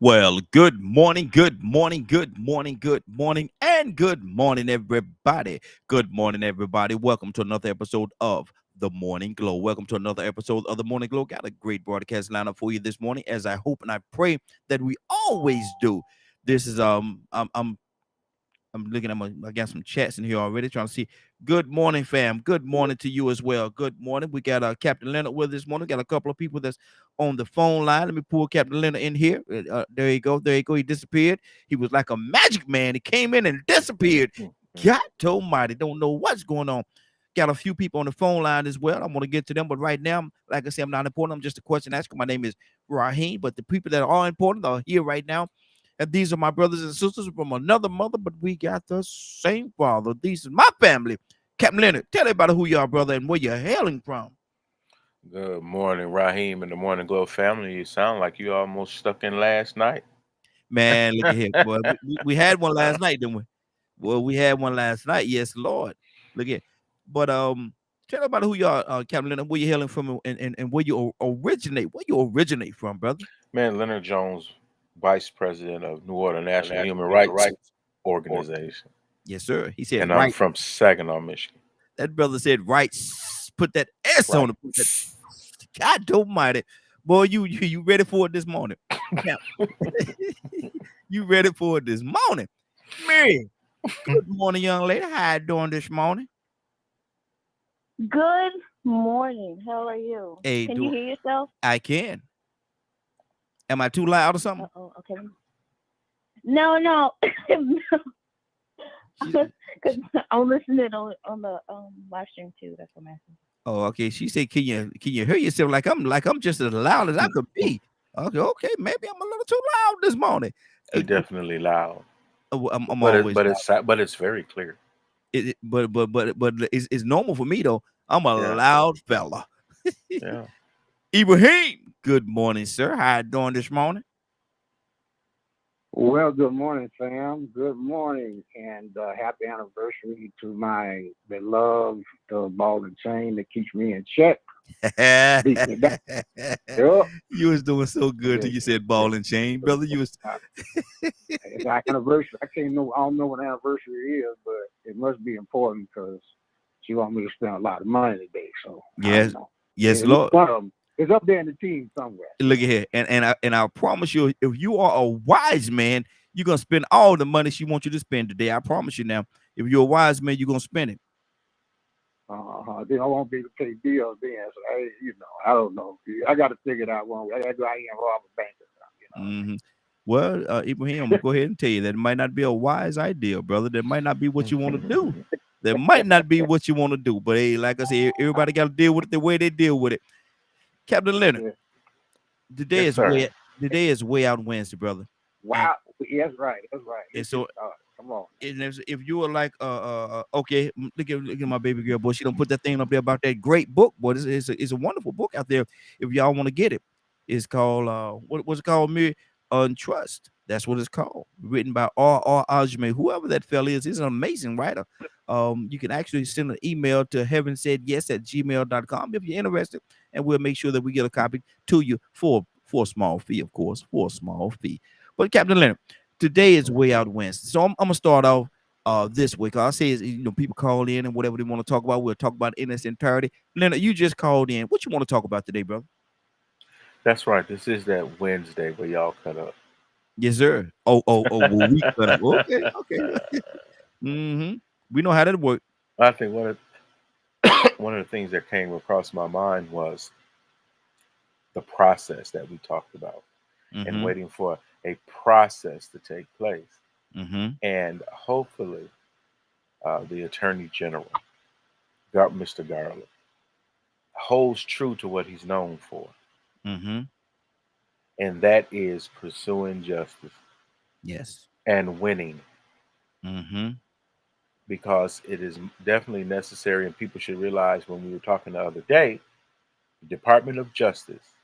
Well, good morning, good morning, good morning, good morning, and good morning, everybody. Good morning, everybody. Welcome to another episode of The Morning Glow. Welcome to another episode of The Morning Glow. Got a great broadcast lineup for you this morning, as I hope and I pray that we always do. This is I'm looking at I got some chats in here already trying to see. Good morning, fam. Good morning to you as well. Good morning. We got Captain Leonard with us this morning. Got a couple of people that's on the phone line. Let me pull Captain Leonard in here. There you go. There you go. He disappeared. He was like a magic man. He came in and disappeared. God almighty. Don't know what's going on. Got a few people on the phone line as well. I want to get to them, but right now, like I said, I'm not important. I'm just a question asker. My name is Raheem, but the people that are important are here right now. And these are my brothers and sisters from another mother, but we got the same father. These are my family. Captain Leonard, tell everybody who you are, brother, and where you're hailing from. Good morning, Raheem and the Morning Glow family. You sound like you almost stuck in last night. Man, look at here. Boy, we had one last night, didn't we? Well, we had one last night. Yes, Lord. Look at. But tell everybody who you are, Captain Leonard, where you're hailing from, and where you originate. Where you originate from, brother? Man, Leonard Jones, Vice President of New Order National Human Rights Organization. Yes, sir. He said And I'm right. from Saginaw, Michigan. That brother said right. Put that S on it. Put that, God almighty. Boy, you ready for it this morning? Now, you ready for it this morning? Mary, good morning, young lady. How you doing this morning? Good morning. How are you? Hey, Can you hear yourself? I can. Am I too loud or something? Oh, okay. No, no. Because I'm listening on the live stream too. That's what I'm asking. Oh, okay. She said, "Can you hear yourself like I'm just as loud as I could be?" Okay. Maybe I'm a little too loud this morning. He's definitely loud. I'm but always but it's very clear. But it's normal for me though. I'm a loud fella. Yeah. Ibrahim, good morning, sir. How you doing this morning? Well, good morning, fam. Good morning, and happy anniversary to my beloved ball and chain that keeps me in check. Beat me down. Yep. You was doing so good till you said ball and chain, brother. You was It's our anniversary. I don't know what anniversary is, but it must be important because she want me to spend a lot of money today. So yes, Lord. One of them. It's up there in the team somewhere. Look at here, and I promise you, if you are a wise man, you're gonna spend all the money she wants you to spend today. I promise you now. If you're a wise man, you're gonna spend it. Then I won't be able to pay bills then. So I don't know. I got to figure it out one way. I ain't rob a bank or something. Well, Ibrahim, I'm gonna go ahead and tell you that it might not be a wise idea, brother. That might not be what you want to do. That might not be what you want to do. But hey, like I said, everybody got to deal with it the way they deal with it. Captain Leonard, today is way out Wednesday, brother. Wow, that's right. And so, come on. And if you were like, okay, look at my baby girl, boy. She don't put that thing up there about that great book, boy. It's a wonderful book out there. If y'all want to get it, it's called what's it called? Me Untrust. That's what it's called. Written by R.R. Ajme. Whoever that fella is, he's an amazing writer. You can actually send an email to heavensaidyes@gmail.com if you're interested, and we'll make sure that we get a copy to you for a small fee, of course, for a small fee. But Captain Leonard, today is way out west, so I'm gonna start off this week. I say, people call in and whatever they want to talk about, we'll talk about in its entirety. Leonard, you just called in. What you want to talk about today, brother? That's right. This is that Wednesday where y'all cut up. Yes, sir. Oh, we cut up. Okay. We know how that works. I think one of the things that came across my mind was the process that we talked about and waiting for a process to take place. And hopefully the Attorney General, Mr. Garland, holds true to what he's known for. And that is pursuing justice. Yes. And winning. Because it is definitely necessary, and people should realize, when we were talking the other day, the Department of Justice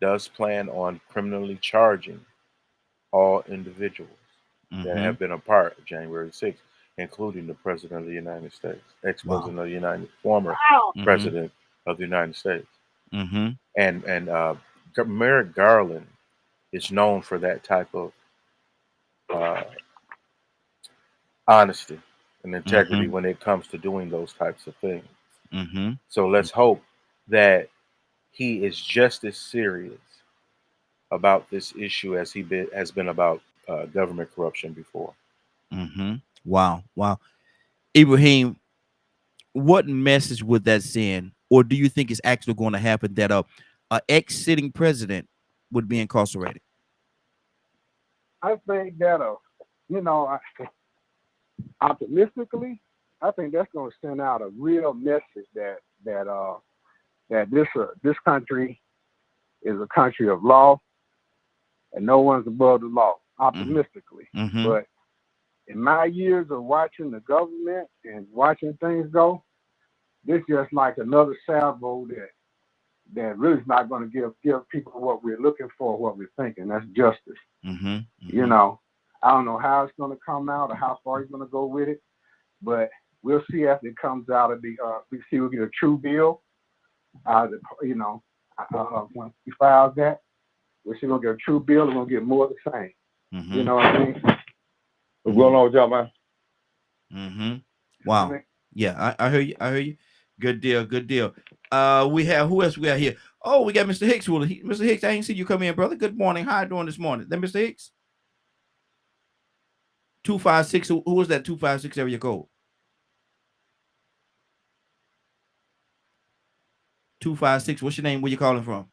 does plan on criminally charging all individuals that have been a part of January 6th, including the President of the United States, ex-President of the United, former President of the United States. And Merrick Garland is known for that type of honesty and integrity when it comes to doing those types of things. So let's hope that he is just as serious about this issue as has been about government corruption before. Wow. Ibrahim, what message would that send, or do you think it's actually going to happen that a ex-sitting president would be incarcerated? I think that optimistically, I think that's going to send out a real message that this country is a country of law, and no one's above the law. Optimistically, but in my years of watching the government and watching things go, this is just like another salvo that really is not going to give people what we're looking for, what we're thinking. That's justice. You know, I don't know how it's going to come out or how far he's going to go with it, but we'll see after it comes out of the. We'll get a true bill. When he files that, we're still gonna get a true bill. We're gonna get more of the same. You know what I mean? What's going on with y'all, man? Wow. Yeah, I hear you. Good deal. We have, who else we got here? Oh, we got Mr. Hicks. Mr. Hicks, I ain't seen you come in, brother. Good morning. How you doing this morning? That Mr. Hicks? 256. Who was that? 256 area code? 256. What's your name? Where you calling from?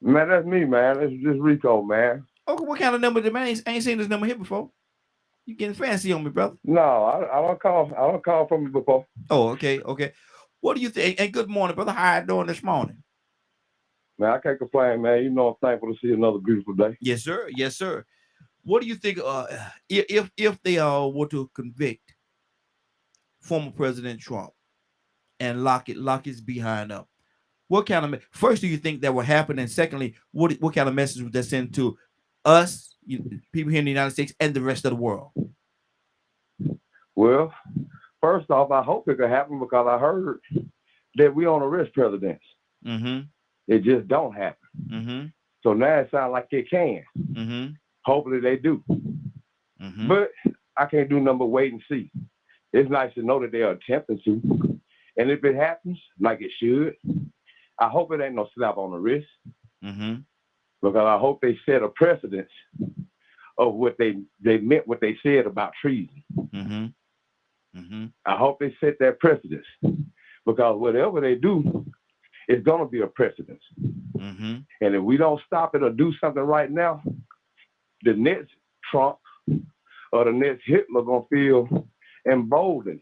Man, that's me, man. It's just Rico, man. Okay, what kind of number did man? I ain't seen this number here before. You getting fancy on me, brother? No, I don't call from you before. Oh, okay. What do you think? And good morning, brother. How you doing this morning? Man, I can't complain, man. You know, I'm thankful to see another beautiful day. Yes, sir. What do you think? If they were to convict former President Trump and lock his behind up, what kind of first do you think that will happen? And secondly, what kind of message would that send to us, people here in the United States, and the rest of the world? Well, first off, I hope it could happen because I heard that we on arrest presidents. It just don't happen. So now it sounds like it can. Hopefully they do. But I can't do nothing but wait and see. It's nice to know that they are attempting to. And if it happens, like it should, I hope it ain't no slap on the wrist. Because I hope they set a precedence of what they meant, what they said about treason. I hope they set that precedence. Because whatever they do, it's going to be a precedence. And if we don't stop it or do something right now, the next Trump or the next Hitler going to feel emboldened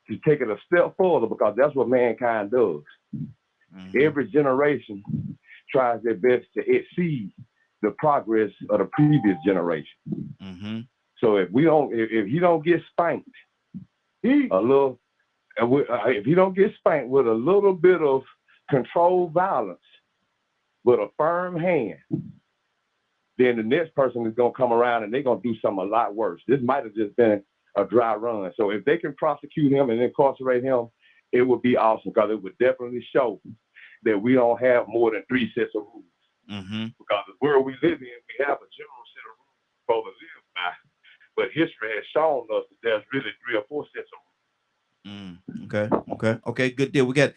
to take it a step further, because that's what mankind does. Every generation tries their best to exceed the progress of the previous generation. So if he don't get spanked if he don't get spanked with a little bit of controlled violence, with a firm hand, then the next person is going to come around and they're going to do something a lot worse. This might have just been a dry run. So if they can prosecute him and incarcerate him, it would be awesome, because it would definitely show that we don't have more than 3 sets of rules. Because the world we live in, we have a general set of rules for to live by. But history has shown us that there's really 3 or 4 sets of rules. Okay. Good deal. We got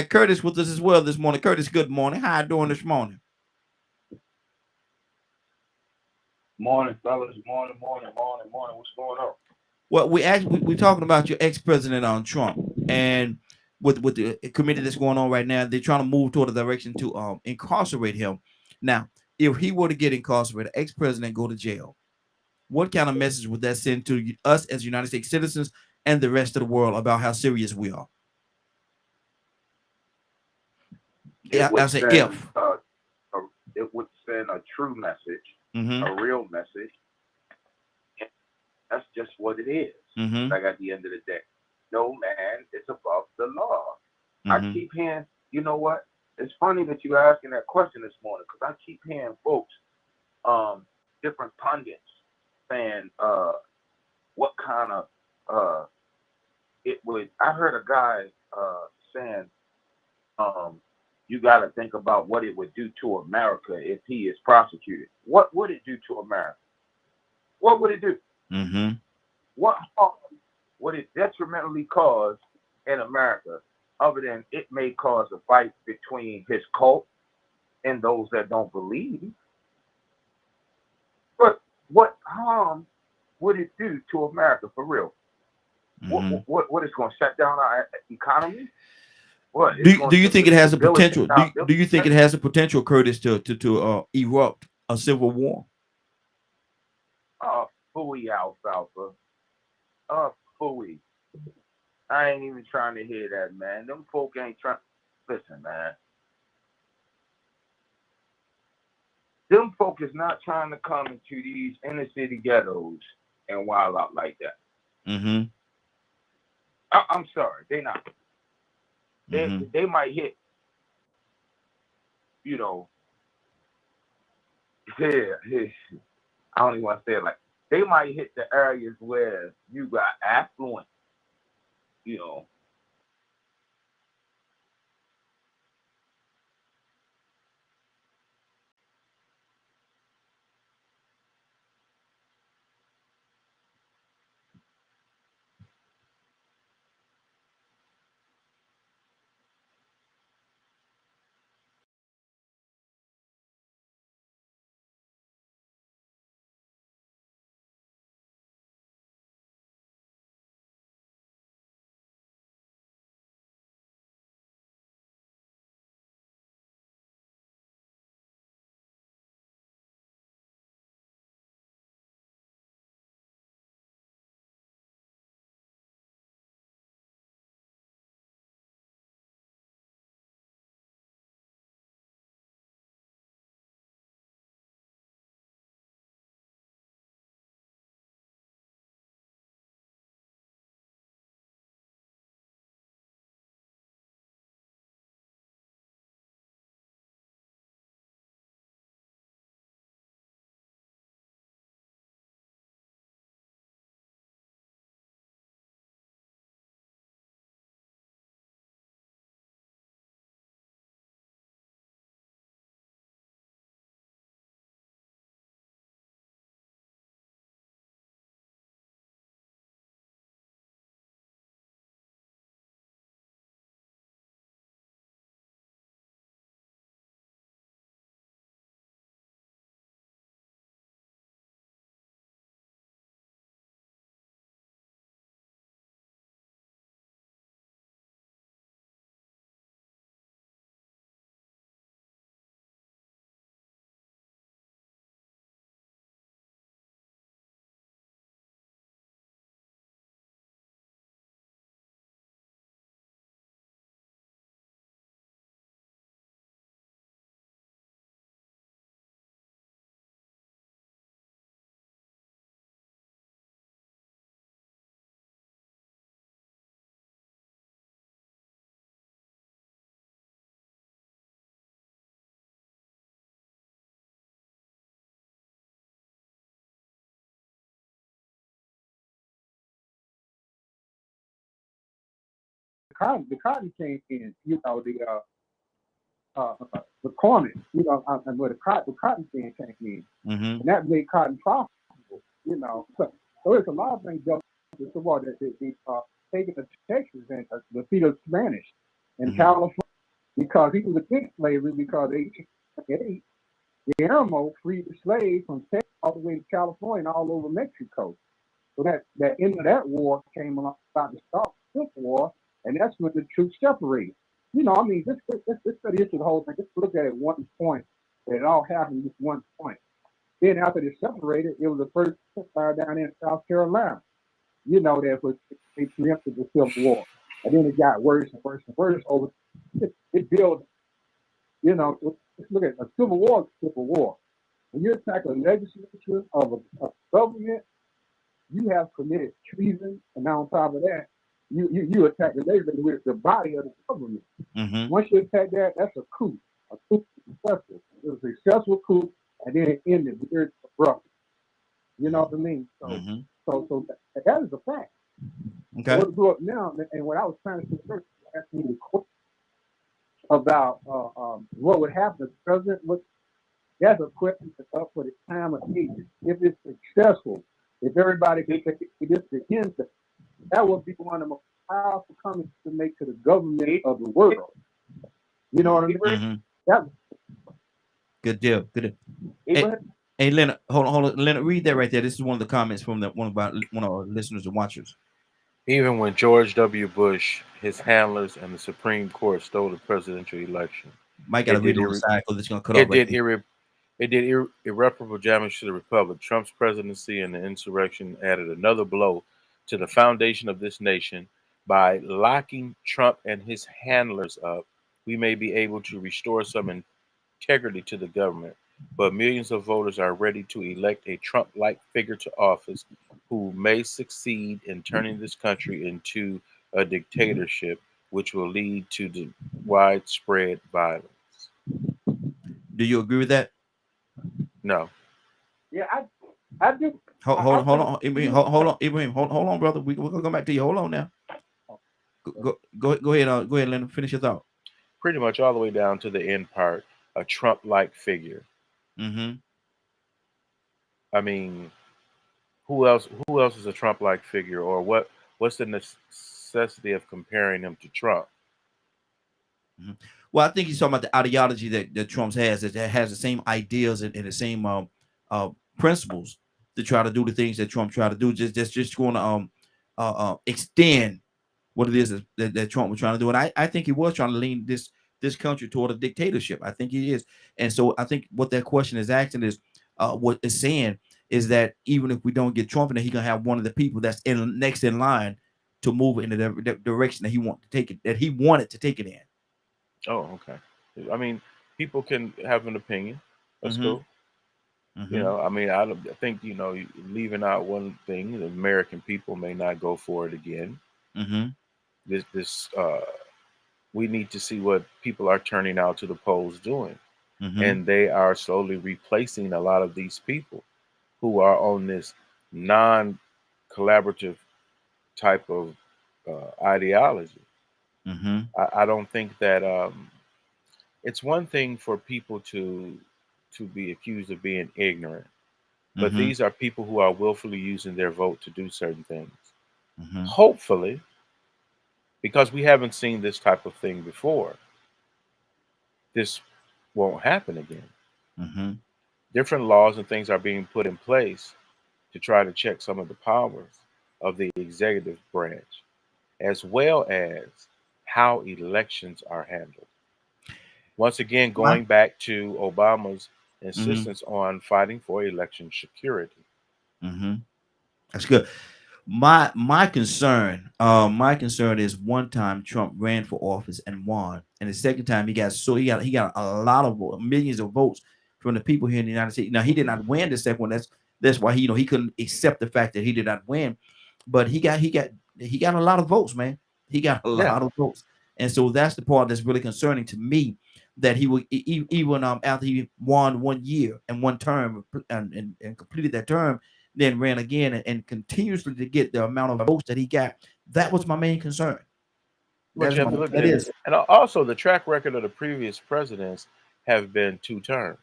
Curtis with us as well this morning. Curtis, good morning. How you doing this morning? Morning, fellas. Morning. What's going on? Well, we're talking about your ex-president Trump, and with the committee that's going on right now, they're trying to move toward a direction to incarcerate him. Now, if he were to get incarcerated, ex-president go to jail, what kind of message would that send to us as United States citizens and the rest of the world about how serious we are? It would send a true message, a real message. That's just what it is. Like at the end of the day, no man, it's above the law. I keep hearing, you know what? It's funny that you're asking that question this morning, because I keep hearing folks, different pundits saying, what kind of it would. I heard a guy saying, you got to think about what it would do to America if he is prosecuted. What would it do to America? What would it do? Mm-hmm. What harm would it detrimentally cause in America, other than it may cause a fight between his cult and those that don't believe? But what harm would it do to America for real? Mm-hmm. What is going to shut down our economy? What do you think it has the potential? Do you think it has the potential, Curtis, to erupt a civil war? Oh, phooey, alfalfa. Oh, phooey. I ain't even trying to hear that, man. Them folk ain't trying. Listen, man. Them folk is not trying to come into these inner city ghettos and wild out like that. Mm-hmm. I'm sorry, they not. They might hit, you know. Yeah, I don't even want to say it like they might hit the areas where you got affluent, you know. The cotton came in, you know, the corn, you know, and where the cotton came in, and that made cotton profitable, you know. So there's a lot of things that taking the Texas and the feet of Spanish in California, because he was against slavery, because the Guillermo freed the slaves from Texas all the way to California and all over Mexico. So that end of that war came along about to start the Civil War, and that's when the troops separated. You know, I mean, let's study into the whole thing. Just look at it one point. It all happened just one point. Then after they separated, it was the first fire down in South Carolina. You know, that was they preempted the Civil War, and then it got worse and worse and worse over. It built. You know, let's look at a Civil War. Civil War. When you attack a legislature of a government, you have committed treason, and on top of that, you attack the legislature with the body of the government. Once you attack that, that's a coup. A coup is successful. It was a successful coup, and then it ended very abruptly. You know what I mean? So that is a fact. Okay. What grew up now, and what I was trying to say first, asking me the question. about what would happen if the president was. That's a question up for the time of ages. If it's successful, if everybody can take this to him, that would be one of the most powerful comments to make to the government of the world. You know what I mean? Mm-hmm. That, good deal. Good deal. Hey, Leonard, hold on. Leonard, read that right there. This is one of the comments from one of our listeners and watchers. Even when George W. Bush, his handlers, and the Supreme Court stole the presidential election, Mike got to read on the side because it's going to cut off. It did irreparable damage to the republic. Trump's presidency and the insurrection added another blow to the foundation of this nation. By locking Trump and his handlers up, we may be able to restore some integrity to the government. But millions of voters are ready to elect a Trump-like figure to office who may succeed in turning this country into a dictatorship, which will lead to the widespread violence. Do you agree with that? No. Yeah, I do. Hold on, Ibrahim. Hold on, Ibrahim. Hold on, brother. We're gonna come back to you. Hold on now. Go ahead. Go ahead, Leonard. Finish your thought. Pretty much all the way down to the end part, a Trump-like figure. Mm-hmm. I mean, who else is a Trump-like figure, or what's the necessity of comparing him to Trump? Mm-hmm. Well, I think he's talking about the ideology that Trump has, that has the same ideas and the same principles to try to do the things that Trump tried to do. Just going to extend what it is that Trump was trying to do. And I think he was trying to lean this country toward a dictatorship. I think he is. And so I think what that question is asking is, what it's saying is that even if we don't get Trump in there, he's going to have one of the people that's next in line to move in the direction that he wanted to take it in. Oh, okay. I mean, people can have an opinion. That's cool. Mm-hmm. You know, I mean, I think, leaving out one thing, the American people may not go for it again. Mm-hmm. We need to see what people are turning out to the polls doing. Mm-hmm. And they are slowly replacing a lot of these people who are on this non-collaborative type of ideology. Mm-hmm. I don't think that it's one thing for people to be accused of being ignorant, but mm-hmm. these are people who are willfully using their vote to do certain things. Mm-hmm. Hopefully, because we haven't seen this type of thing before, this won't happen again. Mm-hmm. Different laws and things are being put in place to try to check some of the powers of the executive branch, as well as how elections are handled. Once again, going back to Obama's insistence mm-hmm. on fighting for election security. Mm-hmm. That's good. My concern is one time Trump ran for office and won, and the second time he got a lot of millions of votes from the people here in the United States. Now he did not win the second one. That's why he couldn't accept the fact that he did not win, but he got a lot of votes, man. He got a lot of votes, and so that's the part that's really concerning to me. That he would even after he won 1 year and one term and completed that term, then ran again and continuously to get the amount of votes that he got. That was my main concern. And also the track record of the previous presidents have been 2 terms.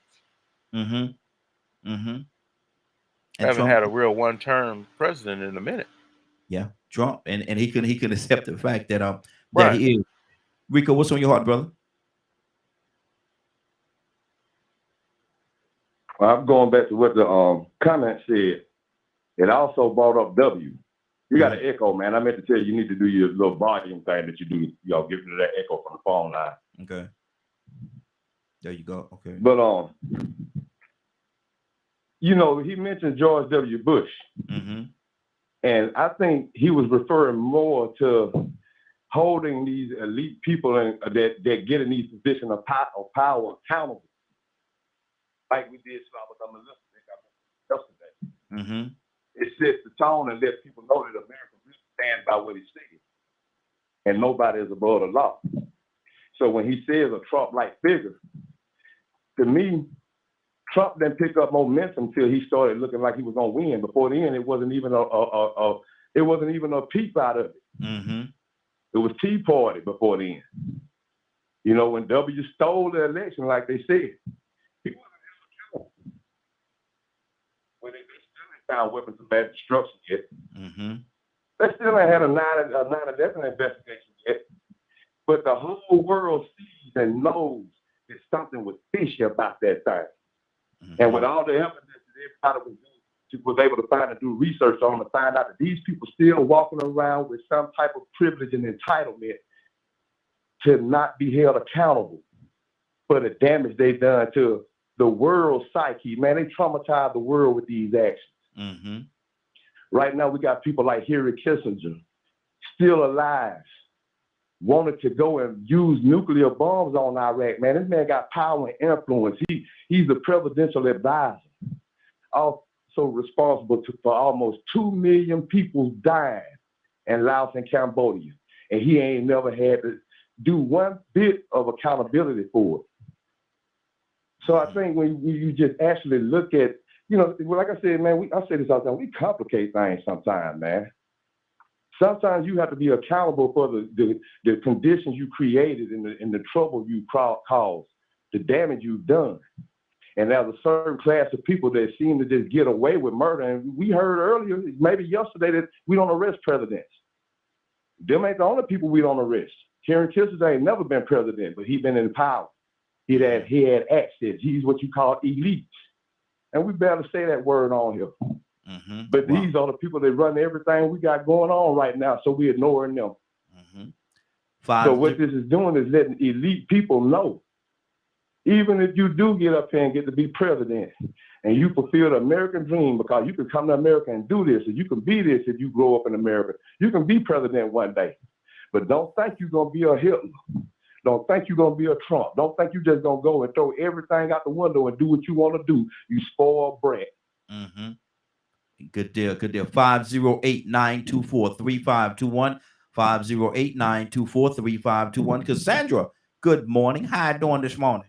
Mm-hmm. Mm-hmm. Haven't had a real 1-term president in a minute. Yeah, Trump, and he couldn't accept the fact that that he is. Rico, what's on your heart, brother? Well, I'm going back to what the comment said. It also brought up W. You got an echo, man. I meant to tell you, you need to do your little volume thing that you do. Y'all give me that echo from the phone line. Okay. There you go. Okay. But he mentioned George W. Bush, mm-hmm. and I think he was referring more to holding these elite people that get in these positions of power accountable, like we did yesterday. Mm-hmm. It sets the tone and lets people know that America really stands by what he said, and nobody is above the law. So when he says a Trump-like figure, to me, Trump didn't pick up momentum until he started looking like he was gonna win. Before then, it wasn't even a peep out of it. Mm-hmm. It was Tea Party before then. You know, when W stole the election, like they said, when they still ain't found weapons of mass destruction yet. Mm-hmm. They still ain't had a 9/11 investigation yet. But the whole world sees and knows that something was fishy about that thing. Mm-hmm. And with all the evidence that everybody was able to find and do research on, to find out that these people still walking around with some type of privilege and entitlement to not be held accountable for the damage they've done to the world's psyche. Man, they traumatized the world with these actions. Mm-hmm. Right now, we got people like Henry Kissinger still alive, wanted to go and use nuclear bombs on Iraq. Man, this man got power and influence. He's a presidential advisor, also responsible for almost 2 million people dying in Laos and Cambodia. And he ain't never had to do one bit of accountability for it. So I think when you just actually look at, you know, like I said, man, I say this all the time, we complicate things sometimes, man. Sometimes you have to be accountable for the conditions you created and the trouble you caused, the damage you've done. And there's a certain class of people that seem to just get away with murder. And we heard earlier, maybe yesterday, that we don't arrest presidents. Them ain't the only people we don't arrest. Henry Kissinger ain't never been president, but he's been in power. He had access. He's what you call elite. And we better say that word on here. Mm-hmm. But these are the people that run everything we got going on right now, so we're ignoring them. Mm-hmm. So what this is doing is letting elite people know, even if you do get up here and get to be president, and you fulfill the American dream, because you can come to America and do this, and you can be this if you grow up in America. You can be president one day. But don't think you're going to be a Hitler. Don't think you're going to be a Trump. Don't think you're just going to go and throw everything out the window and do what you want to do. You spoiled brat. Mm-hmm. Good deal. Good deal. 508-924-3521. 508-924-3521. Cassandra, good morning. How you doing this morning?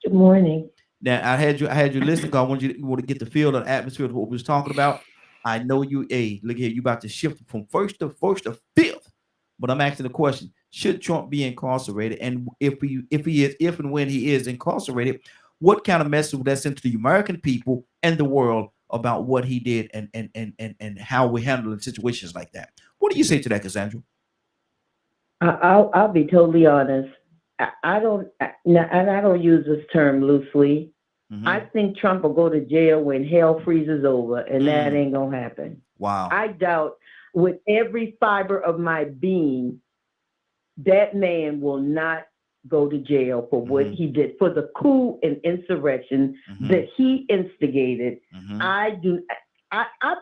Good morning. Now, I had you listen, because I want you to get the feel of the atmosphere of what we was talking about. I know you, look here, you about to shift from first to fifth. But I'm asking the question, should Trump be incarcerated? And if and when he is incarcerated, what kind of message would that send to the American people and the world about what he did and how we handle situations like that? What do you say to that, Cassandra? I'll be totally honest. I don't use this term loosely. Mm-hmm. I think Trump will go to jail when hell freezes over, and that ain't gonna happen. Wow. I doubt with every fiber of my being that man will not go to jail for what he did, for the coup and insurrection that he instigated. I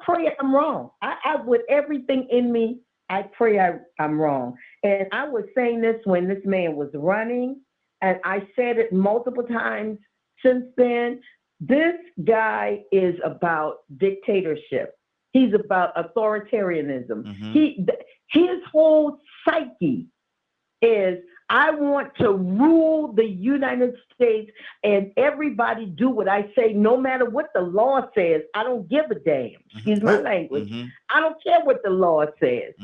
pray I'm wrong. I with everything in me, I pray I'm wrong. And I was saying this when this man was running, and I said it multiple times since then. This guy is about dictatorship. He's about authoritarianism. His whole psyche is, I want to rule the United States and everybody do what I say, no matter what the law says. I don't give a damn. Excuse my language. I don't care what the law says.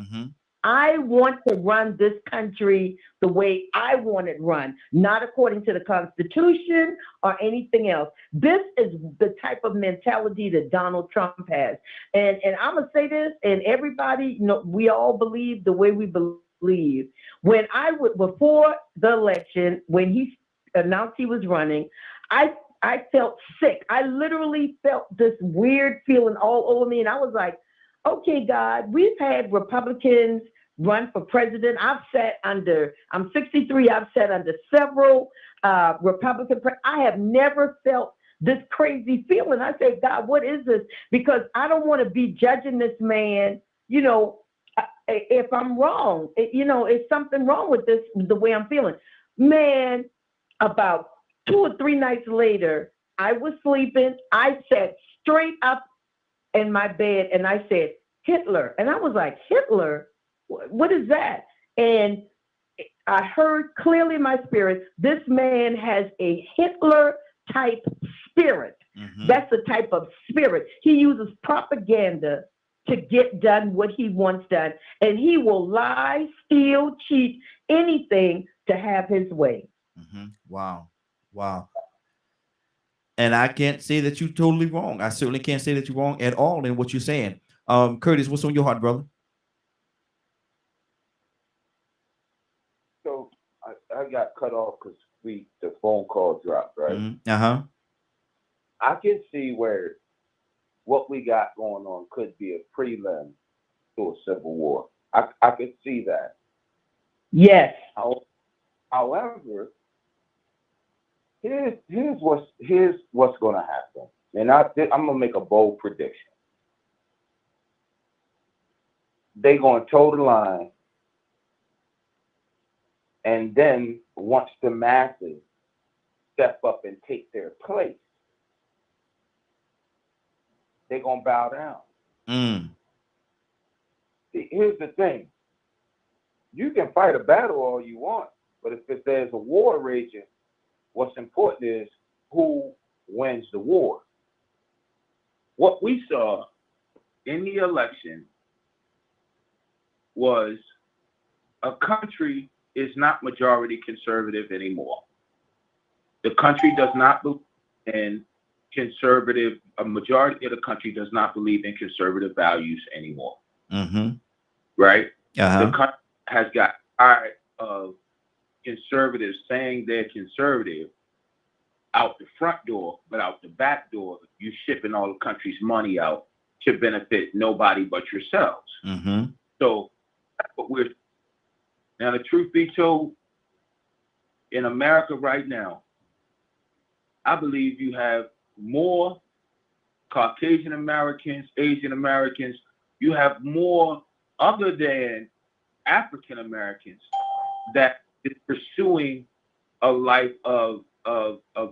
I want to run this country the way I want it run, not according to the Constitution or anything else. This is the type of mentality that Donald Trump has. And I'm going to say this, and everybody, we all believe the way we believe. When before the election, when he announced he was running, I felt sick. I literally felt this weird feeling all over me. And I was like, okay, God, we've had Republicans run for president. I'm 63. I've sat under several Republican. I have never felt this crazy feeling. I said, God, what is this? Because I don't want to be judging this man, if I'm wrong. It's something wrong with this, the way I'm feeling. Man, about 2 or 3 nights later, I was sleeping. I sat straight up in my bed and I said, Hitler. And I was like, Hitler? What is that? And I heard clearly in my spirit, this man has a Hitler type spirit. That's the type of spirit. He uses propaganda to get done what he wants done. And he will lie, steal, cheat, anything to have his way. Wow. And I can't say that you're totally wrong. I certainly can't say that you're wrong at all in what you're saying. Curtis, what's on your heart, brother? So I got cut off because the phone call dropped, right? I can see where what we got going on could be a prelim to a civil war. I could see that. Yes. However, here's what's going to happen, and I'm going to make a bold prediction. They're going to toe the line, and then once the masses step up and take their place, they're going to bow down. See, here's the thing. You can fight a battle all you want, but if there's a war raging, what's important is who wins the war. What we saw in the election was a country is not majority conservative anymore. The country does not believe in conservative, a majority of the country does not believe in conservative values anymore. Right? The country has got tired of conservatives saying they're conservative out the front door, but out the back door, you shipping all the country's money out to benefit nobody but yourselves. So that's what we're. Now, the truth be told, in America right now, I believe you have more Caucasian Americans, Asian Americans. You have more other than African Americans that is pursuing a life of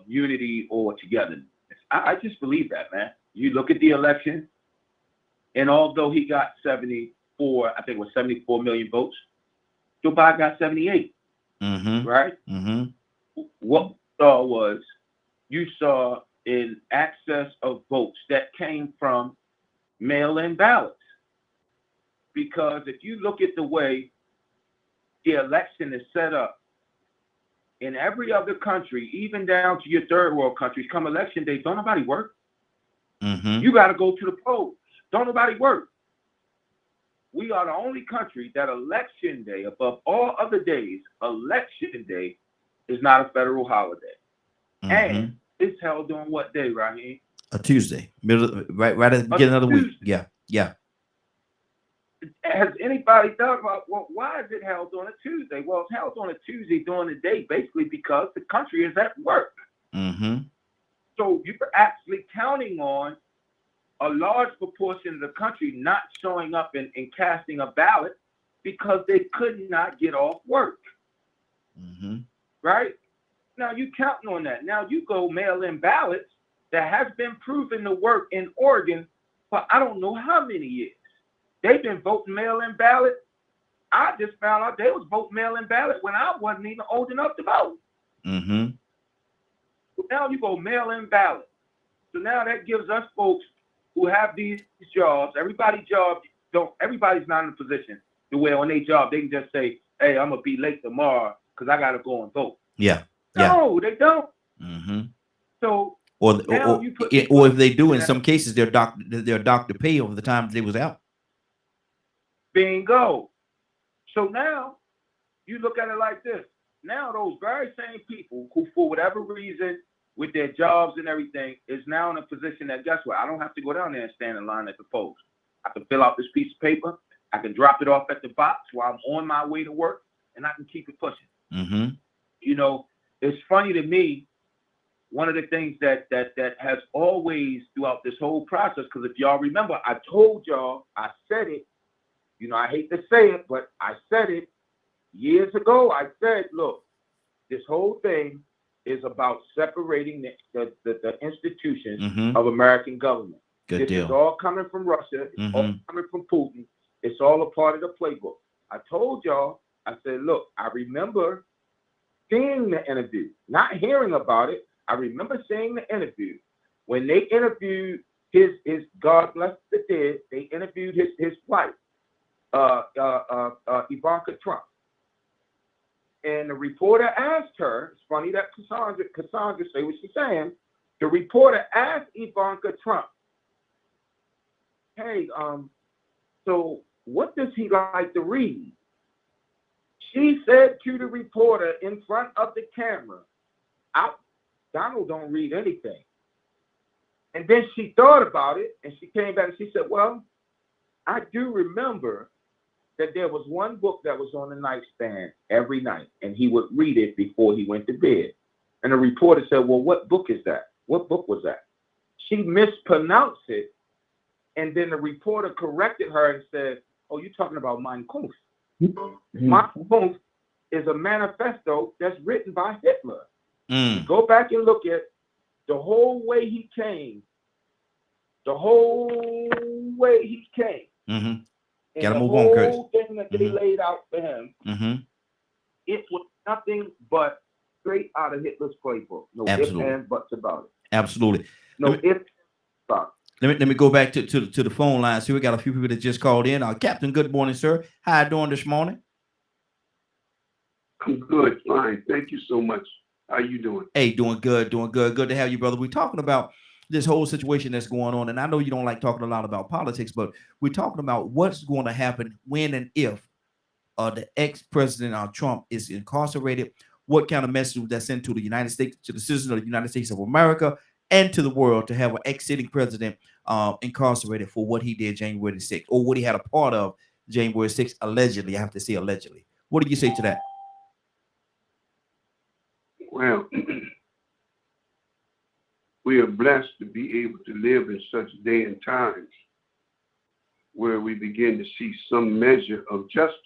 unity or togetherness. I just believe that, man. You look at the election, and although he got 74, I think it was 74 million votes, Joe Biden got 78. Right? What we saw was you saw an excess of votes that came from mail-in ballots. Because if you look at the way the election is set up, in every other country, even down to your third world countries, come election day, don't nobody work. You got to go to the polls. Don't nobody work. We are the only country that election day, above all other days, election day is not a federal holiday. And it's held on what day, Raheem? A Tuesday, right at the beginning of the week. Yeah. Has anybody thought about, well, why is it held on a Tuesday? Well, it's held on a Tuesday during the day, basically because the country is at work. So you're actually counting on a large proportion of the country not showing up and casting a ballot because they could not get off work. Right? Now you counting on that. Now you go mail-in ballots that has been proven to work in Oregon for I don't know how many years. They've been voting mail-in ballot. I just found out they was voting mail-in ballot when I wasn't even old enough to vote. So now you go mail-in ballot. So now that gives us folks who have these jobs, everybody's not in a position to where on their job they can just say, hey, I'm gonna be late tomorrow because I gotta go and vote. No, they don't. So or if they do, in some cases, their doctor pay over the time they was out. Bingo. So now you look at it like this. Now those very same people who, for whatever reason, with their jobs and everything, is now in a position that, guess what? I don't have to go down there and stand in line at the polls. I can fill out this piece of paper. I can drop it off at the box while I'm on my way to work, and I can keep it pushing. You know, it's funny to me. One of the things that has always throughout this whole process, because if y'all remember, I told y'all, I said it. You know, I hate to say it, but I said it years ago. I said, look, this whole thing is about separating the institutions of American government. This is all coming from Russia. It's all coming from Putin. It's all a part of the playbook. I told y'all, I said, look, I remember seeing the interview, not hearing about it. I remember seeing the interview. When they interviewed his God bless the dead, they interviewed his wife, Ivanka Trump. And the reporter asked her, it's funny that Cassandra say what she's saying. The reporter asked Ivanka Trump, hey, so what does he like to read? She said to the reporter in front of the camera, Donald don't read anything. And then she thought about it, and she came back and she said, well, I do remember that there was one book that was on the nightstand every night, and he would read it before he went to bed. And the reporter said, well, what book is that? What book was that? She mispronounced it, and then the reporter corrected her and said, oh, you're talking about Mein Kampf. Mein Kampf is a manifesto that's written by Hitler. Go back and look at the whole way he came. The whole way he came. And Gotta the move on, Chris. whole thing that they laid out for him, it was nothing but straight out of Hitler's playbook. No ifs, ands, buts about it. Absolutely. No ifs, buts. Let me go back to the phone line. See, we got a few people that just called in. Captain, good morning, sir. How you doing this morning? I'm good, fine. Thank you so much. How you doing? Hey, doing good. Good to have you, brother. We're talking about this whole situation that's going on, and I know you don't like talking a lot about politics, but we're talking about what's going to happen when and if the ex-president Trump is incarcerated. What kind of message would that send to the United States, to the citizens of the United States of America, and to the world to have an ex-sitting president incarcerated for what he did January 6th, or what he had a part of January 6th, allegedly. I have to say allegedly. What do you say to that? Well, we are blessed to be able to live in such day and times where we begin to see some measure of justice.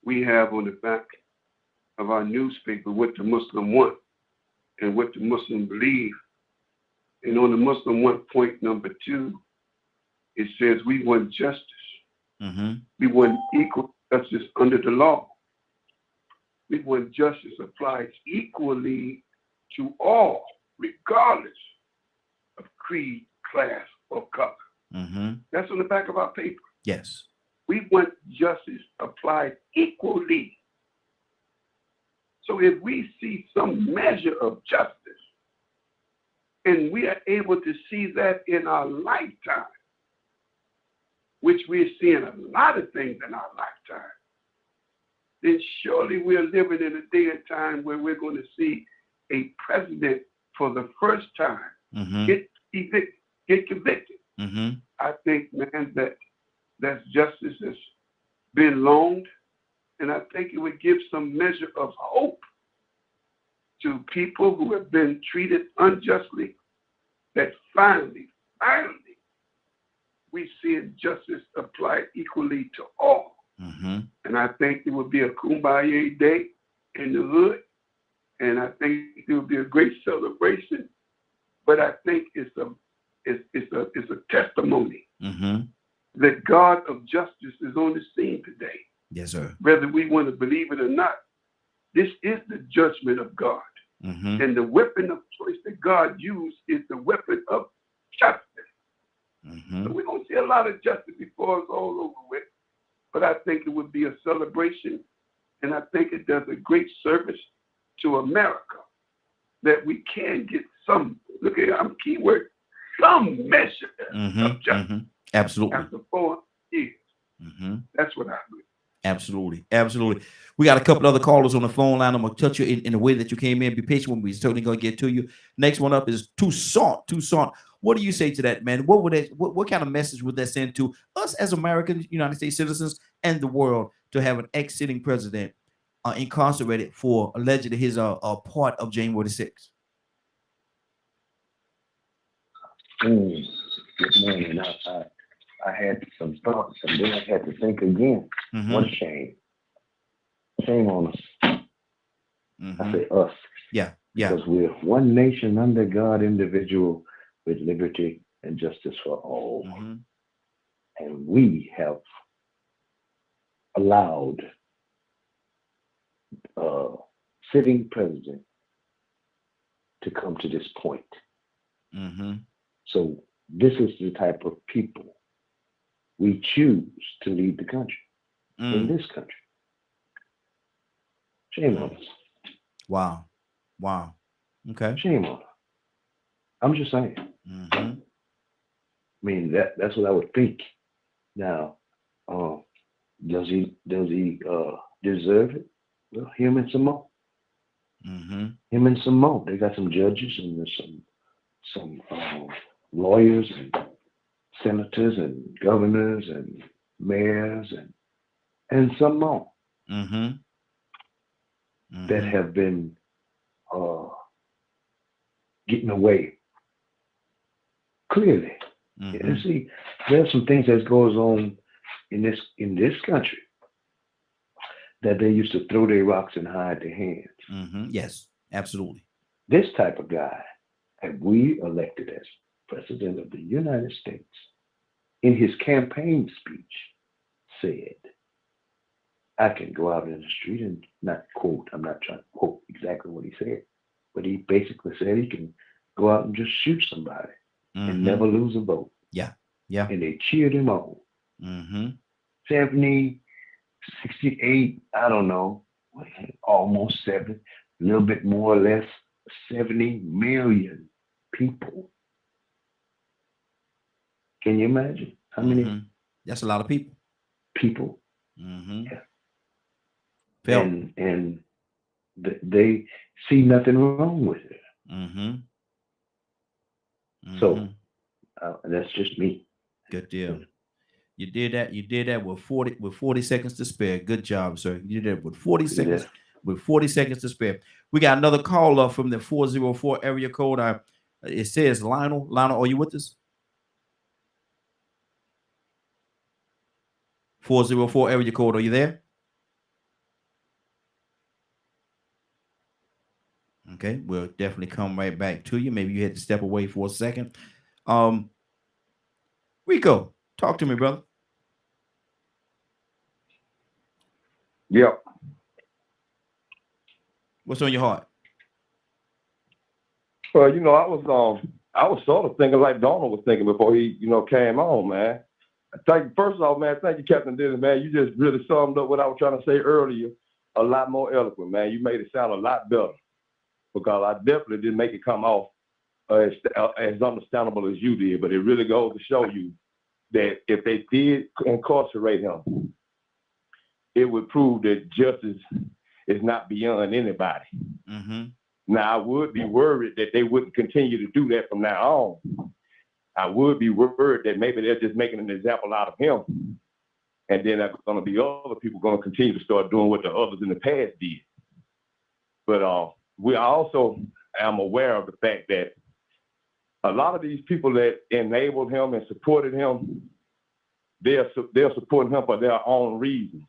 We have on the back of our newspaper what the Muslim want and what the Muslim believe. And on the Muslim want point number 2, it says we want justice. We want equal justice under the law. We want justice applied equally to all, regardless of creed, class, or color. That's on the back of our paper. Yes. We want justice applied equally. So if we see some measure of justice, and we are able to see that in our lifetime, which we're seeing a lot of things in our lifetime, then surely we're living in a day and time where we're going to see a president for the first time get convicted. I think, man, that justice has been loaned, and I think it would give some measure of hope to people who have been treated unjustly, that finally, we see justice applied equally to all. And I think it would be a kumbaya day in the hood, and I think it would be a great celebration. But I think it's a testimony that God of justice is on the scene today. Yes, sir. Whether we want to believe it or not, this is the judgment of God. And the weapon of choice that God used is the weapon of justice. So we're going to see a lot of justice before it's all over with. But I think it would be a celebration, and I think it does a great service to America that we can get some, look at I'm keyword, some measure of justice. Absolutely. After 4 years. That's what I believe. Absolutely. We got a couple other callers on the phone line. I'm going to touch you in the way that you came in. Be patient with me. We're certainly going to get to you. Next one up is Toussaint. What do you say to that, man? What kind of message would that send to us as American United States citizens and the world to have an ex-sitting president incarcerated for allegedly his part of January 6th? Good morning. I had some thoughts, and then I had to think again. What a shame. Shame on us. I say us. Yeah. Because we're one nation under God, indivisible, with liberty and justice for all. And we have allowed sitting president to come to this point. So this is the type of people we choose to lead the country in this country. Shame on us. Wow. Okay. Shame on us. I'm just saying. Mm-hmm. I mean, that's what I would think. Now, does he deserve it? Well, him and some more. Mm-hmm. Him and some more. They got some judges and there's some lawyers and senators and governors and mayors and some more that have been getting away. Clearly, you see, there's some things that goes on in this country that they used to throw their rocks and hide their hands. Yes, absolutely. This type of guy that we elected as President of the United States, in his campaign speech, said, I can go out in the street and not quote, I'm not trying to quote exactly what he said, but he basically said he can go out and just shoot somebody and never lose a vote. Yeah. And they cheered him on. 70, 68, I don't know, almost 70, a little bit more or less, 70 million people. Can you imagine how many? That's a lot of people. Yeah. And they see nothing wrong with it. So that's just me. Good deal. You did that with 40 seconds to spare. Good job, sir. You did that with 40 seconds. Yeah. With 40 seconds to spare. We got another call up from the 404 area code. It says Lionel. Lionel, are you with us? 404 area code. Are you there? Okay, we'll definitely come right back to you. Maybe you had to step away for a second. Rico, talk to me, brother. Yep. What's on your heart? Well, I was sort of thinking like Donald was thinking before he, came on, man. First off, man, thank you, Captain Dennis, man. You just really summed up what I was trying to say earlier a lot more eloquent, man. You made it sound a lot better because I definitely didn't make it come off as understandable as you did, but it really goes to show you that if they did incarcerate him, it would prove that justice is not beyond anybody. Now, I would be worried that they wouldn't continue to do that from now on. I would be worried that maybe they're just making an example out of him. And then there's going to be other people going to continue to start doing what the others in the past did. But I also am aware of the fact that a lot of these people that enabled him and supported him, they're supporting him for their own reasons.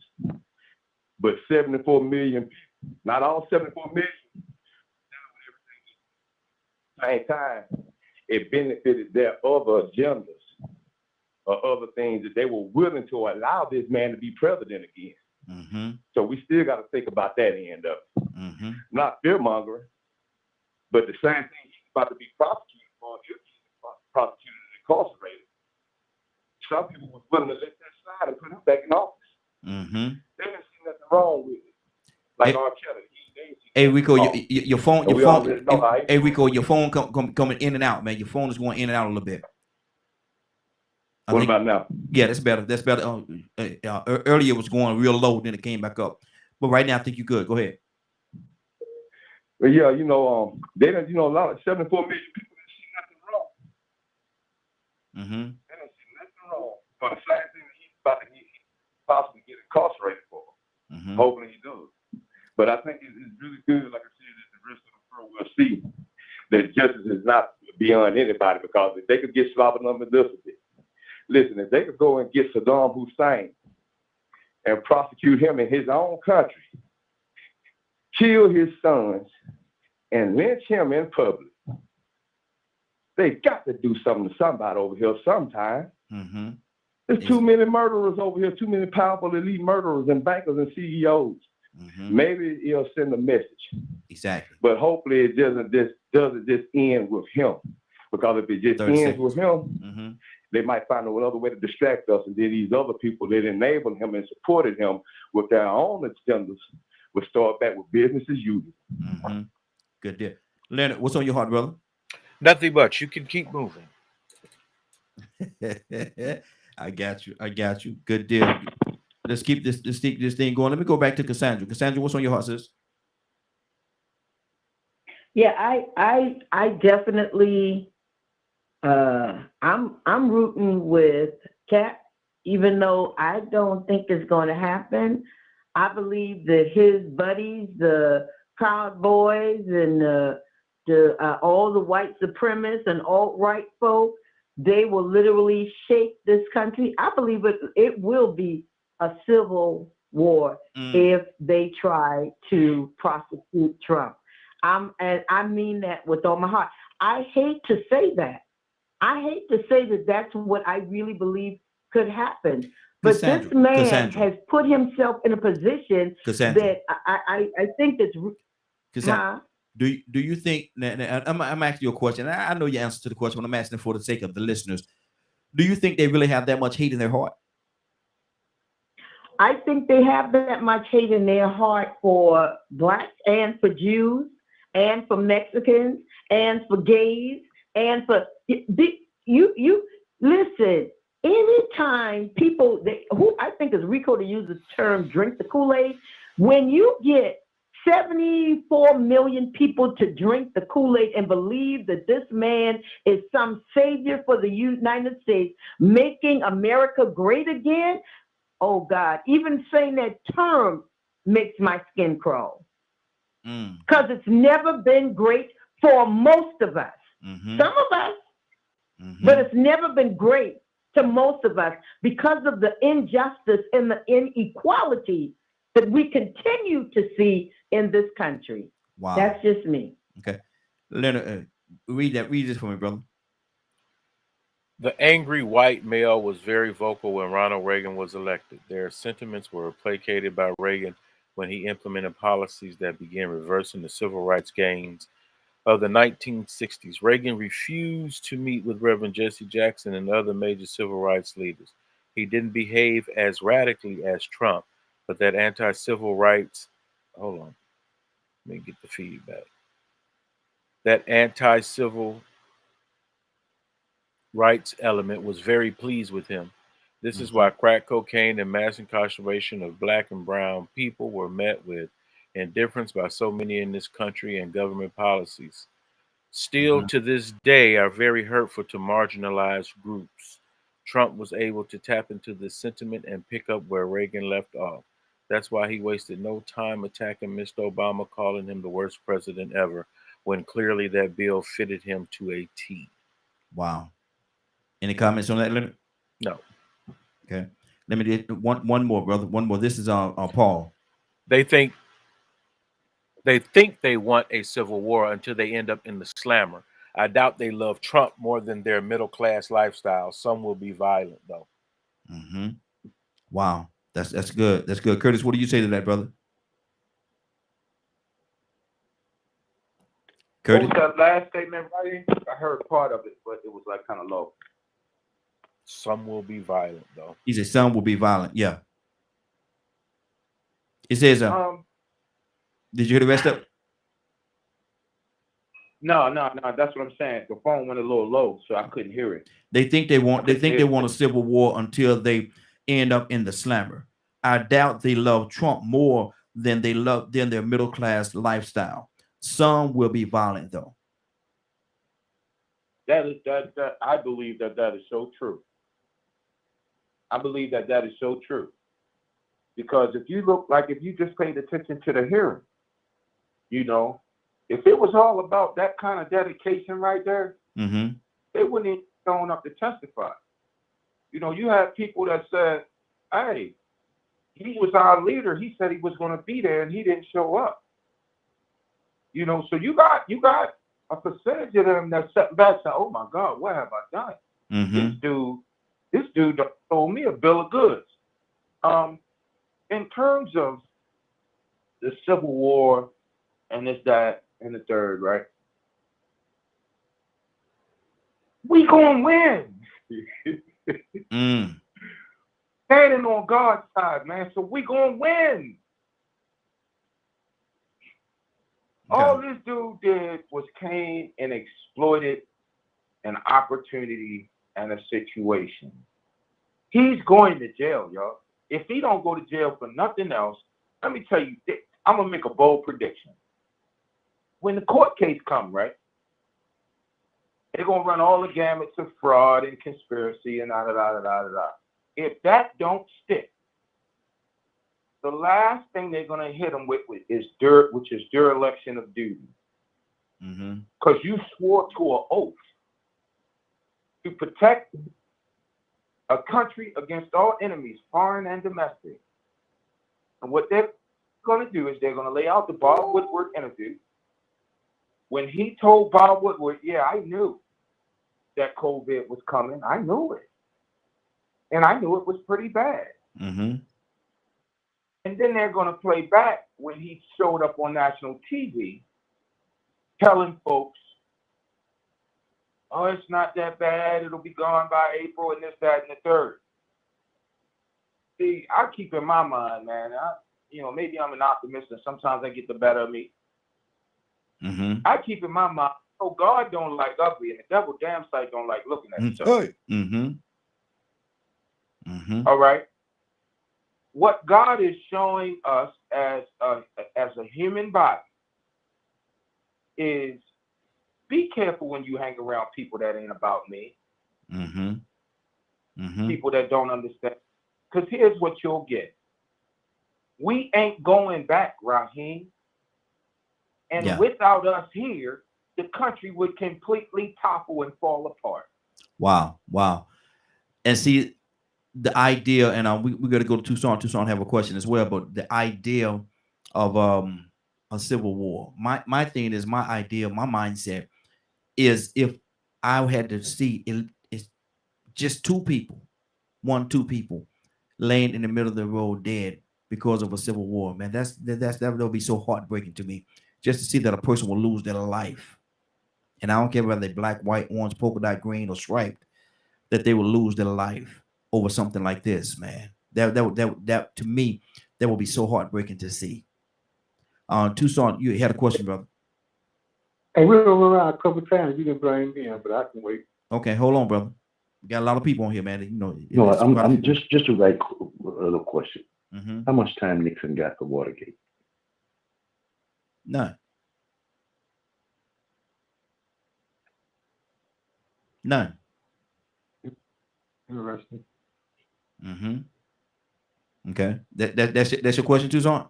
But 74 million, not all 74 million, at the same time, it benefited their other agendas or other things that they were willing to allow this man to be president again. So we still got to think about that end of it. Not fear-mongering, but the same thing he's about to be prosecuted for, if he's prosecuted and incarcerated. Some people were willing to let that slide and put him back in office. They didn't see nothing wrong with it. Like R. Kelly. Hey Rico, your phone. Hey Rico, your phone coming in and out, man. Your phone is going in and out a little bit. What about now? Yeah, that's better. That's better. Earlier it was going real low, then it came back up. But right now I think you're good. Go ahead. But yeah, they don't, a lot of 74 million people didn't see nothing wrong. They don't see nothing wrong. For the same thing that he's about to possibly get incarcerated for. Hopefully he does. But I think it's really good, like I said, that the rest of the world will see that justice is not beyond anybody, because if they could get Slava number this a bit. Listen, if they could go and get Saddam Hussein and prosecute him in his own country, kill his sons, and lynch him in public, they got to do something to somebody over here sometime. There's too many murderers over here, too many powerful elite murderers and bankers and CEOs. Maybe it'll send a message. Exactly. But hopefully it doesn't just end with him. Because if it just ends with him, they might find another way to distract us. And then these other people that enabled him and supported him with their own agendas we'll start back with business as usual. Mm-hmm. Good deal. Leonard, what's on your heart, brother? Nothing much. You can keep moving. I got you. Good deal. Let's keep this thing going. Let me go back to Cassandra. Cassandra, what's on your heart, sis? Yeah, I definitely I'm rooting with Cap, even though I don't think it's going to happen. I believe that his buddies, the Proud Boys and all the white supremacists and alt-right folk, they will literally shake this country. I believe it will be a civil war if they try to prosecute Trump. And I mean that with all my heart. I hate to say that. I hate to say that that's what I really believe could happen. But this man has put himself in a position that I think that's... Do you think, I'm asking you a question. I know your answer to the question, but I'm asking for the sake of the listeners. Do you think they really have that much hate in their heart? I think they have that much hate in their heart for blacks and for Jews and for Mexicans and for gays and for you listen. Anytime people who I think is Rico to use the term drink the Kool-Aid, when you get 74 million people to drink the Kool-Aid and believe that this man is some savior for the United States, making America great again, oh God, even saying that term makes my skin crawl. Because it's never been great for most of us. Some of us, but it's never been great to most of us because of the injustice and the inequality that we continue to see in this country. Wow. That's just me. Okay. Leonard, read this for me, brother. The angry white male was very vocal when Ronald Reagan was elected. Their sentiments were placated by Reagan when he implemented policies that began reversing the civil rights gains of the 1960s. Reagan refused to meet with Reverend Jesse Jackson and other major civil rights leaders. He didn't behave as radically as Trump, but that anti-civil rights, hold on, let me get the feedback. That anti-civil rights element was very pleased with him. This is why crack cocaine and mass incarceration of black and brown people were met with indifference by so many in this country and government policies. Still to this day are very hurtful to marginalized groups. Trump was able to tap into this sentiment and pick up where Reagan left off. That's why he wasted no time attacking Mr. Obama, calling him the worst president ever, when clearly that bill fitted him to a T. Wow. Any comments on that, Leonard? No. Okay. Let me get one more, brother. One more. This is Paul. They think they want a civil war until they end up in the slammer. I doubt they love Trump more than their middle-class lifestyle. Some will be violent, though. Wow. That's good. That's good. Curtis, what do you say to that, brother? Curtis? What was that last statement, right? I heard part of it, but it was like kind of low. Some will be violent, though. He said some will be violent. Yeah. It says, did you hear the rest of it? No. That's what I'm saying. The phone went a little low, so I couldn't hear it. They think they want a civil war until they end up in the slammer. I doubt they love Trump more than their middle class lifestyle. Some will be violent, though. That I believe that is so true. I believe that is so true. Because if you just paid attention to the hearing, if it was all about that kind of dedication right there, they wouldn't even shown up to testify. You have people that said, hey, he was our leader. He said he was going to be there and he didn't show up. So you got a percentage of them that sat back and said, oh my God, what have I done? This dude told me a bill of goods. In terms of the Civil War and this, that, and the third, right? We gonna win. Standing on God's side, man. So we gonna win. All this dude did was came and exploited an opportunity and a situation. He's going to jail, y'all. If he don't go to jail for nothing else, let me tell you, I'm gonna make a bold prediction. When the court case comes, right, they're gonna run all the gamuts of fraud and conspiracy and da. If that don't stick, the last thing they're gonna hit them with is which is dereliction of duty. Because you swore to an oath to protect a country against all enemies, foreign and domestic. And what they're going to do is they're going to lay out the Bob Woodward interview. When he told Bob Woodward, yeah, I knew that COVID was coming. I knew it. And I knew it was pretty bad. And then they're going to play back when he showed up on national TV telling folks, oh, it's not that bad. It'll be gone by April and this, that, and the third. See, I keep in my mind, man, maybe I'm an optimist and sometimes I get the better of me. I keep in my mind, God don't like ugly and the devil damn sight don't like looking at himself. All right. What God is showing us as a human body is be careful when you hang around people that ain't about me. People that don't understand. Because here's what you'll get. We ain't going back, Raheem. And without us here, the country would completely topple and fall apart. Wow. And see, the idea, and we got to go to Tucson have a question as well, but the idea of a civil war. My thing is, my idea, my mindset is, if I had to see it's just two people laying in the middle of the road dead because of a civil war, man, that'll be so heartbreaking to me, just to see that a person will lose their life. And I don't care whether they're black, white, orange, polka dot green, or striped, that they will lose their life over something like this, man. That to me, that will be so heartbreaking to see. Tucson, you had a question, brother. Hey, we were around a couple of times. You didn't bring me in, but I can wait. Okay, hold on, brother. We got a lot of people on here, man. No, I'm just a right little question. How much time Nixon got for Watergate? None. Interesting. Okay, that's your question, Tucson.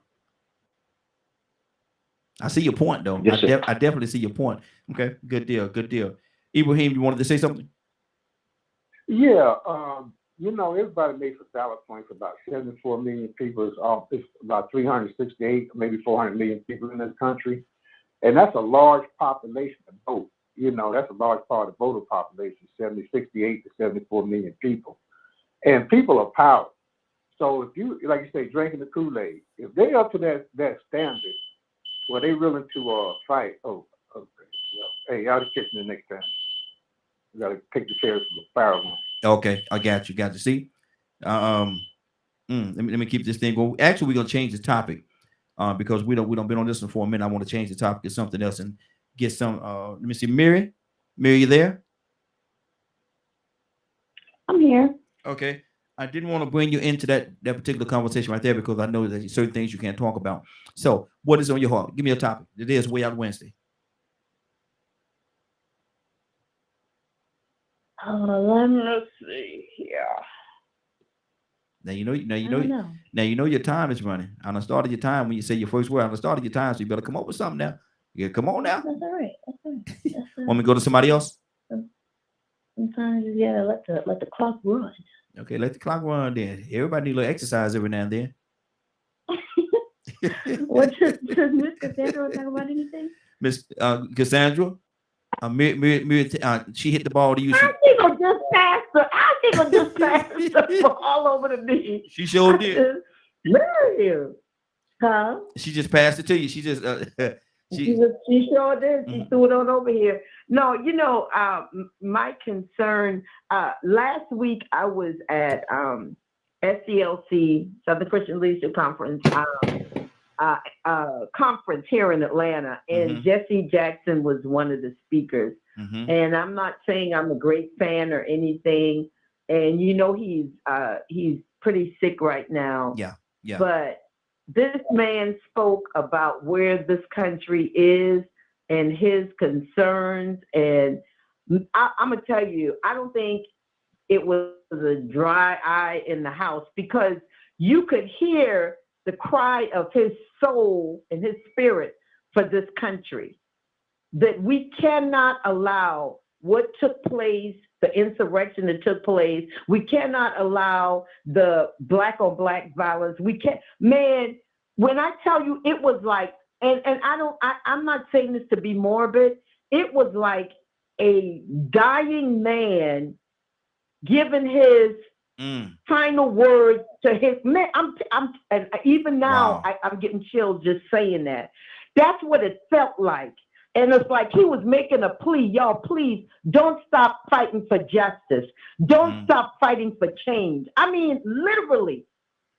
I see your point, though. Yes, I definitely see your point. Okay, good deal. Ibrahim, you wanted to say something? Yeah, everybody makes a valid point. About 74 million people. It's about 368, maybe 400 million people in this country, and that's a large population to vote. That's a large part of the voter population, 68 to 74 million people, and people are power. So if you, like you say, drinking the Kool-Aid, if they up to that standard, well, they willing to fight. Oh, okay. Well, hey, y'all just catch me the next time. You got to take the chairs from the fire room. Okay, I got you. See, let me keep this thing going. Actually, we're gonna change the topic because we don't been on this one for a minute. I want to change the topic to something else and get some. Let me see, Mary, you there? I'm here. Okay, I didn't want to bring you into that particular conversation right there because I know that there's certain things you can't talk about. So, what is on your heart? Give me a topic. It is Way Out Wednesday. Let me see here. Now you know your time is running. I done started your time when you say your first word. I done started your time, so you better come up with something now. Yeah, come on now. That's all right. Want me to go to somebody else? Sometimes you gotta let the clock run. Okay, let the clock run then. Everybody need a little exercise every now and then. What does Miss Cassandra talk about anything? Miss Cassandra? She hit the ball to you. I think I'll just pass the ball over to me. She sure did. Mary, huh? She just passed it to you. She just she sure did. She threw it on over here. No, my concern. Last week I was at SCLC, Southern Christian Leadership Conference, conference here in Atlanta, and Jesse Jackson was one of the speakers. And I'm not saying I'm a great fan or anything. And you know, he's pretty sick right now. Yeah. But this man spoke about where this country is and his concerns. And I'm gonna tell you, I don't think it was a dry eye in the house, because you could hear the cry of his soul and his spirit for this country, that we cannot allow what took place, the insurrection that took place. We cannot allow the black on black violence. We can't, man, when I tell you, it was like, and I'm not saying this to be morbid. It was like a dying man giving his final words to his man. And even now, wow. I'm getting chills just saying that. That's what it felt like. And it's like he was making a plea, y'all, please don't stop fighting for justice. Don't stop fighting for change. I mean, literally,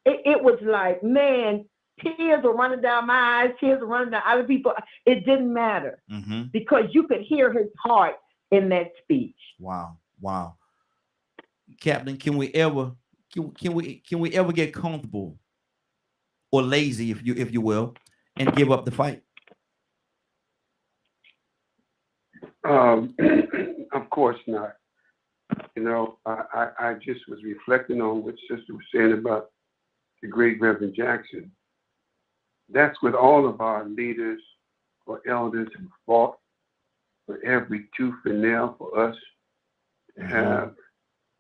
it was like, man, tears were running down my eyes, tears were running down other people. It didn't matter because you could hear his heart in that speech. Wow. Captain, can we ever get comfortable or lazy, if you will, and give up the fight? Of course not. You know, I just was reflecting on what Sister was saying about the great Reverend Jackson. That's what all of our leaders or elders who fought for every tooth and nail for us to have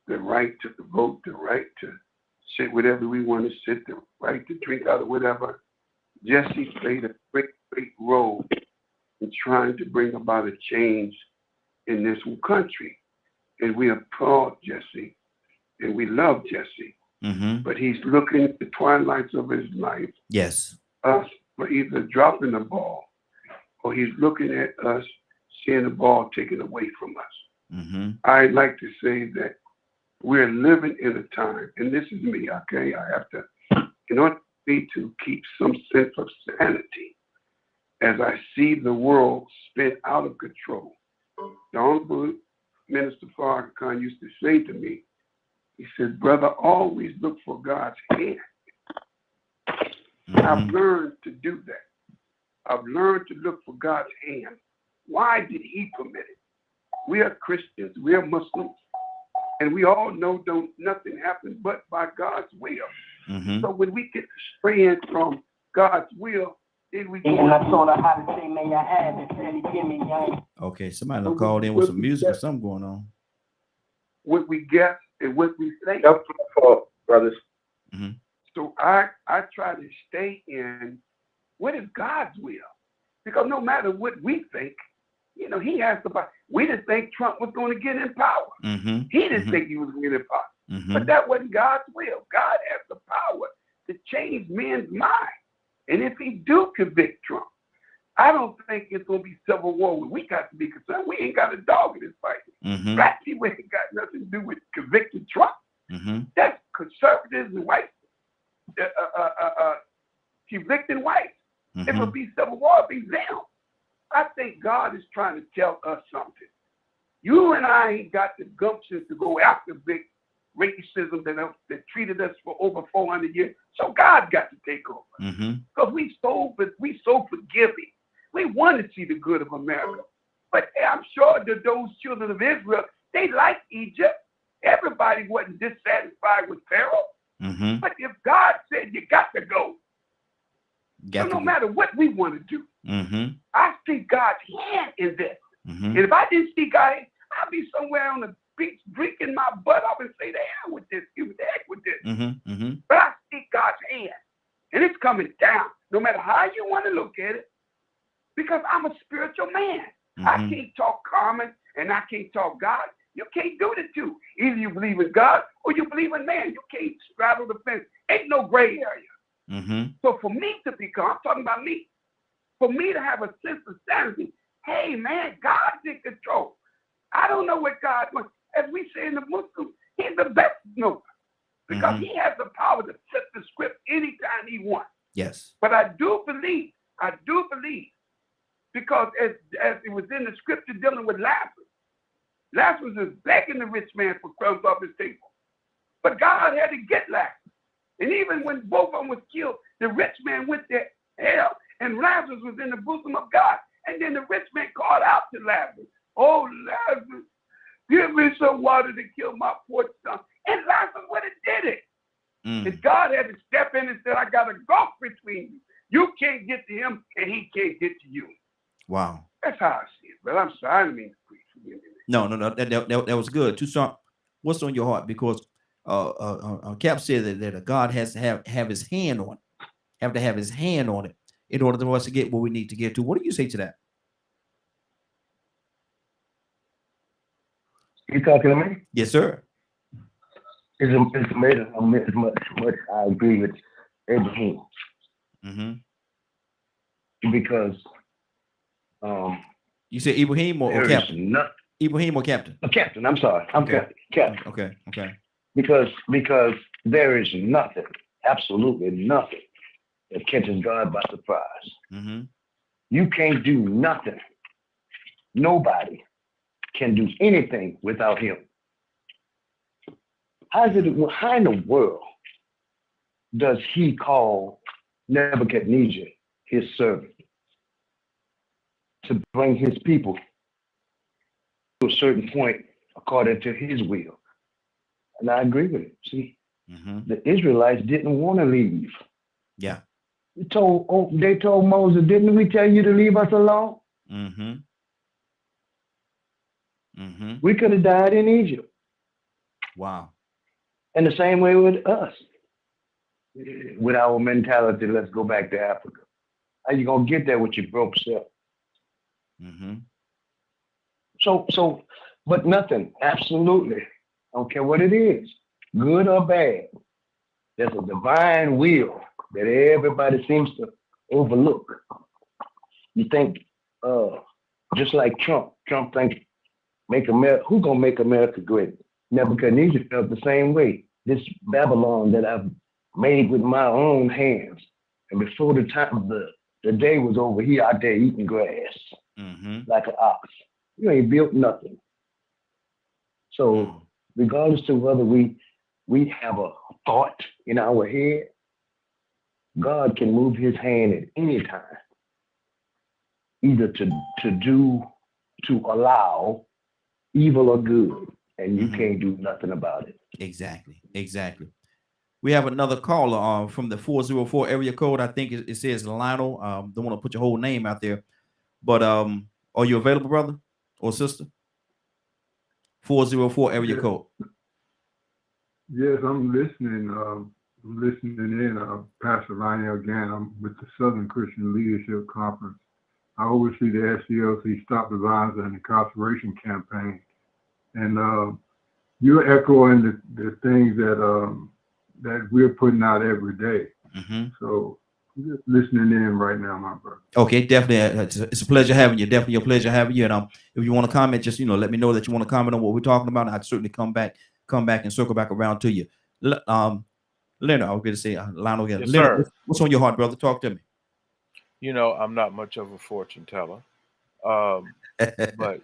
the right to vote, the right to sit wherever we want to sit, the right to drink out of whatever. Jesse played a great role in trying to bring about a change in this country. And we applaud Jesse and we love Jesse. But he's looking at the twilights of his life. Yes. Us for either dropping the ball or he's looking at us seeing the ball taken away from us. I'd like to say that we're living in a time, and this is me, okay? I have to, in order for me to keep some sense of sanity, as I see the world spin out of control. The Honorable Minister Farrakhan used to say to me, he said, brother, always look for God's hand. I've learned to do that. I've learned to look for God's hand. Why did he permit it? We are Christians, we are Muslims, and we all know nothing happens but by God's will. So when we get straying from God's will, then we go. Okay, somebody done called in with some music or something going on. What we get and what we think. That's my fault, brothers. So I try to stay in what is God's will, because no matter what we think, you know, he has the power. We didn't think Trump was going to get in power. He didn't think he was going to get in power. But that wasn't God's will. God has the power to change men's minds. And if he do convict Trump, I don't think it's going to be civil war. We got to be concerned. We ain't got a dog in this fight. Black people ain't got nothing to do with convicting Trump. That's conservatives and whites convicting whites. If it'll be civil war, it'll be them. I think God is trying to tell us something. You and I ain't got the gumption to go after big racism that treated us for over 400 years. So God got to take over. Because we so forgiving. We want to see the good of America. But I'm sure that those children of Israel, they like Egypt. Everybody wasn't dissatisfied with Pharaoh. But if God said you got to go, so no matter what we want to do, I see God's hand in this. And if I didn't see God, I'd be somewhere on the beach drinking my butt off and say, the hell with this, give the heck with this. But I see God's hand, and it's coming down, no matter how you want to look at it, because I'm a spiritual man. I can't talk common and I can't talk God. You can't do the two. Either you believe in God or you believe in man. You can't straddle the fence. Ain't no gray area. So for me to become, I'm talking about me, for me to have a sense of sanity, hey man, God's in control. I don't know what God wants. As we say in the Muslims, he's the best knower because he has the power to flip the script anytime he wants. Yes. But I do believe, because as it was in the scripture dealing with Lazarus is begging the rich man for crumbs off his table. But God had to get Lazarus. And even when both of them was killed, the rich man went to hell, and Lazarus was in the bosom of God. And then the rich man called out to Lazarus, "Oh, Lazarus, give me some water to kill my poor son." And Lazarus would have did it. And God had to step in and said, "I got a gulf between you. You can't get to him, and he can't get to you." Wow. That's how I see it. But I'm sorry, I didn't mean to preach. No. That was good. Tucson, what's on your heart? Because Cap said that God has to have his hand on it, have his hand on it in order for us to get what we need to get to. What do you say to that? You talking to me? Yes, sir. It's amazing how much I agree with Abraham. Because you said Ibrahim or Captain? Ibrahim or Captain? Captain. I'm sorry. I'm okay. Captain. Okay. Because there is nothing, absolutely nothing, that catches God by surprise. You can't do nothing. Nobody can do anything without him. How in the world does he call Nebuchadnezzar his servant to bring his people to a certain point according to his will? And I agree with it. See, the Israelites didn't want to leave. Yeah. They told Moses, "Didn't we tell you to leave us alone?" We could have died in Egypt. Wow. And the same way with us. With our mentality, let's go back to Africa. How you gonna get there with your broke self? So, but nothing, absolutely. I don't care what it is, good or bad. There's a divine will that everybody seems to overlook. You think, just like Trump thinks, who gonna make America great? Nebuchadnezzar felt the same way. This Babylon that I've made with my own hands, and before the time the day was over, he out there eating grass like an ox. You ain't built nothing. So regardless of whether we have a thought in our head, God can move his hand at any time, either to allow evil or good, and you can't do nothing about it. Exactly. We have another caller from the 404 area code. I think it says Lionel. Don't want to put your whole name out there, but are you available, brother or sister? 404 area code. Yes, I'm listening. I'm listening in. Pastor Lionel again. I'm with the Southern Christian Leadership Conference. I oversee the SCLC Stop the Violence and Incarceration campaign, and you're echoing the things that we're putting out every day. So I'm just listening in right now, my brother. Okay, definitely. It's a pleasure having you. Definitely a pleasure having you. And if you want to comment, just let me know that you want to comment on what we're talking about. I'd certainly come back and circle back around to you. Leonard, I was going to say Lionel again. Yes, Leonard, sir. what's on your heart, brother? Talk to me. I'm not much of a fortune teller, but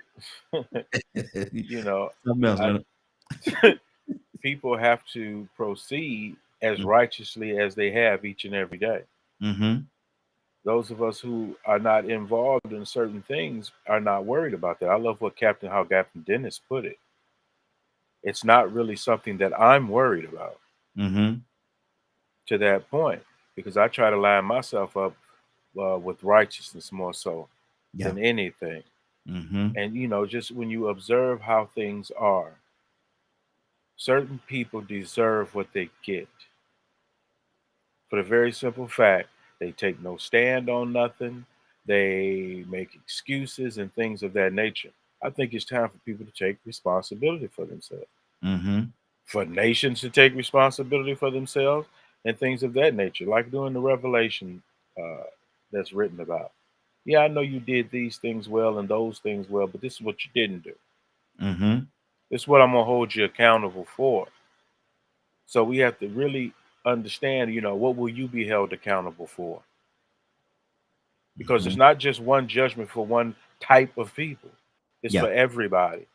people have to proceed as righteously as they have each and every day. Those of us who are not involved in certain things are not worried about that. I love how Captain Dennis put it. It's not really something that I'm worried about to that point, because I try to line myself up with righteousness more so than anything. And, just when you observe how things are, certain people deserve what they get. For the very simple fact, they take no stand on nothing. They make excuses and things of that nature. I think it's time for people to take responsibility for themselves. For nations to take responsibility for themselves and things of that nature, like doing the Revelation that's written about. Yeah, I know you did these things well and those things well, but this is what you didn't do. This is what I'm going to hold you accountable for. So we have to really understand, what will you be held accountable for? Because it's not just one judgment for one type of people. It's for everybody.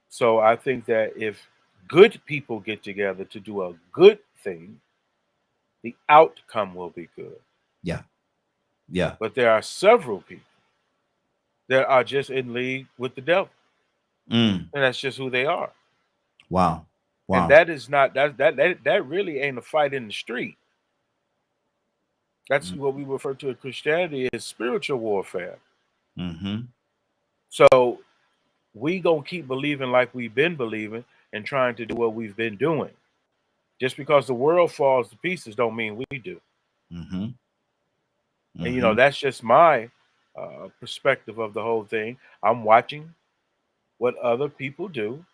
So I think that if good people get together to do a good thing, the outcome will be good. Yeah. But there are several people that are just in league with the devil. And that's just who they are. Wow. And that is not that really ain't a fight in the street. That's what we refer to in Christianity as spiritual warfare. So we gonna keep believing like we've been believing and trying to do what we've been doing. Just because the world falls to pieces don't mean we do. And that's just my perspective of the whole thing. I'm watching what other people do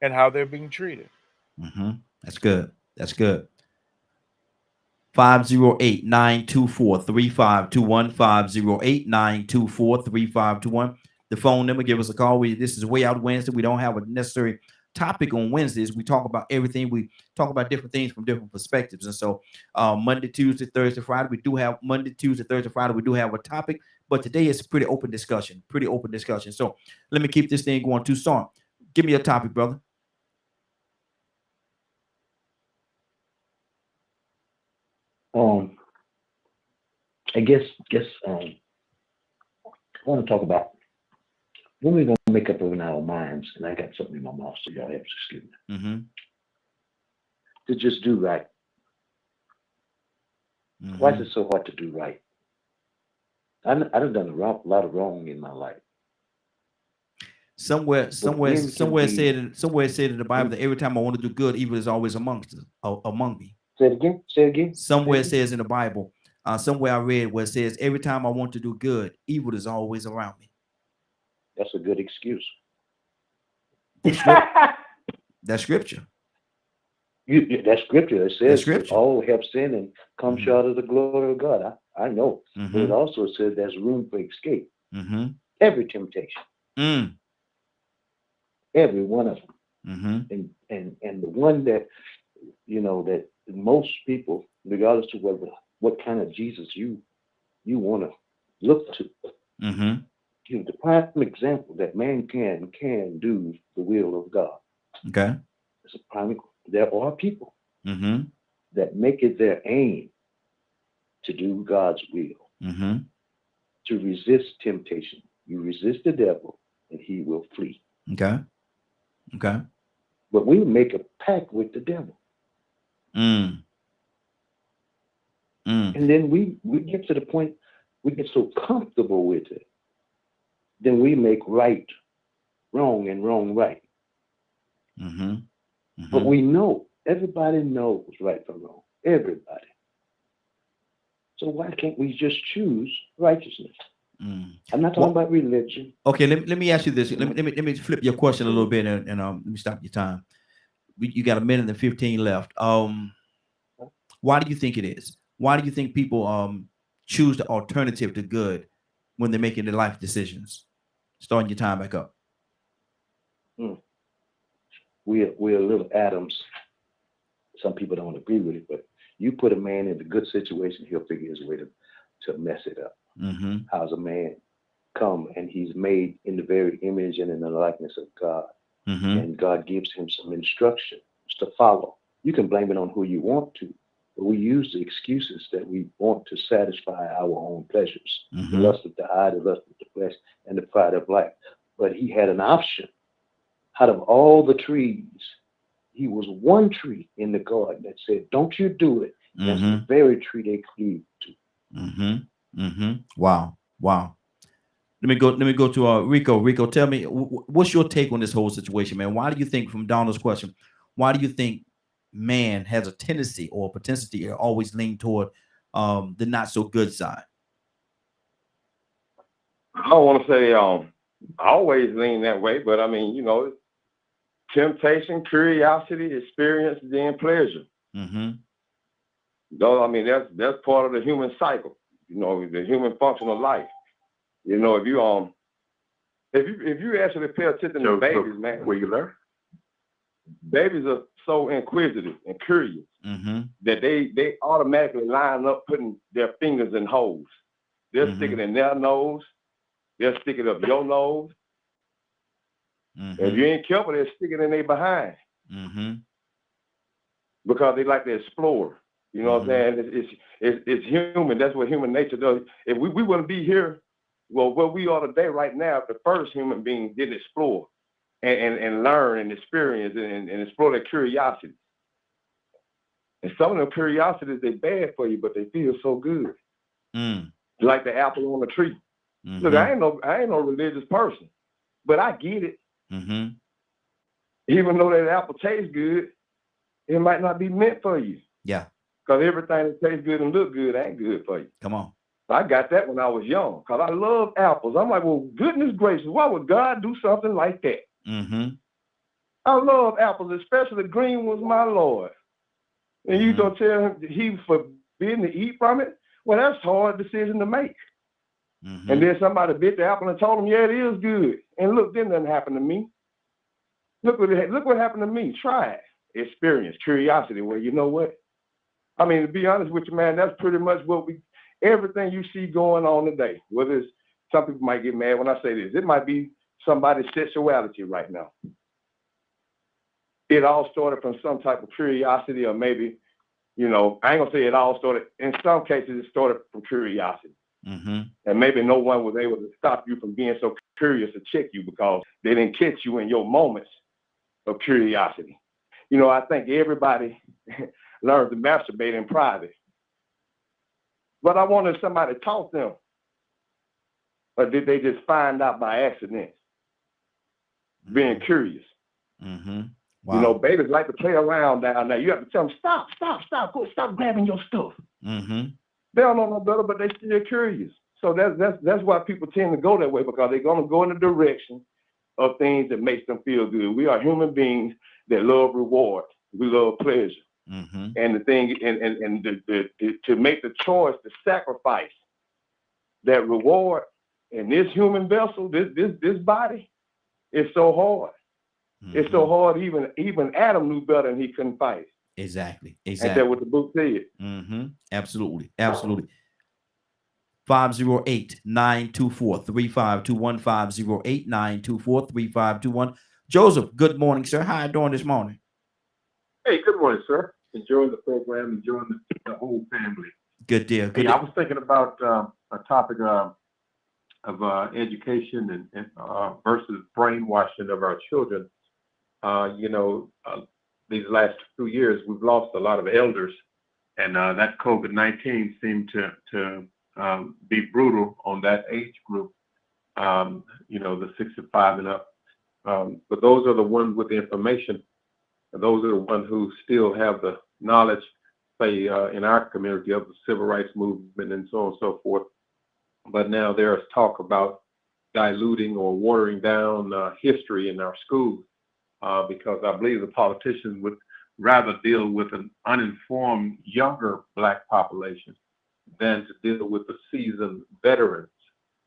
and how they're being treated. That's good. That's good. 508-924-3521. 508-924-3521. The phone number. Give us a call. This is Way Out Wednesday. We don't have a necessary topic on Wednesdays. We talk about everything. We talk about different things from different perspectives. And so Monday, Tuesday, Thursday, Friday, we do have Monday, Tuesday, Thursday, Friday. We do have a topic, but today is pretty open discussion. So let me keep this thing going. Tucson, give me a topic, brother. I guess I want to talk about when we're going to make up in our minds, and I got something in my mouth, so y'all have to excuse me. To just do right. Why is it so hard to do right? I've done a lot of wrong in my life. Somewhere it said in the Bible that every time I want to do good, evil is always among me. Say it again. Somewhere it says in the Bible, somewhere I read where it says every time I want to do good, evil is always around me. That's a good excuse. That's scripture. That's scripture. It says all have sinned and come short of the glory of God. I know. But it also says there's room for escape. Every temptation. Every one of them. And the one that, that most people, regardless of what kind of Jesus you want to look to, the prime example that man can do the will of God. Okay. It's a prime. There are people that make it their aim to do God's will, to resist temptation. You resist the devil, and he will flee. Okay. But we make a pact with the devil. And then we get to the point, we get so comfortable with it, then we make right wrong and wrong right. But we know, everybody knows right from wrong. Everybody. So why can't we just choose righteousness? I'm not talking about religion. Okay, let me ask you this. Let me flip your question a little bit and let me stop your time. You got a minute and 15 left. Why do you think it is? Why do you think people choose the alternative to good when they're making their life decisions? Starting your time back up. We're little atoms. Some people don't agree with it, but you put a man in a good situation, he'll figure his way to mess it up. How's a man come and he's made in the very image and in the likeness of God, and God gives him some instructions to follow. You can blame it on who you want to, but we use the excuses that we want to satisfy our own pleasures. The lust of the eye, the lust of the flesh, and the pride of life. But he had an option. Out of all the trees, he was one tree in the garden that said, don't you do it. That's the very tree they cleaved to. Wow. Let me go to Rico. Rico, tell me, what's your take on this whole situation, man? Why do you think, from Donald's question, why do you think man has a tendency or a propensity to always lean toward the not so good side? I don't want to say I always lean that way, but I mean, temptation, curiosity, experience, then pleasure. Though, I mean, that's part of the human cycle, the human function of life. If you actually pay attention to babies, man. Were you there? babies are so inquisitive and curious that they automatically line up putting their fingers in holes. They'll stick it in their nose. They'll stick it up your nose. If you ain't careful, they'll stick it in their behind. Because they like to explore. You know what I'm saying? It's human. That's what human nature does. If we wouldn't be here, well, where we are today right now, if the first human being didn't explore and learn and experience and explore their curiosity. And some of them curiosities, they're bad for you, but they feel so good. Like the apple on the tree. Look, I ain't no religious person, but I get it. Even though that apple tastes good, it might not be meant for you. Yeah. Because everything that tastes good and look good ain't good for you. Come on. I got that when I was young, because I love apples. I'm like, well, goodness gracious, why would God do something like that? I love apples, especially green ones, my Lord. And you don't tell him he forbidden to eat from it? Well, that's a hard decision to make. And then somebody bit the apple and told him, yeah, it is good. And look, then nothing happened to me. Look what happened to me. Try it. Experience, curiosity. Well, you know what? I mean, to be honest with you, man, that's pretty much everything you see going on today. Whether it's, some people might get mad when I say this. It might be somebody's sexuality right now. It all started from some type of curiosity, or maybe, you know, I ain't gonna say it all started. In some cases, it started from curiosity. And maybe no one was able to stop you from being so curious to check you because they didn't catch you in your moments of curiosity. You know, I think everybody learns to masturbate in private. But I wonder if somebody taught them, or did they just find out by accident? Being curious. Wow. You know, babies like to play around down there. You have to tell them, stop, go, stop grabbing your stuff. They don't know no better, but they still curious. So that's why people tend to go that way, because they're going to go in the direction of things that makes them feel good. We are human beings that love reward. We love pleasure. And the thing, and to make the choice to sacrifice that reward in this human vessel, this body, is so hard. It's so hard. Even Adam knew better, and he couldn't fight. Exactly. Ain't that what the book said? Absolutely. 508-924-3521. 508-924-3521. Joseph, good morning, sir. How are you doing this morning? Hey, good morning, sir. Enjoying the program, enjoying the whole family. Good deal. I was thinking about a topic of education and versus brainwashing of our children. These last 2 years, we've lost a lot of elders, and that COVID-19 seemed to be brutal on that age group, the 65 and up. But those are the ones with the information. And those are the ones who still have the knowledge, say, in our community of the civil rights movement and so on and so forth. But now there's talk about diluting or watering down history in our schools, because I believe the politicians would rather deal with an uninformed younger Black population than to deal with the seasoned veterans.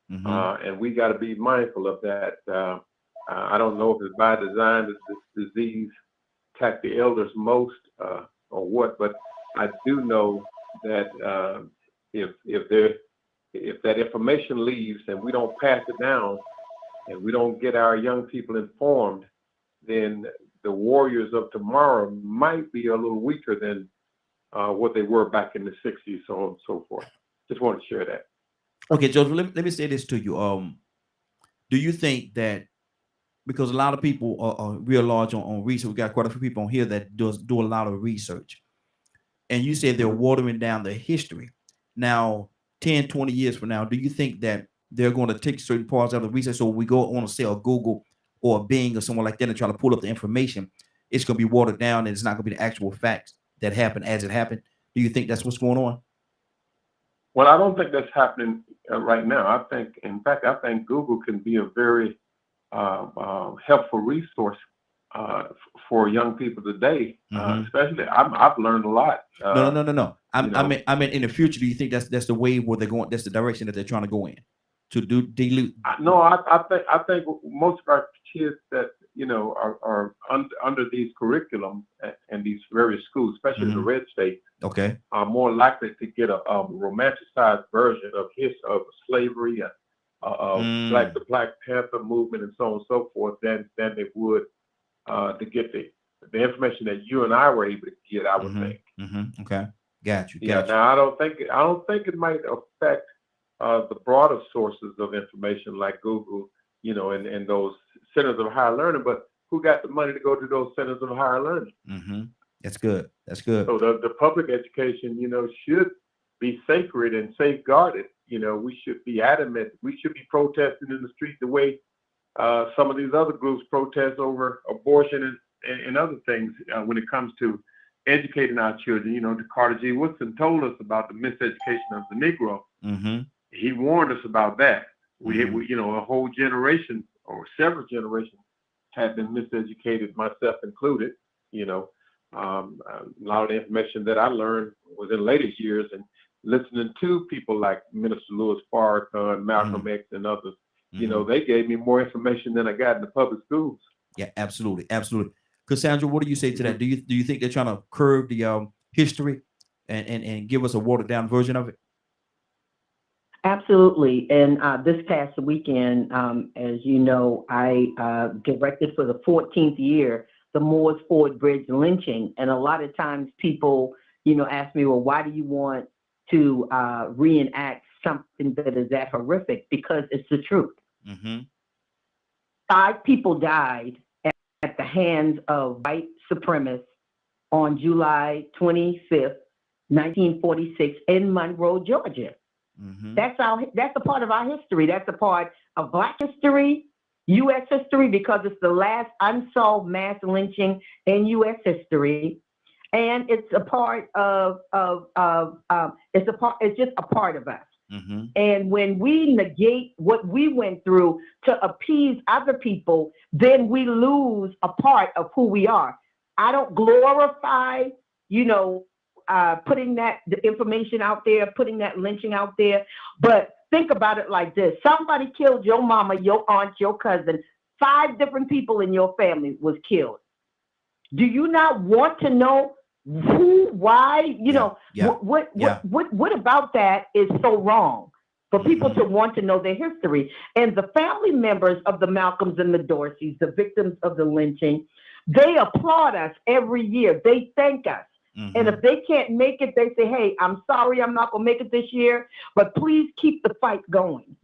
And we got to be mindful of that. I don't know if it's by design that this disease attack the elders most or what, but I do know that if that information leaves and we don't pass it down and we don't get our young people informed, then the warriors of tomorrow might be a little weaker than what they were back in the 60s, so on and so forth. Just want to share that. Okay, Joseph, let me say this to you. Do you think that, because a lot of people are real large on research, we got quite a few people on here that do a lot of research, and you said they're watering down the history. Now, 10, 20 years from now, do you think that they're going to take certain parts of the research? So we go on to say a Google or a Bing or someone like that and try to pull up the information, it's going to be watered down and it's not going to be the actual facts that happened as it happened. Do you think that's what's going on? Well, I don't think that's happening right now. I think Google can be a very helpful resource for young people today. Especially, I've learned a lot. No. I mean, in the future, do you think that's the way where they're going? That's the direction that they're trying to go in to dilute. No, I think most of our kids that are under these curriculums and these various schools, especially in the red states, are more likely to get a romanticized version of slavery and the Black Panther movement and so on and so forth than they would to get the information that you and I were able to get. I would think. Okay, got you. Now I don't think it might affect the broader sources of information like Google, and those centers of higher learning. But who got the money to go to those centers of higher learning? That's good. So the public education, should be sacred and safeguarded. We should be adamant. We should be protesting in the street the way some of these other groups protest over abortion and other things when it comes to educating our children. Carter G. Woodson told us about the miseducation of the Negro. He warned us about that. We a whole generation or several generations have been miseducated, myself included. A lot of the information that I learned was in later years, and listening to people like Minister Louis Farrakhan, Malcolm X, and others. They gave me more information than I got in the public schools. Yeah, absolutely. Cassandra, what do you say to that? Do you think they're trying to curb the history and give us a watered down version of it? Absolutely. And this past weekend, as you know, I directed for the 14th year the Moores Ford Bridge lynching. And a lot of times people, ask me, well, why do you want to reenact something that is that horrific? Because it's the truth. 5 people died at the hands of white supremacists on July 25th, 1946 in Monroe, Georgia. That's a part of our history. That's a part of Black history, U.S. history, because it's the last unsolved mass lynching in U.S. history, and it's a part it's just a part of us. And when we negate what we went through to appease other people, then we lose a part of who we are. I don't glorify, putting the information out there, putting that lynching out there. But think about it like this. Somebody killed your mama, your aunt, your cousin. 5 different people in your family was killed. Do you not want to know who, why, what about that is so wrong for people to want to know their history? And the family members of the Malcolms and the Dorseys, the victims of the lynching, they applaud us every year. They thank us. And if they can't make it, they say, hey, I'm sorry, I'm not going to make it this year, but please keep the fight going.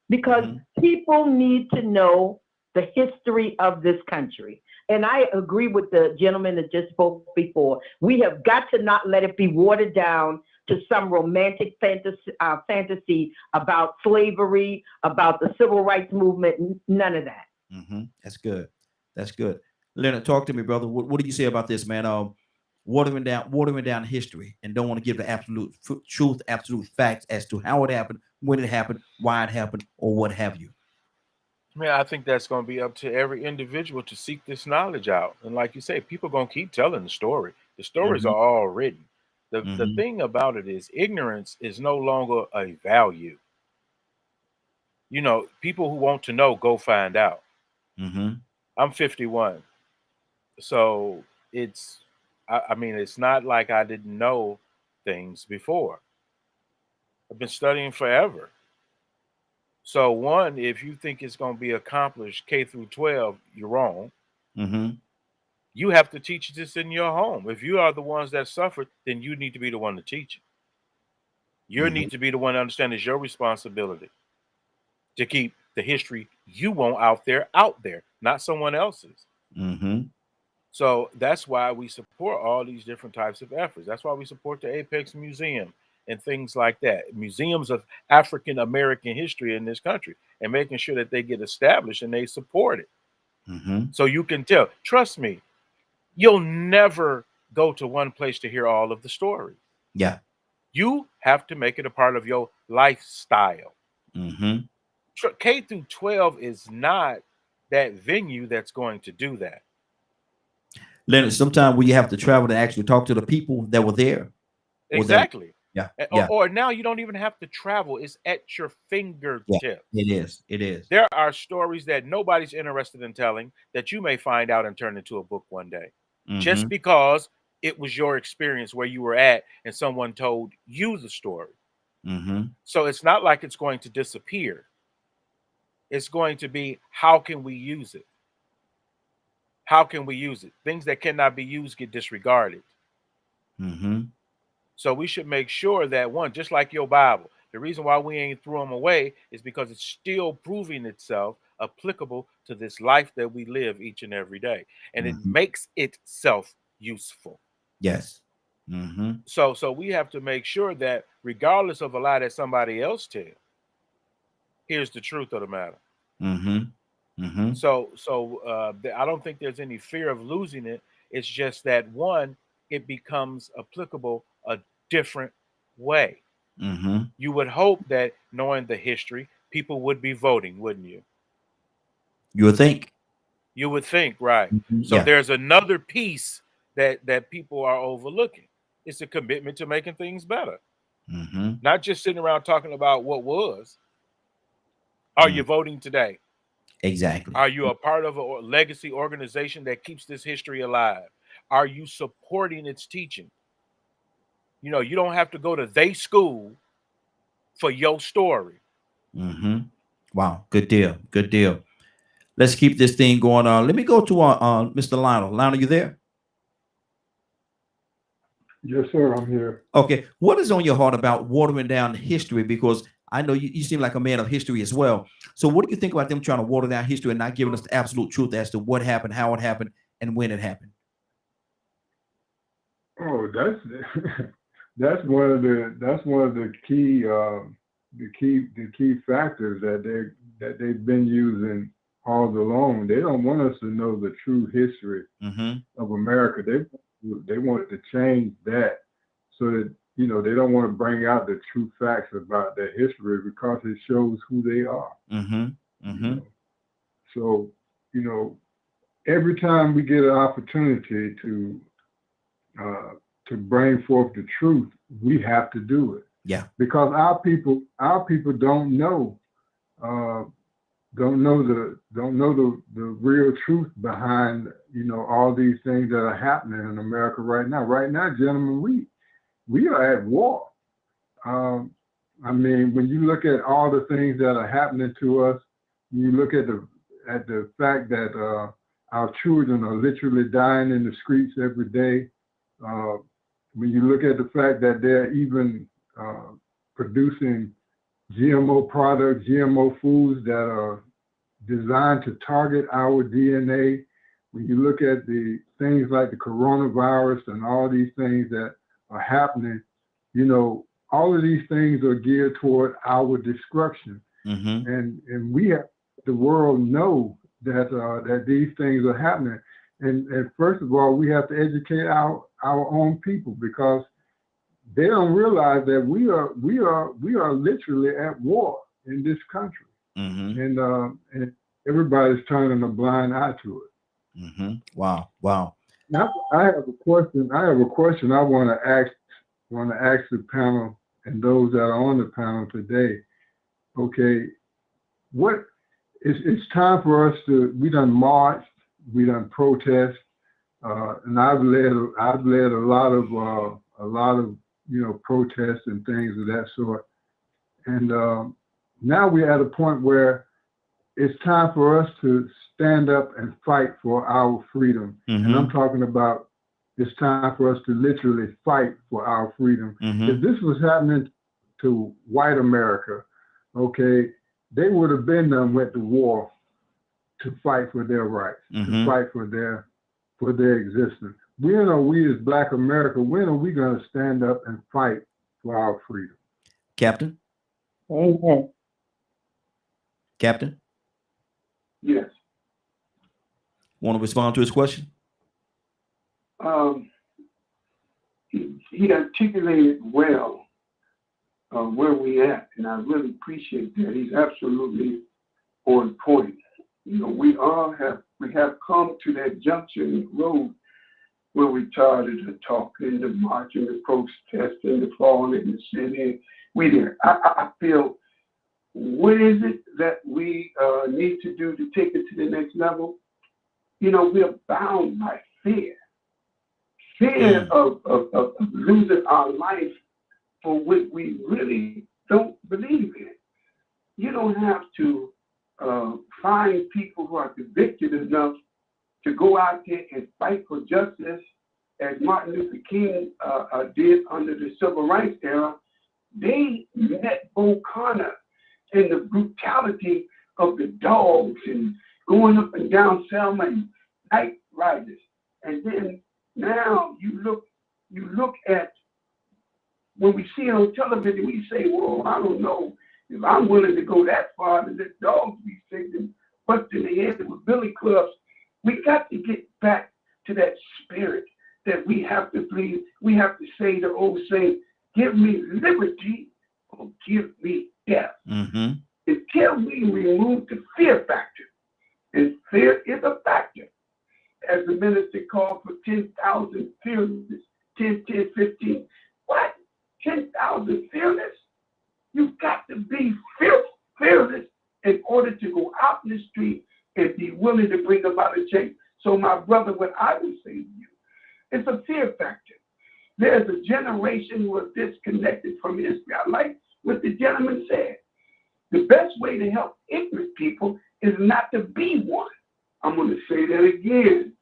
Because people need to know the history of this country. And I agree with the gentleman that just spoke before. We have got to not let it be watered down to some romantic fantasy about slavery, about the civil rights movement. None of that. That's good. Leonard, talk to me, brother. What do you say about this, man? Watering down history and don't want to give the absolute truth, absolute facts as to how it happened, when it happened, why it happened, or what have you. I think that's going to be up to every individual to seek this knowledge out. And like you say, people are going to keep telling the story. The stories are all written. The thing about it is ignorance is no longer a value. People who want to know, go find out. I'm 51. So it's not like I didn't know things before. I've been studying forever. So one, if you think it's going to be accomplished K through 12, you're wrong. You have to teach this in your home. If you are the ones that suffered, then you need to be the one to teach it. You need to be the one to understand it's your responsibility to keep the history you want out there, not someone else's. So that's why we support all these different types of efforts. That's why we support the Apex Museum and things like that. Museums of African American history in this country, and making sure that they get established and they support it. So you can tell, trust me, you'll never go to one place to hear all of the stories. Yeah. You have to make it a part of your lifestyle. K through 12 is not that venue that's going to do that. Leonard, sometimes we have to travel to actually talk to the people that were there. Exactly. Yeah. Or now you don't even have to travel. It's at your fingertips. Yeah, it is. It is. There are stories that nobody's interested in telling that you may find out and turn into a book one day. Just because it was your experience where you were at and someone told you the story. So it's not like it's going to disappear. It's going to be, how can we use it? How can we use it? Things that cannot be used get disregarded. So we should make sure that, one, just like your Bible, the reason why we ain't threw them away is because it's still proving itself applicable to this life that we live each and every day. And it makes itself useful. Yes. So we have to make sure that regardless of a lie that somebody else tells, here's the truth of the matter. So I don't think there's any fear of losing it. It's just that, one, it becomes applicable a different way. You would hope that, knowing the history, people would be voting, wouldn't you? You would think. You would think, right? So there's another piece that people are overlooking. It's a commitment to making things better. Not just sitting around talking about what was. Are you voting today? Exactly. Are you a part of a legacy organization that keeps this history alive? Are you supporting its teaching? You know, you don't have to go to their school for your story. Wow. Good deal. Good deal. Let's keep this thing going on. Let me go to Mr. Lionel. Lionel, you there? Yes, sir. I'm here. Okay. What is on your heart about watering down history? Because I know you seem like a man of history as well. So what do you think about them trying to water down history and not giving us the absolute truth as to what happened, how it happened, and when it happened? Oh, that's one of the key factors that they've been using all along. They don't want us to know the true history of America. They want to change that so that, you know, they don't want to bring out the true facts about their history because it shows who they are. You know? So, you know, every time we get an opportunity to bring forth the truth, we have to do it. Yeah. Because our people don't know the real truth behind, you know, all these things that are happening in America right now. Right now, gentlemen, we are at war. I mean, when you look at all the things that are happening to us, you look at the fact that our children are literally dying in the streets every day. When you look at the fact that they're even producing GMO products, GMO foods that are designed to target our DNA. When you look at the things like the coronavirus and all these things that are happening, you know, all of these things are geared toward our destruction. And we have the world know that these things are happening. And first of all, we have to educate our own people, because they don't realize that we are literally at war in this country. And everybody's turning a blind eye to it. Wow. Now, I have a question I want to ask the panel and those that are on the panel today. Okay, it's time for us we done marched, we done protest, and I've led a lot of you know, protests and things of that sort. And now we're at a point where it's time for us to stand up and fight for our freedom. And I'm talking about it's time for us to literally fight for our freedom. If this was happening to white America, okay, they would have been done with the war to fight for their rights, to fight for their existence. When are we as Black America, when are we going to stand up and fight for our freedom? Captain? Amen. Captain? Yes. Want to respond to his question? He articulated well where we at, and I really appreciate that. He's absolutely on point. You know, we have come to that junction in the road where we tired of talking, the marching, the protesting, the falling, the sitting. We there. I feel, what is it that we need to do to take it to the next level? You know, we're bound by fear. Fear of losing our life for what we really don't believe in. You don't have to find people who are convicted enough to go out there and fight for justice, as Martin Luther King did under the Civil Rights era. They met Bull Connor in the brutality of the dogs and going up and down Selma and night riders. And then now you look at, when we see it on television, we say, well, I don't know if I'm willing to go that far to let dogs be sick and bucked in the head with billy clubs. We got to get back to that spirit that we have to believe. We have to say the old saying, give me liberty or give me death. Mm-hmm. Until we remove the fear factor. And fear is a factor. As the minister called for 10,000 fearless, 10, 15. What? 10,000 fearless? You've got to be fearless in order to go out in the street and be willing to bring about a change. So my brother, what I would say to you, it's a fear factor. There's a generation who are disconnected from history. I like what the gentleman said. The best way to help ignorant people is not to be one. I'm going to say that again.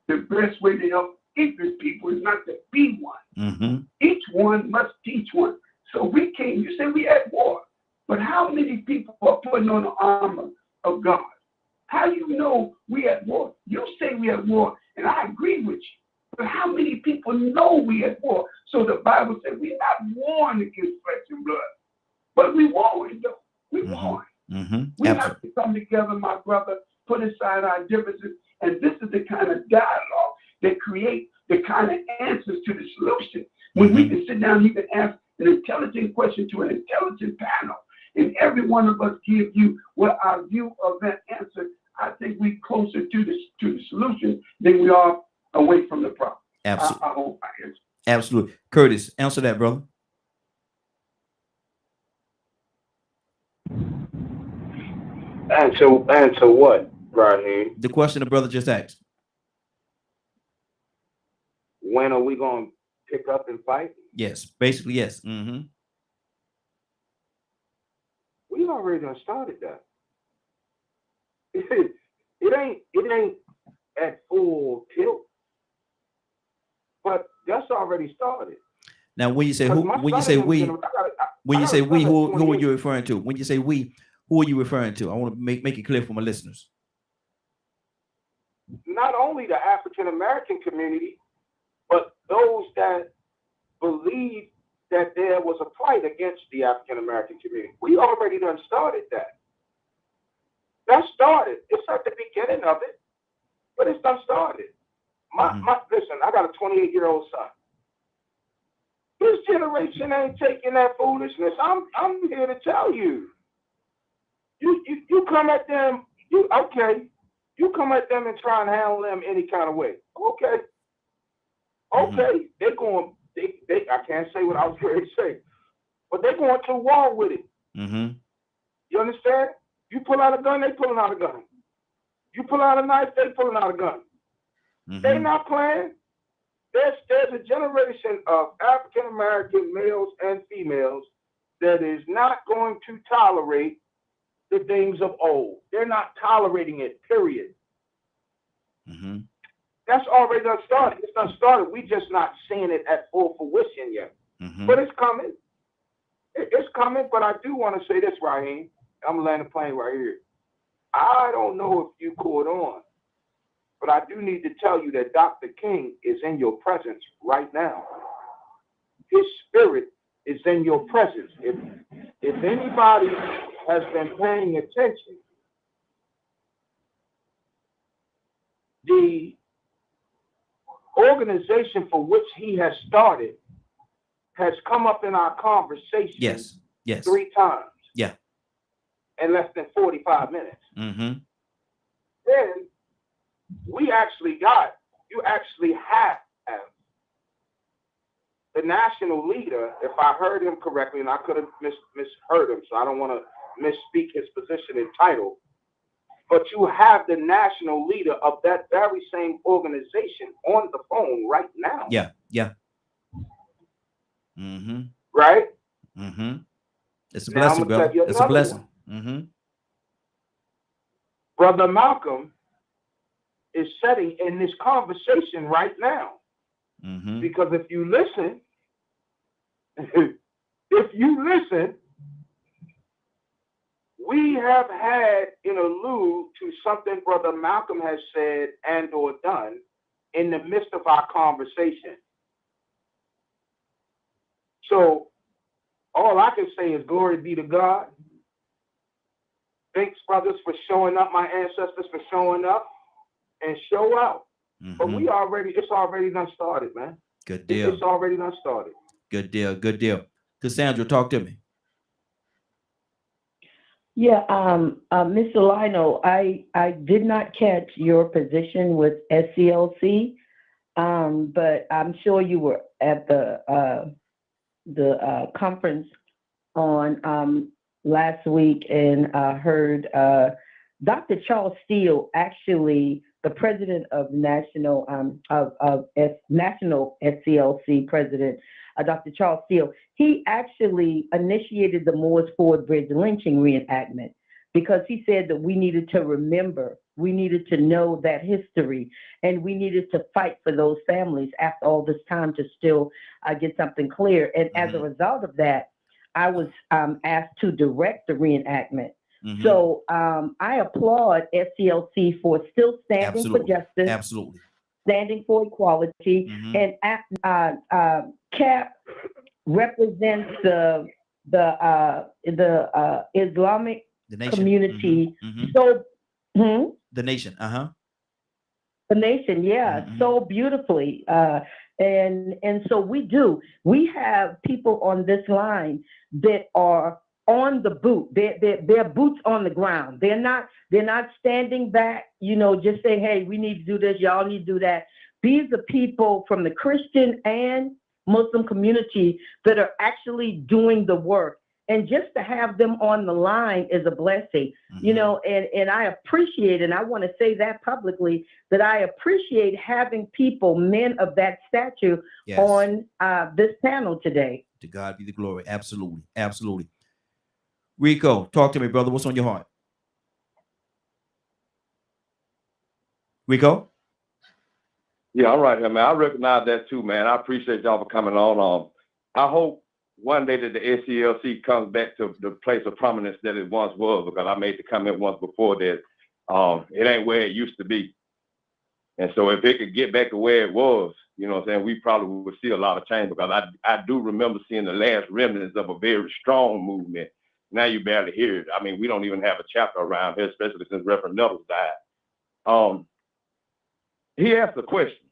The best way to help ignorant people is not to be one. Mm-hmm. Each one must teach one. So we can't, you say we at war, but how many people are putting on the armor of God? How do you know we at war? You say we at war, and I agree with you. But how many people know we at war? So the Bible says we're not warring against flesh and blood, but we warring though. We warring. Mm-hmm. We have to come together, my brother, put aside our differences, and this is the kind of dialogue that creates the kind of answers to the solution. When we can sit down, you can ask an intelligent question to an intelligent panel, and every one of us give you what our view of that answer. I think we're closer to the solution than we are away from the problem. Absolutely. I hope I answer. Absolutely. Curtis, answer that, brother. Answer what, Raheem? The question the brother just asked. When are we going to pick up and fight? Yes, basically, yes. Mm-hmm. We already done started that. It ain't at full tilt, but that's already started. Now, when you say who, when you say we, who are you referring to? When you say we, who are you referring to? I want to make it clear for my listeners. Not only the African American community, but those that believe that there was a plight against the African American community. We already done started that. That started. It's at the beginning of it, but it's done started. Listen, I got a 28-year-old son. This generation ain't taking that foolishness. I'm here to tell you. You come at them. You come at them and try and handle them any kind of way. Okay. They're going. They. I can't say what I was ready to say, but they're going to war with it. Mm-hmm. You understand? You pull out a gun, they pulling out a gun. You pull out a knife, they pulling out a gun. Mm-hmm. They not playing. There's a generation of African American males and females that is not going to tolerate the things of old. They're not tolerating it, period. Mm-hmm. That's already done started. It's done started. We just not seeing it at full fruition yet. Mm-hmm. But it's coming. It's coming, but I do want to say this, Raheem. I'm going to land the plane right here. I don't know if you caught on, but I do need to tell you that Dr. King is in your presence right now. His spirit is in your presence. If anybody has been paying attention, the organization for which he has started has come up in our conversation yes 3 times. Yeah. In less than 45 minutes. Mm-hmm. Then we actually got you actually have the national leader, if I heard him correctly, and I could have misheard him, so I don't want to misspeak his position and title, but you have the national leader of that very same organization on the phone right now. Yeah. Right? It's a blessing, brother. It's a blessing. Brother Malcolm is setting in this conversation right now. Because if you listen, we have had in allude to something Brother Malcolm has said and or done in the midst of our conversation. So all I can say is glory be to God. Thanks, brothers, for showing up, my ancestors for showing up and show out. But it's already done started, man. Good deal. It's already done started. Good deal. Cassandra, talk to me. Yeah, Mr. Lionel, I did not catch your position with SCLC, but I'm sure you were at the conference on last week and heard Dr. Charles Steele, actually the president of National SCLC president, Dr. Charles Steele, he actually initiated the Moores Ford Bridge lynching reenactment because he said that we needed to remember, we needed to know that history, and we needed to fight for those families after all this time to still get something clear. And as a result of that, I was asked to direct the reenactment. So I applaud SCLC for still standing for justice, standing for equality, and CAP represents the Islamic community. So the nation, the nation, yeah, so beautifully. And so we have people on this line that are on the boot. They're boots on the ground. They're not standing back, just saying, hey, we need to do this, y'all need to do that. These are people from the Christian and Muslim community that are actually doing the work. And just to have them on the line is a blessing, and I appreciate, and I want to say that publicly, that I appreciate having people, men of that stature, on this panel today. To God be the glory. Absolutely. Rico, talk to me, brother. What's on your heart? Rico? Yeah, all right, man. I recognize that too, man. I appreciate y'all for coming on. I hope one day that the SCLC comes back to the place of prominence that it once was, because I made the comment once before that it ain't where it used to be. And so if it could get back to where it was, we probably would see a lot of change, because I do remember seeing the last remnants of a very strong movement. Now you barely hear it. I mean, we don't even have a chapter around here, especially since Reverend Nettles died. He asked a question.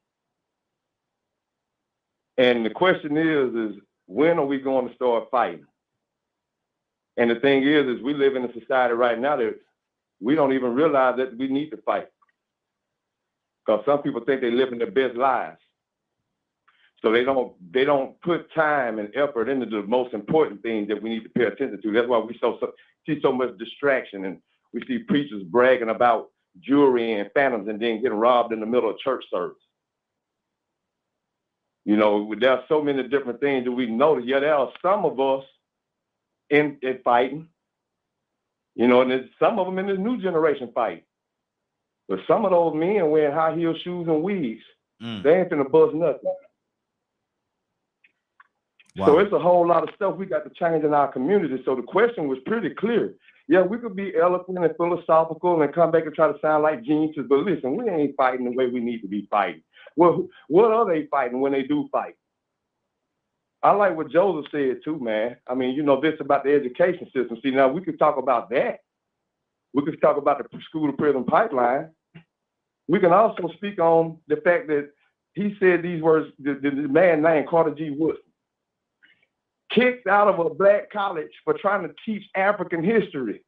And the question is when are we going to start fighting? And the thing is we live in a society right now that we don't even realize that we need to fight. Because some people think they're living their best lives. So they don't put time and effort into the most important things that we need to pay attention to. That's why we see so much distraction, and we see preachers bragging about jewelry and phantoms and then getting robbed in the middle of church service. There are so many different things that we notice. Yeah, there are some of us in fighting, and there's some of them in this new generation fight. But some of those men wearing high heel shoes and wigs, they ain't finna buzz nothing. Wow. So it's a whole lot of stuff we got to change in our community. So the question was pretty clear. Yeah, we could be eloquent and philosophical and come back and try to sound like geniuses, but listen, we ain't fighting the way we need to be fighting. Well, what are they fighting when they do fight? I like what Joseph said too, man. I mean, this about the education system. See, now we could talk about that. We could talk about the school to prison pipeline. We can also speak on the fact that he said these words, the man named Carter G. Woodson, kicked out of a black college for trying to teach African history.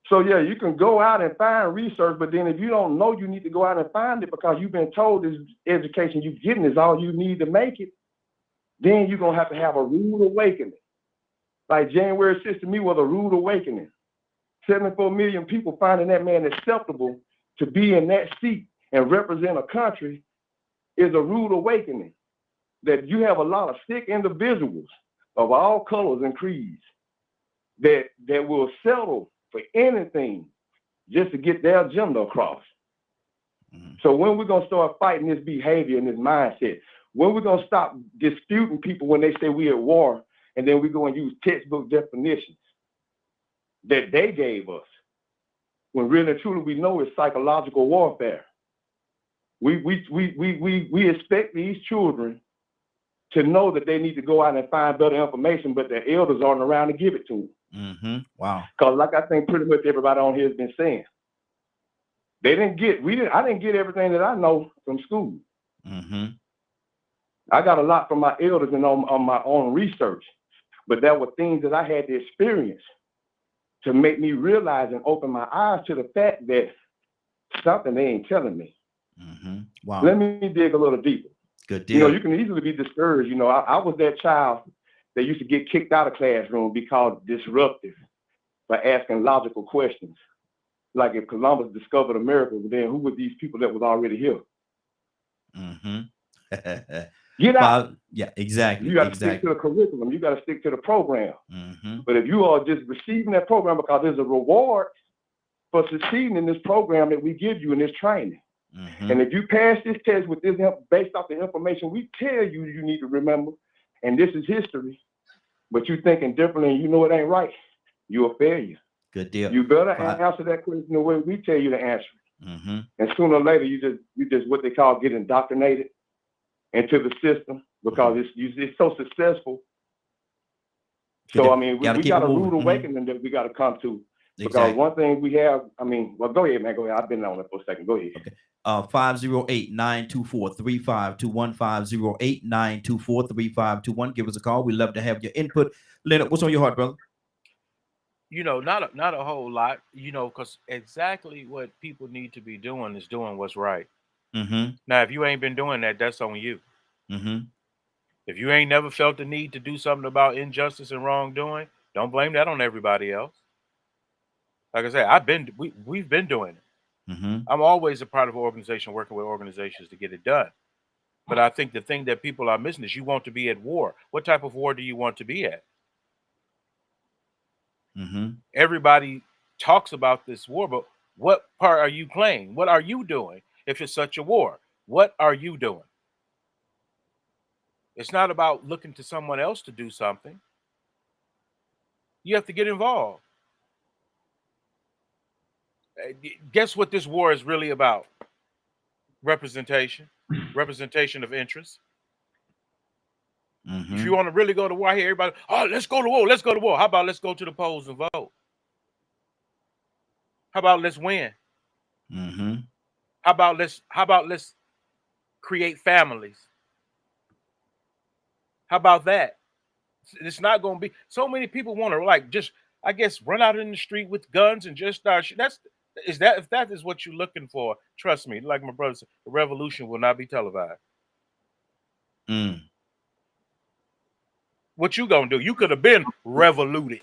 So yeah, you can go out and find research, but then if you don't know, you need to go out and find it because you've been told this education you're getting is all you need to make it. Then you're gonna have a rude awakening. Like January 6th to me was a rude awakening. 74 million people finding that man acceptable to be in that seat and represent a country is a rude awakening. That you have a lot of sick individuals of all colors and creeds that will settle for anything just to get their agenda across. So when we're going to start fighting this behavior and this mindset, when we're going to stop disputing people when they say we're at war, and then we go and use textbook definitions that they gave us, when really and truly we know it's psychological warfare. We expect these children to know that they need to go out and find better information, but their elders aren't around to give it to them. Wow. Because like I think pretty much everybody on here has been saying, I didn't get everything that I know from school. I got a lot from my elders and on my own research, but there were things that I had to experience to make me realize and open my eyes to the fact that something they ain't telling me. Wow. Let me dig a little deeper. Good deal. You can easily be discouraged. I was that child that used to get kicked out of classroom, be called disruptive for asking logical questions. Like if Columbus discovered America, then who were these people that was already here? Get out. Yeah, exactly. You got to stick to the curriculum. You got to stick to the program. But if you are just receiving that program because there's a reward for succeeding in this program that we give you in this training. And if you pass this test with this based off the information we tell you you need to remember, and this is history, but you thinking differently and you know it ain't right, you're a failure. Good deal. You better answer that question the way we tell you to answer it. And sooner or later, you just what they call get indoctrinated into the system because it's so successful. So I mean, we got a rude awakening that we got to come to. Because one thing we have, well, go ahead, man. Go ahead. I've been on it for a second. Go ahead. Okay. 508-924-3521. 508-924-3521. Give us a call. We love to have your input. Leonard, what's on your heart, brother? Not a whole lot, because exactly what people need to be doing is doing what's right. Now, if you ain't been doing that, that's on you. If you ain't never felt the need to do something about injustice and wrongdoing, don't blame that on everybody else. Like I said, we've been doing it. I'm always a part of an organization working with organizations to get it done. But I think the thing that people are missing is you want to be at war. What type of war do you want to be at? Everybody talks about this war, but what part are you playing? What are you doing if it's such a war? What are you doing? It's not about looking to someone else to do something. You have to get involved. Guess what this war is really about? Representation of interest. If you want to really go to war, I hear everybody, let's go to war, let's go to war. How about let's go to the polls and vote? How about let's win? How about let's create families? How about that? It's not going to be so many people want to run out in the street with guns and just start shooting. If that is what you're looking for, trust me, like my brother said, the revolution will not be televised. What you gonna do? You could have been revoluted.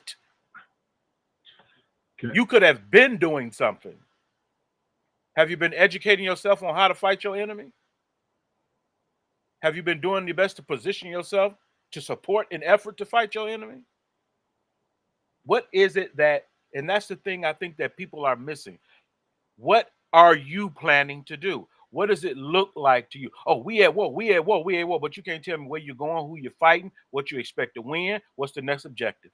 You could have been doing something. Have you been educating yourself on how to fight your enemy? Have you been doing your best to position yourself to support an effort to fight your enemy? What is it and that's the thing I think that people are missing. What are you planning to do? What does it look like to you? Oh, we at war, but you can't tell me where you're going, who you're fighting, what you expect to win, what's the next objective.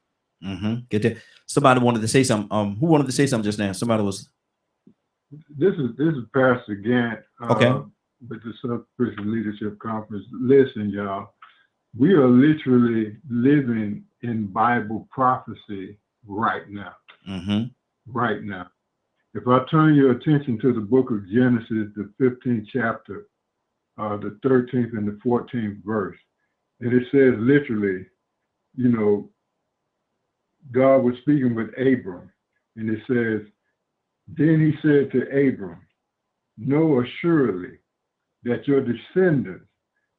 Get that. Somebody wanted to say something. Who wanted to say something just now? Somebody was. This is Pastor Gant. With the Southern Christian Leadership Conference. Listen, y'all, we are literally living in Bible prophecy right now. Right now. If I turn your attention to the book of Genesis, the 15th chapter, the 13th and the 14th verse, and it says literally, God was speaking with Abram, and it says, Then he said to Abram, know assuredly that your descendants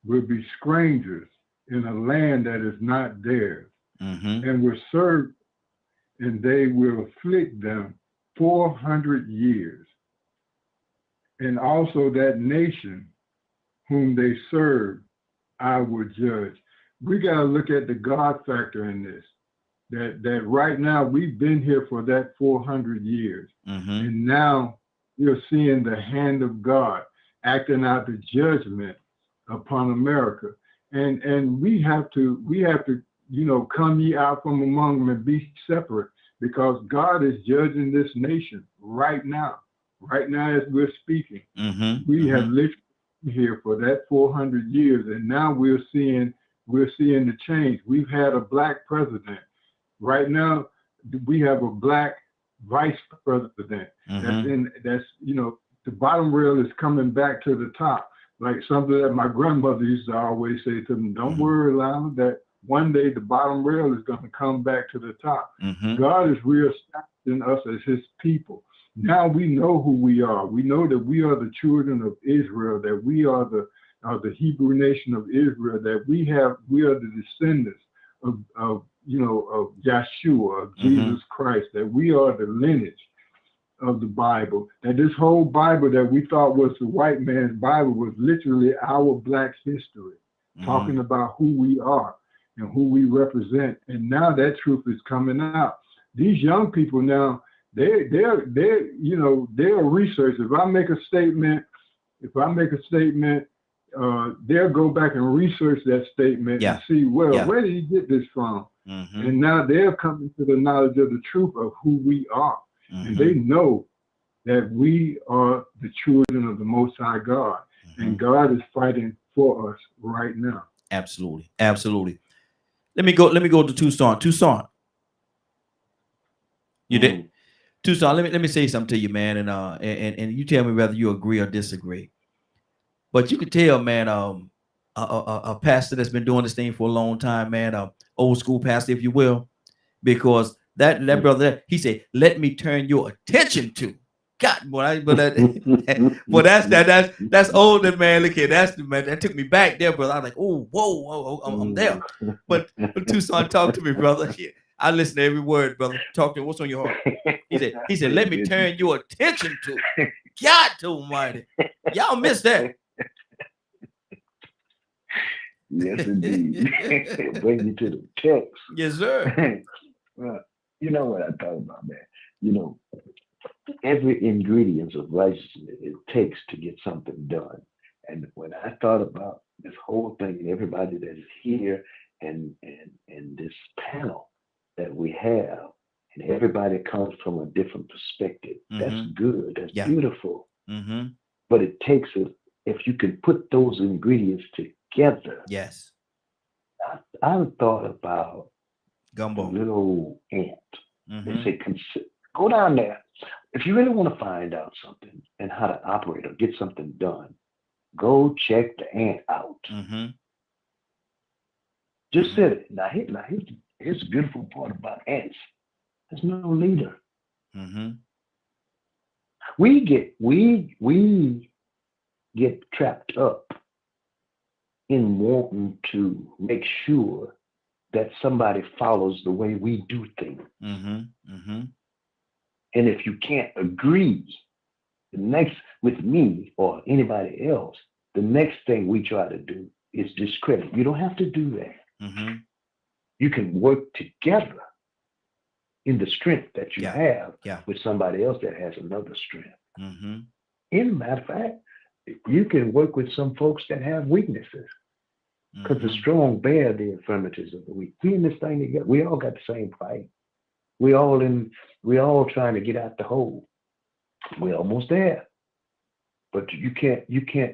will be strangers in a land that is not theirs, and will serve, and they will afflict them 400 years. And also that nation whom they serve, I will judge. We got to look at the God factor in this. That right now we've been here for that 400 years, and now you're seeing the hand of God acting out the judgment upon America, and we have to come ye out from among them and be separate, because God is judging this nation right now as we're speaking. We have literally been here for that 400 years, and now we're seeing the change. We've had a black president. Right now, we have a black vice president. That's the bottom rail is coming back to the top. Like something that my grandmother used to always say to them, don't worry, Lila, that one day the bottom rail is going to come back to the top. God is reestablishing us as his people. Now we know who we are. We know that we are the children of Israel, that we are the Hebrew nation of Israel, that we are the descendants of Yeshua, of Jesus Christ, that we are the lineage of the Bible, that this whole Bible that we thought was the white man's Bible was literally our black history, talking about who we are and who we represent. And now that truth is coming out. These young people now, they're researchers. If I make a statement, they'll go back and research that statement and see, where did he get this from? And now they're coming to the knowledge of the truth of who we are. And they know that we are the children of the Most High God. And God is fighting for us right now. Absolutely. Absolutely. Let me go to Tucson. Tucson. You did? Tucson, let me say something to you, man, and you tell me whether you agree or disagree. But you can tell, man, a pastor that's been doing this thing for a long time, man, old school pastor, if you will, because that brother, he said, "Let me turn your attention to." God, boy, that's older, man. Look here, that's the man that took me back there, brother. I was like, oh, whoa, I'm there. But Tucson, talk to me, brother. I listen to every word, brother. Talk to me. What's on your heart? He said, "Let me turn your attention to." God Almighty, y'all missed that. Yes, indeed. Bring you to the text. Yes, sir. Well, you know what I thought about, man. Every ingredient of righteousness it takes to get something done. And when I thought about this whole thing and everybody that is here and this panel that we have, and everybody comes from a different perspective, that's good. That's beautiful. But it takes if you can put those ingredients together. Yes. I thought about gumbo, the little ant. They say, go down there. If you really want to find out something and how to operate or get something done, go check the ant out. Just said it. Now here's the beautiful part about ants. There's no leader. We get trapped up in wanting to make sure that somebody follows the way we do things. And if you can't agree with me or anybody else, the next thing we try to do is discredit. You don't have to do that. You can work together in the strength that you have with somebody else that has another strength. In a matter of fact, you can work with some folks that have weaknesses, because the strong bear the infirmities of the weak. We in this thing together. We all got the same fight. We all trying to get out the hole. We're almost there. But you can't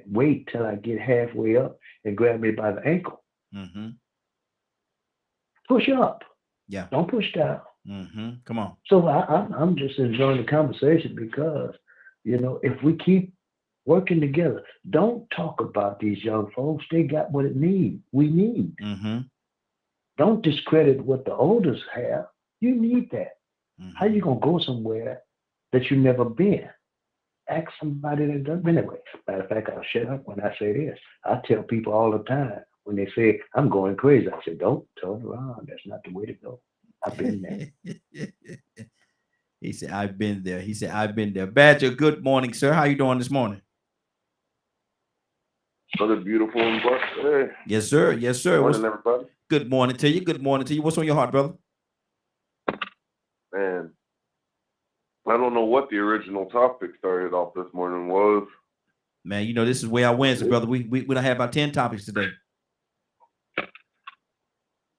wait till I get halfway up and grab me by the ankle. Push up. Yeah. Don't push down. Come on. So I'm just enjoying the conversation because, if we keep working together, don't talk about these young folks. They got what we need. Don't discredit what the oldest have. You need that. How you gonna go somewhere that you've never been. Ask somebody that does anyway. Matter of fact, I'll shut up when I say this. I tell people all the time when they say I'm going crazy, I say, don't turn around. That's not the way to go. I've been there. He said, I've been there. He said, I've been there. Badger, good morning, sir. How you doing this morning? Another beautiful and blessed day. Yes, sir. Yes, sir. Good morning, everybody. Good morning to you. Good morning to you. What's on your heart, brother? Man, I don't know what the original topic started off this morning was. Man, you know, this is where I Wednesday, brother. We don't have about 10 topics today.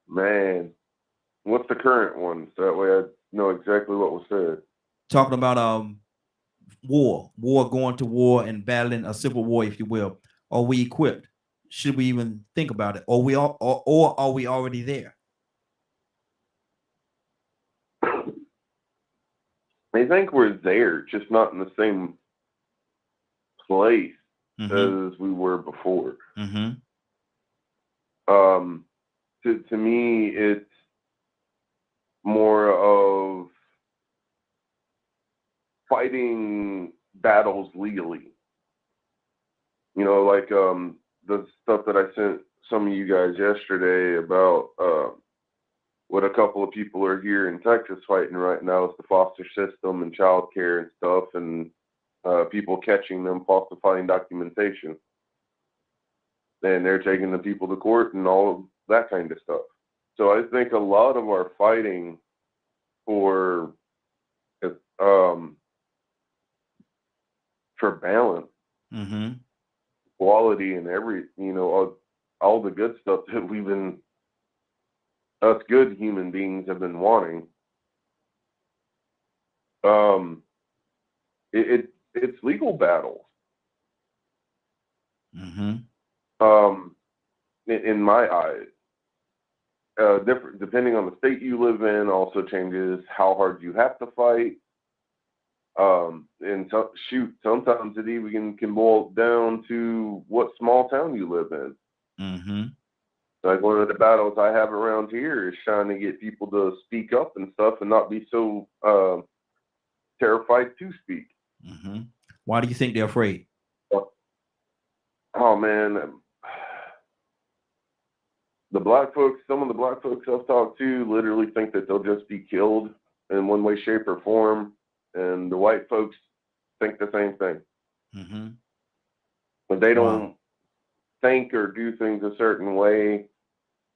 Man, what's the current one? So that way I know exactly what was said. Talking about war going to war and battling a civil war, if you will. Are we equipped? Should we even think about it? Or are we already there? I think we're there, just not in the same place as we were before. To me, it's more of fighting battles legally. You know, like the stuff that I sent some of you guys yesterday about what a couple of people are here in Texas fighting right now is the foster system and child care and stuff, and people catching them falsifying documentation. And they're taking the people to court and all of that kind of stuff. So I think a lot of our fighting for balance, quality, and all the good stuff that us good human beings have been wanting. It's legal battles. In my eyes, different depending on the state you live in, also changes how hard you have to fight. And sometimes it even can boil down to what small town you live in. Like one of the battles I have around here is trying to get people to speak up and stuff and not be so terrified to speak. Why do you think they're afraid? Oh man, some of the black folks I've talked to literally think that they'll just be killed in one way, shape, or form, and the white folks think the same thing. But they don't think or do things a certain way,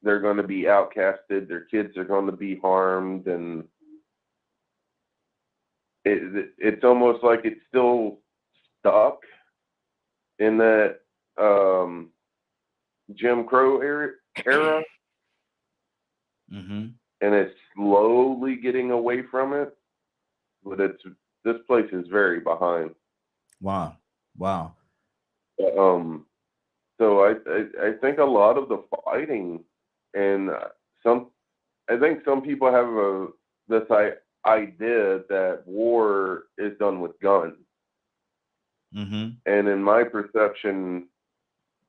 they're going to be outcasted, their kids are going to be harmed, and it's almost like it's still stuck in that Jim Crow era. And it's slowly getting away from it, but this place is very behind. Wow. So I think a lot of the fighting, and I think some people have this idea that war is done with guns. And in my perception,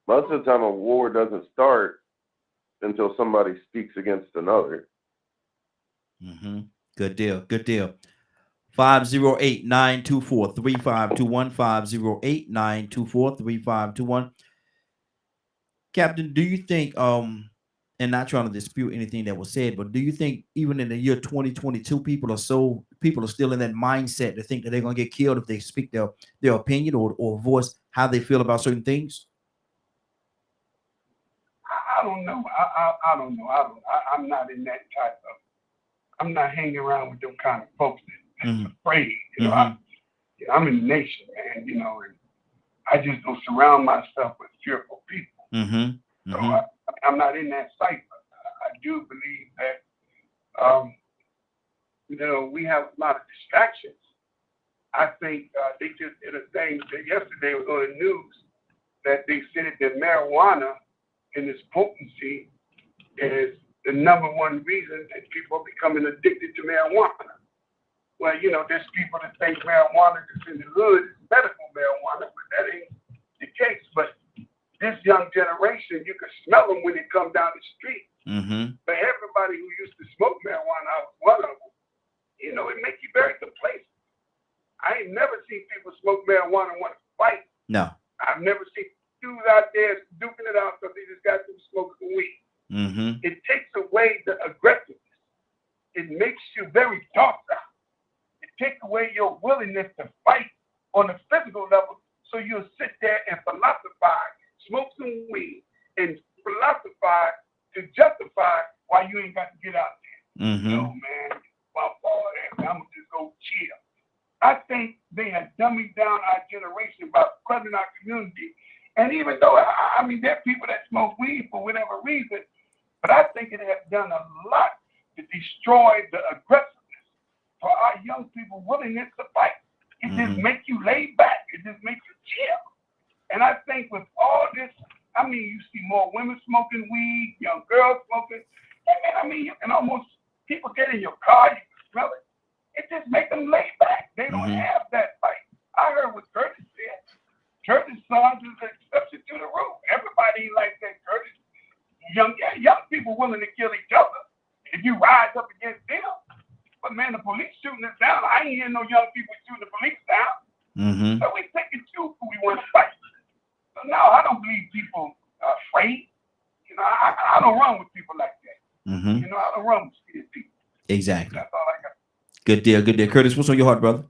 most of the time a war doesn't start until somebody speaks against another. Good deal. 508-924-3521. 508-924-3521. Captain, do you think, and not trying to dispute anything that was said, but do you think even in the year 2022, people are still in that mindset to think that they're going to get killed if they speak their opinion or voice how they feel about certain things? I don't know. I don't know. I'm not in that type of. I'm not hanging around with them kind of folks that's afraid. You know, I'm in the nation, man. You know, and I just don't surround myself with fearful people. So I'm not in that cycle. I do believe that, you know, we have a lot of distractions. I think they just did a thing that yesterday was on the news that they said that marijuana and its potency is the number one reason that people are becoming addicted to marijuana. Well, you know, there's people that think marijuana that's in the hood is medical marijuana, but that ain't the case. But this young generation, you can smell them when they come down the street. But everybody who used to smoke marijuana, I was one of them, you know, it makes you very complacent. I ain't never seen people smoke marijuana and want to fight. No. I've never seen dudes out there duking it out because they just got through smoking weed. Mm-hmm. It takes away the aggressiveness. It makes you very docile. It takes away your willingness to fight on the physical level, so you'll sit there and philosophize, smoke some weed, and philosophize to justify why you ain't got to get out there. Mm-hmm. No, man, my fault, I'm going to just go chill. I think they have dumbed down our generation by flooding our community. And even though, I mean, there are people that smoke weed for whatever reason, but I think it has done a lot to destroy the aggressiveness for our young people willingness to fight. It just makes you laid back. It just makes you chill. And I think with all this, I mean, you see more women smoking weed, young girls smoking. And I mean, you can almost, people get in your car, you can smell it. It just makes them laid back. They don't have that fight. I heard what Curtis said. Curtis' sons is an exception to the rule. Everybody like that Curtis. Young people willing to kill each other if you rise up against them. But man, the police shooting us down. I ain't hearing no young people shooting the police down. Mm-hmm. So we pick and choose who we want to fight. So no, I don't believe people are afraid. You know, I don't run with people like that. Mm-hmm. You know, I don't run with scared people. Exactly. That's all I got. Good deal. Good deal. Curtis, what's on your heart, brother?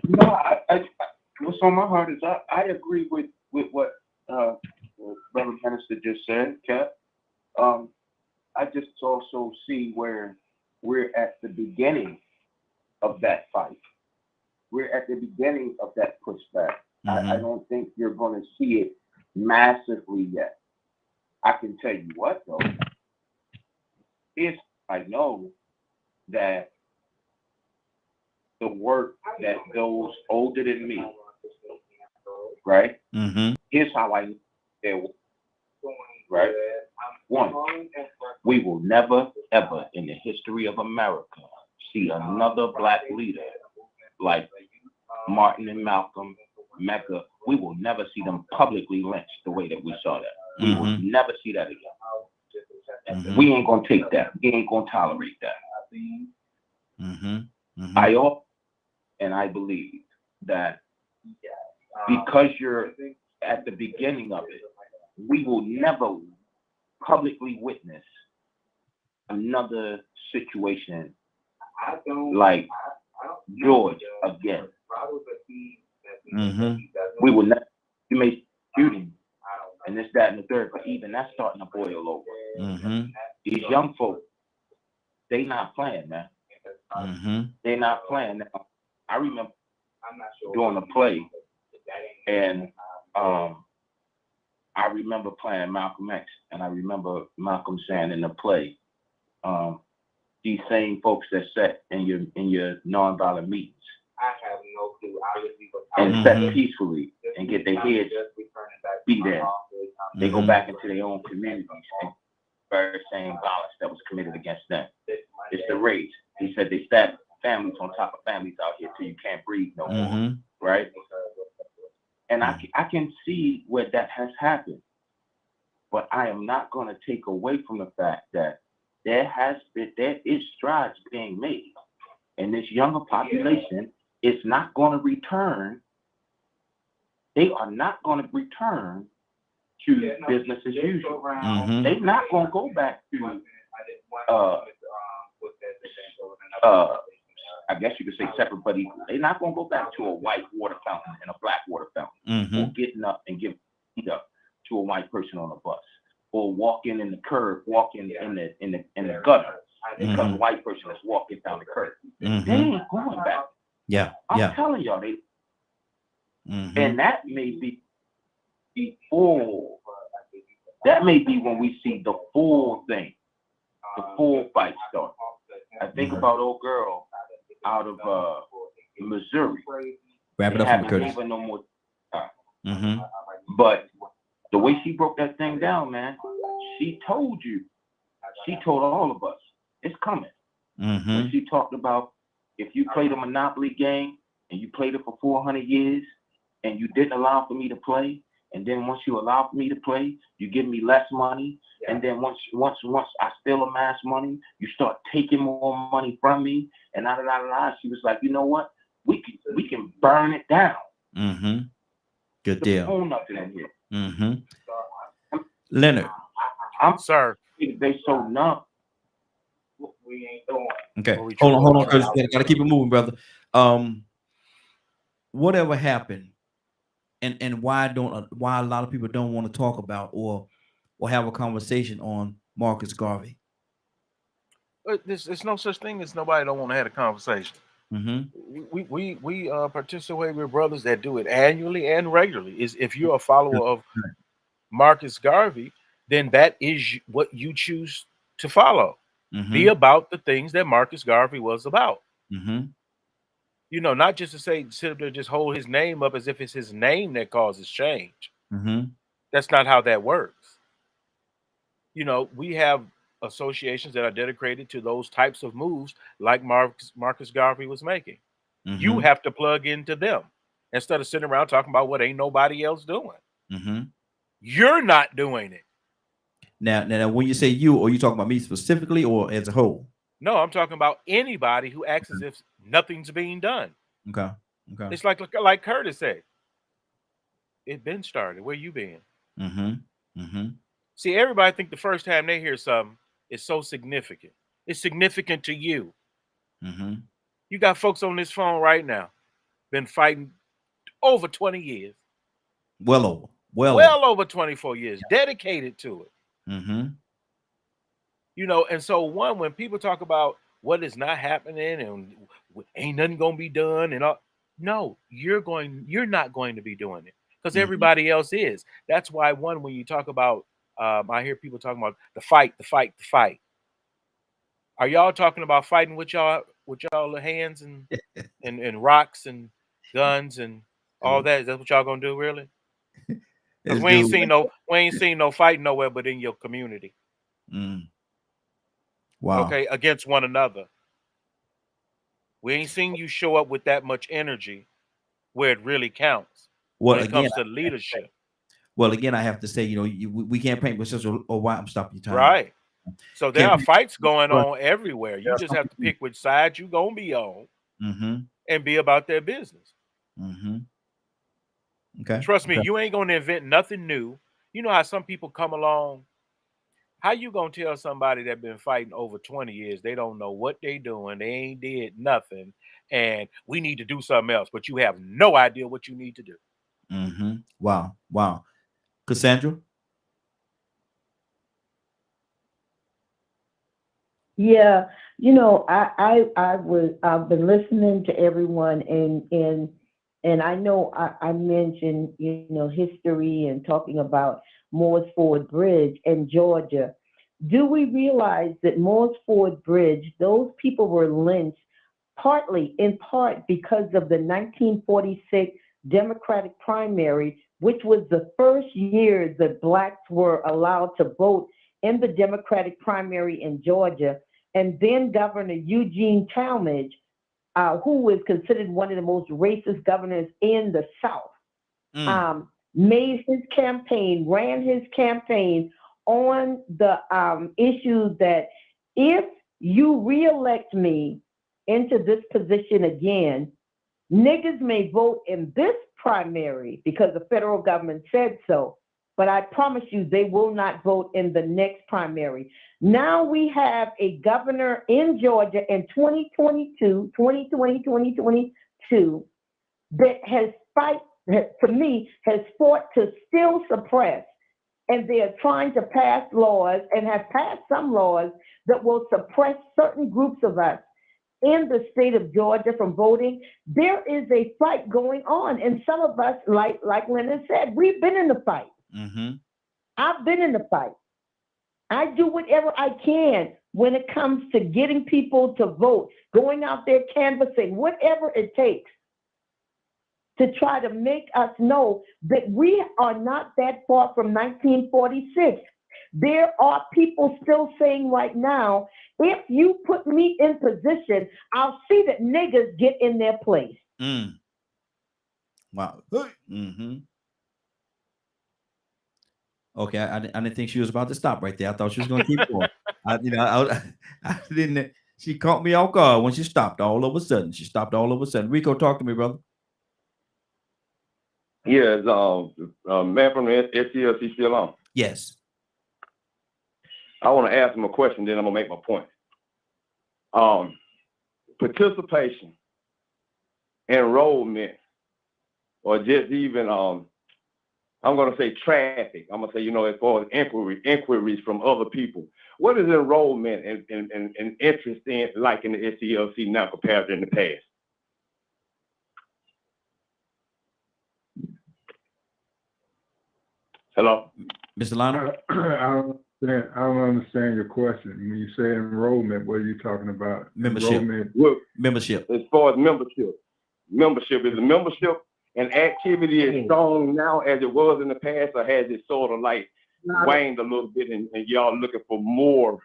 No, what's on my heart is I agree with what Brother Minister just said, Cap. I just also see where we're at the beginning of that fight. We're at the beginning of that pushback. I don't think you're going to see it massively yet. I can tell you what, though. Is I know that the work that those older than me, right? Mm-hmm. Here's how I their work, right? One, we will never, ever in the history of America see another black leader like Martin and Malcolm, Mecca. We will never see them publicly lynched the way that we saw that. We will never see that again. We ain't gonna take that. We ain't gonna tolerate that. I believe that because you're at the beginning of it, we will never publicly witness another situation like George again. We will never. You may shooting and this, that, and the third, but even that's starting to boil over. These young folks, they not playing, man. They not playing. Now, I remember doing a play, and I remember playing Malcolm X, and I remember Malcolm saying in the play, these same folks that sat in your nonviolent meetings and sat peacefully and get their heads beat in, they go back into their own communities and very same violence that was committed against them. It's the rage. He said they stab families on top of families out here till you can't breathe no more, right? And I can see where that has happened, but I am not going to take away from the fact that there is strides being made, and this younger population is not going to return. They are not going to return to business as usual. They're not going to go back to I guess you could say separate but equal. They're not going to go back to a white water fountain and a black water fountain, or getting up and giving up to a white person on a bus, or walking in the curb, walking in the gutter because a white person is walking down the curb. They ain't going back. I'm telling y'all, they. And that may be before. That may be when we see the full thing, the full fight start. I think about old girl out of Missouri. Wrap it up for Curtis. No more time. But the way she broke that thing down, man, she told all of us, it's coming. When she talked about if you played a Monopoly game and you played it for 400 years and you didn't allow for me to play And then once you allow me to play, you give me less money. And then once I still amass money, you start taking more money from me. And she was like, you know what? We can burn it down. Mm-hmm. Good deal. Own nothing in here. Mm-hmm. Leonard. I'm sorry. They so numb. We ain't doing. Okay. Hold on, Curtis. Gotta keep it moving, brother. Whatever happened, and why a lot of people don't want to talk about or have a conversation on Marcus Garvey? There's no such thing as nobody don't want to have a conversation. Mm-hmm. We participate with brothers that do it annually and regularly. If you're a follower of Marcus Garvey, then that is what you choose to follow. Mm-hmm. Be about the things that Marcus Garvey was about. Mm-hmm. You know, not just to sit up there, just hold his name up as if it's his name that causes change. Mm-hmm. That's not how that works. You know, we have associations that are dedicated to those types of moves like Marcus Garvey was making. Mm-hmm. You have to plug into them instead of sitting around talking about what ain't nobody else doing. Mm-hmm. You're not doing it. Now, when you say you, are you talking about me specifically or as a whole? No, I'm talking about anybody who acts as if nothing's being done. Okay. It's like Curtis said. It been started. Where you been? Mm-hmm. Mm-hmm. See, everybody think the first time they hear something is so significant. It's significant to you. Mm-hmm. You got folks on this phone right now, been fighting over 20 years. Well over 24 years, dedicated to it. Mm-hmm. You know, and so when people talk about what is not happening and ain't nothing gonna be done and all, no, you're not going to be doing it because everybody else is. That's why when you talk about, I hear people talking about the fight. Are y'all talking about fighting with y'all hands and rocks and guns and all that? Is that what y'all gonna do, really? Because we ain't seen no fighting nowhere but in your community. Mm. Wow. Okay, against one another. We ain't seen you show up with that much energy where it really counts when it comes to leadership. Well, again, I have to say, we can't paint with such a why I'm stopping your time. Right. So there are fights going on everywhere. You just have to pick which side you're gonna be on and be about their business. Mm-hmm. Okay. Trust me, you ain't gonna invent nothing new. You know how some people come along. How you gonna tell somebody that been fighting over 20 years they don't know what they doing, they ain't did nothing, and we need to do something else, but you have no idea what you need to do? Mm-hmm. Wow. Cassandra? Yeah, I've been listening to everyone and I know I mentioned, history and talking about Moores Ford Bridge in Georgia. Do we realize that Moores Ford Bridge, those people were lynched in part because of the 1946 Democratic primary, which was the first year that Blacks were allowed to vote in the Democratic primary in Georgia. And then Governor Eugene Talmadge, who was considered one of the most racist governors in the South, ran his campaign on the issue that if you reelect me into this position again, niggas may vote in this primary because the federal government said so, but I promise you they will not vote in the next primary. Now we have a governor in Georgia in 2022 that has fought to still suppress, and they are trying to pass laws and have passed some laws that will suppress certain groups of us in the state of Georgia from voting. There is a fight going on, and some of us, like Leonard said, we've been in the fight. Mm-hmm. I've been in the fight. I do whatever I can when it comes to getting people to vote, going out there canvassing, whatever it takes to try to make us know that we are not that far from 1946. There are people still saying right now, if you put me in position, I'll see that niggas get in their place. Wow. Mm-hmm. Okay, I didn't think she was about to stop right there. I thought she was going to keep going. I didn't. She caught me off guard when she stopped all of a sudden. Rico, talk to me, brother. Yes, man from the SCLC still on? Yes. I want to ask him a question, then I'm gonna make my point. Participation, enrollment, or just even I'm going to say traffic. I'm going to say, as far as inquiries from other people. What is enrollment and interest in like in the SCLC now compared to in the past? Hello? Mr. Lionel? I don't understand your question. When you say enrollment, what are you talking about? Membership. Membership. As far as membership. Is the membership and activity as strong now as it was in the past, or has it sort of like waned a little bit and y'all looking for more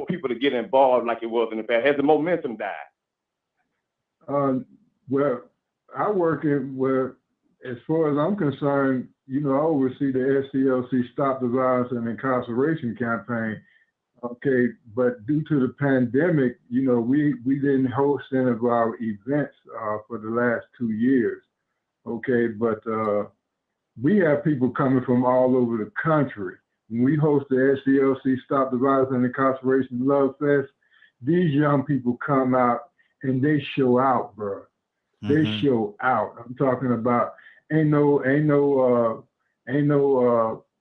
people to get involved like it was in the past? Has the momentum died? Well, I work in where, as far as I'm concerned, I oversee the SCLC Stop the Violence and Incarceration campaign. Okay, but due to the pandemic, we didn't host any of our events for the last 2 years. Okay, but we have people coming from all over the country. When we host the SCLC Stop the Violence and Incarceration Love Fest, these young people come out and they show out, bro. They show out. I'm talking about ain't no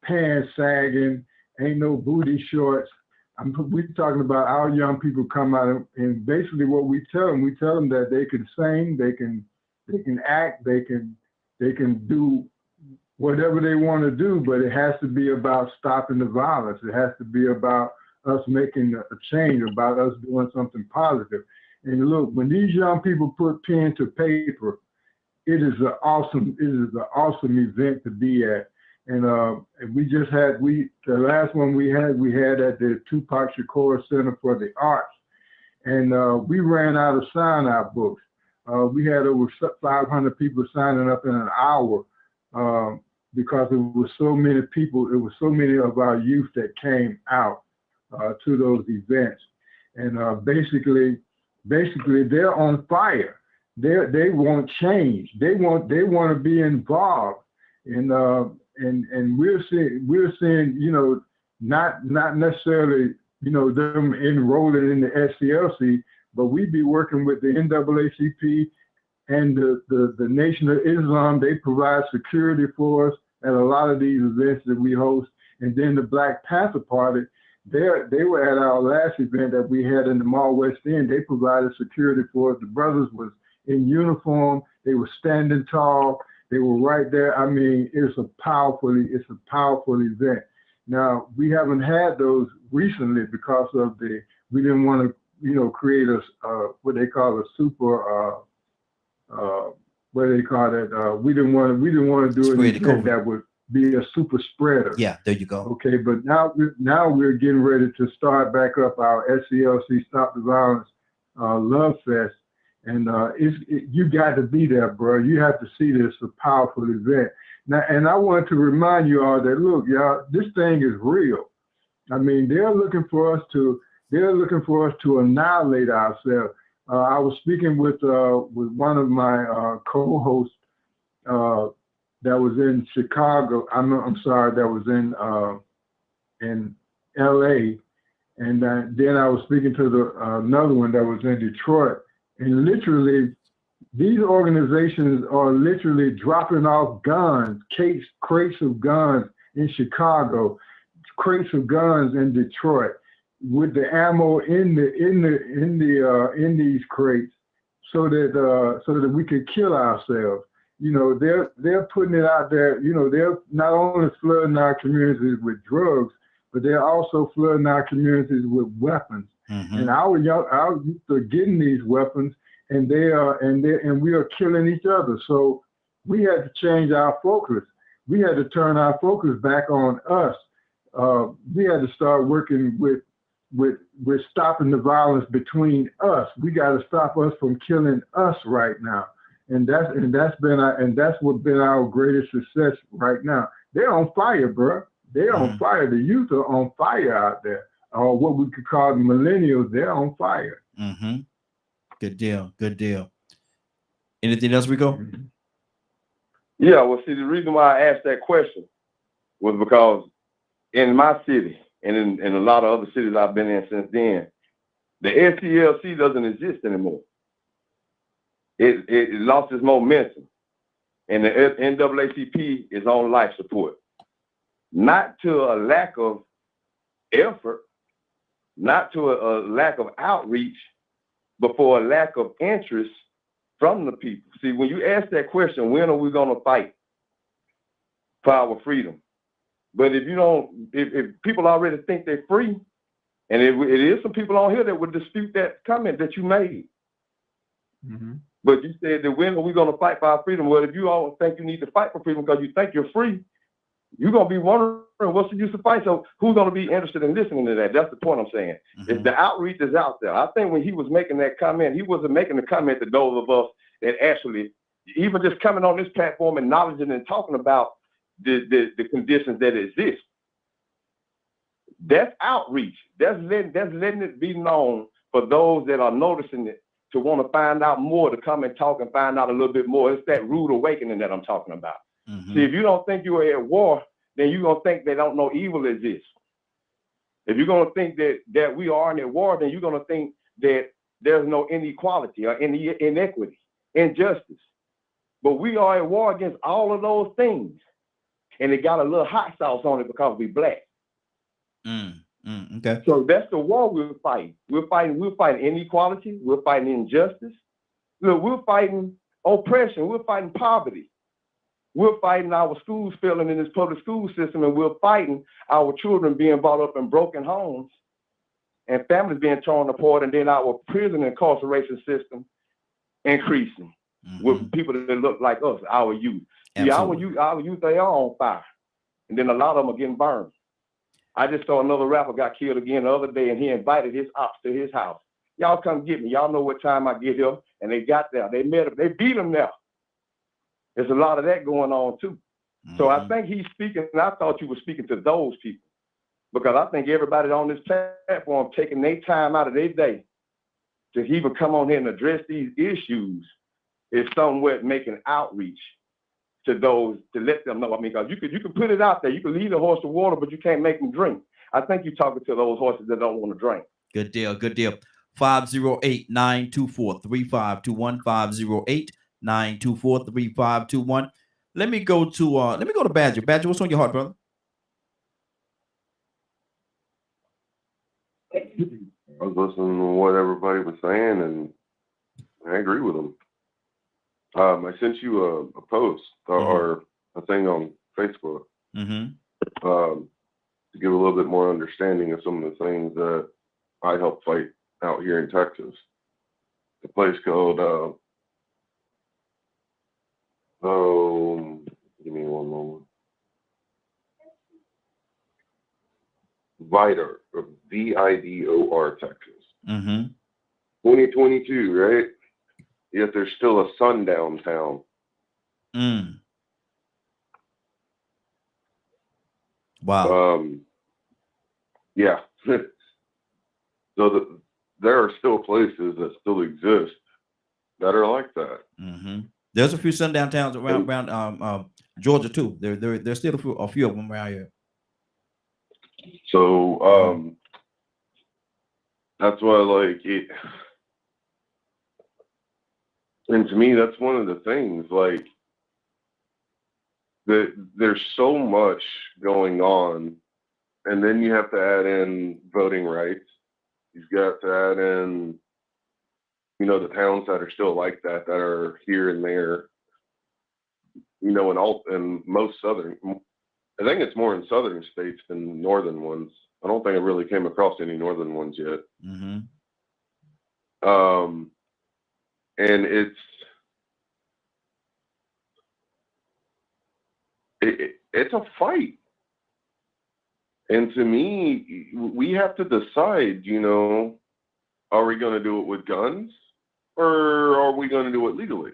pants sagging, ain't no booty shorts. We're talking about our young people come out and basically what we tell them that they can sing, they can act, they can do whatever they want to do, but it has to be about stopping the violence. It has to be about us making a change, about us doing something positive. And look, when these young people put pen to paper, it is an awesome event to be at. And we just had, the last one we had at the Tupac Shakur Center for the Arts. And we ran out of sign-out books. We had over 500 people signing up in an hour because it was so many people, it was so many of our youth that came out to those events. And basically they're on fire. They want change. They want to be involved. And we're seeing, not necessarily, them enrolling in the SCLC, but we be working with the NAACP and the Nation of Islam. They provide security for us at a lot of these events that we host. And then the Black Panther Party, they were at our last event that we had in the Mall West End. They provided security for us. The brothers was in uniform. They were standing tall. They were right there. I mean, it's a powerful event. Now, we haven't had those recently because of we didn't want to, create what they call a super, what do they call that? We didn't want to do an event that would be a super spreader. Yeah, there you go. Okay, but now we're getting ready to start back up our SCLC Stop the Violence Love Fest. And you got to be there, bro. You have to see this, a powerful event. Now, and I want to remind you all that, look, y'all, this thing is real. I mean, they're looking for us to annihilate ourselves. I was speaking with one of my co-hosts that was in Chicago. I'm sorry, that was in LA, and then I was speaking to another one that was in Detroit. And literally, these organizations are literally dropping off guns, crates of guns in Chicago, crates of guns in Detroit, with the ammo in these crates, so that we could kill ourselves. They're putting it out there. They're not only flooding our communities with drugs, but they're also flooding our communities with weapons. And our youth are getting these weapons, and we are killing each other. So we had to change our focus. We had to turn our focus back on us. We had to start working with stopping the violence between us. We got to stop us from killing us right now. And that's what been our greatest success right now. they're on fire, bro. They're on fire. The youth are on fire out there. Or what we could call the millennials, they're on fire. Good deal. Good deal. Anything else, Rico? Yeah, well, see, the reason why I asked that question was because in my city and in a lot of other cities I've been in since then, the SCLC doesn't exist anymore. It lost its momentum. And the NAACP is on life support. Not to a lack of effort, not to a lack of outreach, but for a lack of interest from the people. See, when you ask that question, when are we going to fight for our freedom? But if you don't, if people already think they're free, and it is some people on here that would dispute that comment that you made. But you said that when are we going to fight for our freedom? Well, if you all think you need to fight for freedom because you think you're free, you're going to be wondering what's the use of fight. So who's going to be interested in listening to that? That's the point I'm saying. If the outreach is out there, I think when he was making that comment, he wasn't making the comment to those of us that actually, even just coming on this platform, acknowledging and talking about the conditions that exist. That's outreach. That's letting it be known for those that are noticing it to want to find out more, to come and talk and find out a little bit more. It's that rude awakening that I'm talking about. See, if you don't think you are at war, then you're going to think they don't know evil exists. If you're going to think that we are in a war, then you're going to think that there's no inequality or any inequity, injustice. But we are at war against all of those things. And it got a little hot sauce on it because we black. Okay. So that's the war we're fighting. We're fighting inequality. We're fighting injustice. Look, we're fighting oppression. We're fighting poverty. We're fighting our schools failing in this public school system, and we're fighting our children being brought up in broken homes and families being torn apart, and then our prison incarceration system increasing with people that look like us, our youth. See, our youth, they are on fire. And then a lot of them are getting burned. I just saw another rapper got killed again the other day, and he invited his ops to his house. Y'all come get me. Y'all know what time I get here. And they got there. They met him. They beat him there. There's a lot of that going on too. So I think he's speaking, and I thought you were speaking to those people, because I think everybody on this platform taking their time out of their day to even come on here and address these issues is somewhat making outreach to those, to let them know. I mean, because you can put it out there. You can lead a horse to water, but you can't make them drink. I think you're talking to those horses that don't want to drink. Good deal. Good deal. 508-924-3521. 508-924-3521. Let me go to Badger. Badger, what's on your heart, brother? I was listening to what everybody was saying, and I agree with them. I sent you a post or a thing on Facebook to give a little bit more understanding of some of the things that I helped fight out here in Texas. The place called give me one moment. Vidor, VIDOR, Texas. 2022, right? Yet there's still a sundown town. Wow. Yeah. So there are still places that still exist that are like that. There's a few sundown towns around Georgia too. There's still a few of them around here. So that's why, like, it. And to me, that's one of the things, like, that there's so much going on, and then you have to add in voting rights. You've got to add in, you know, the towns that are still like that are here and there, you know, in most southern, I think it's more in southern states than northern ones. I don't think I really came across any northern ones yet. And it's a fight. And to me, we have to decide, you know, are we going to do it with guns or are we going to do it legally?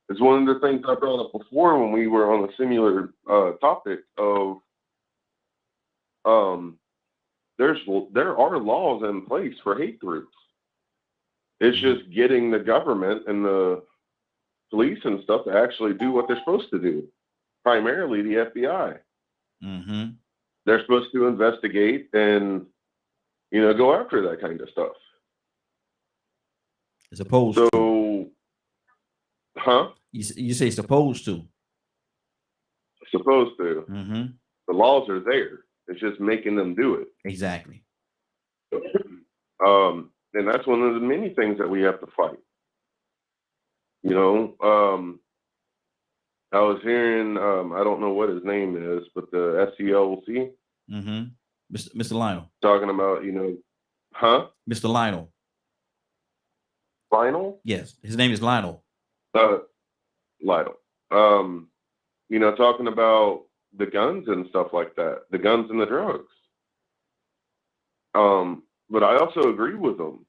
It's one of the things I brought up before when we were on a similar topic of there are laws in place for hate groups. It's just getting the government and the police and stuff to actually do what they're supposed to do. Primarily the FBI. They're supposed to investigate and, go after that kind of stuff. As opposed to. Huh? You say supposed to. Supposed to. The laws are there. It's just making them do it. Exactly. And that's one of the many things that we have to fight. I was hearing, I don't know what his name is, but the SCLC. Mr. Lionel. Talking about, huh? Mr. Lionel. Lionel? Yes, his name is Lionel. Lionel. Talking about the guns and stuff like that, the guns and the drugs. But I also agree with them.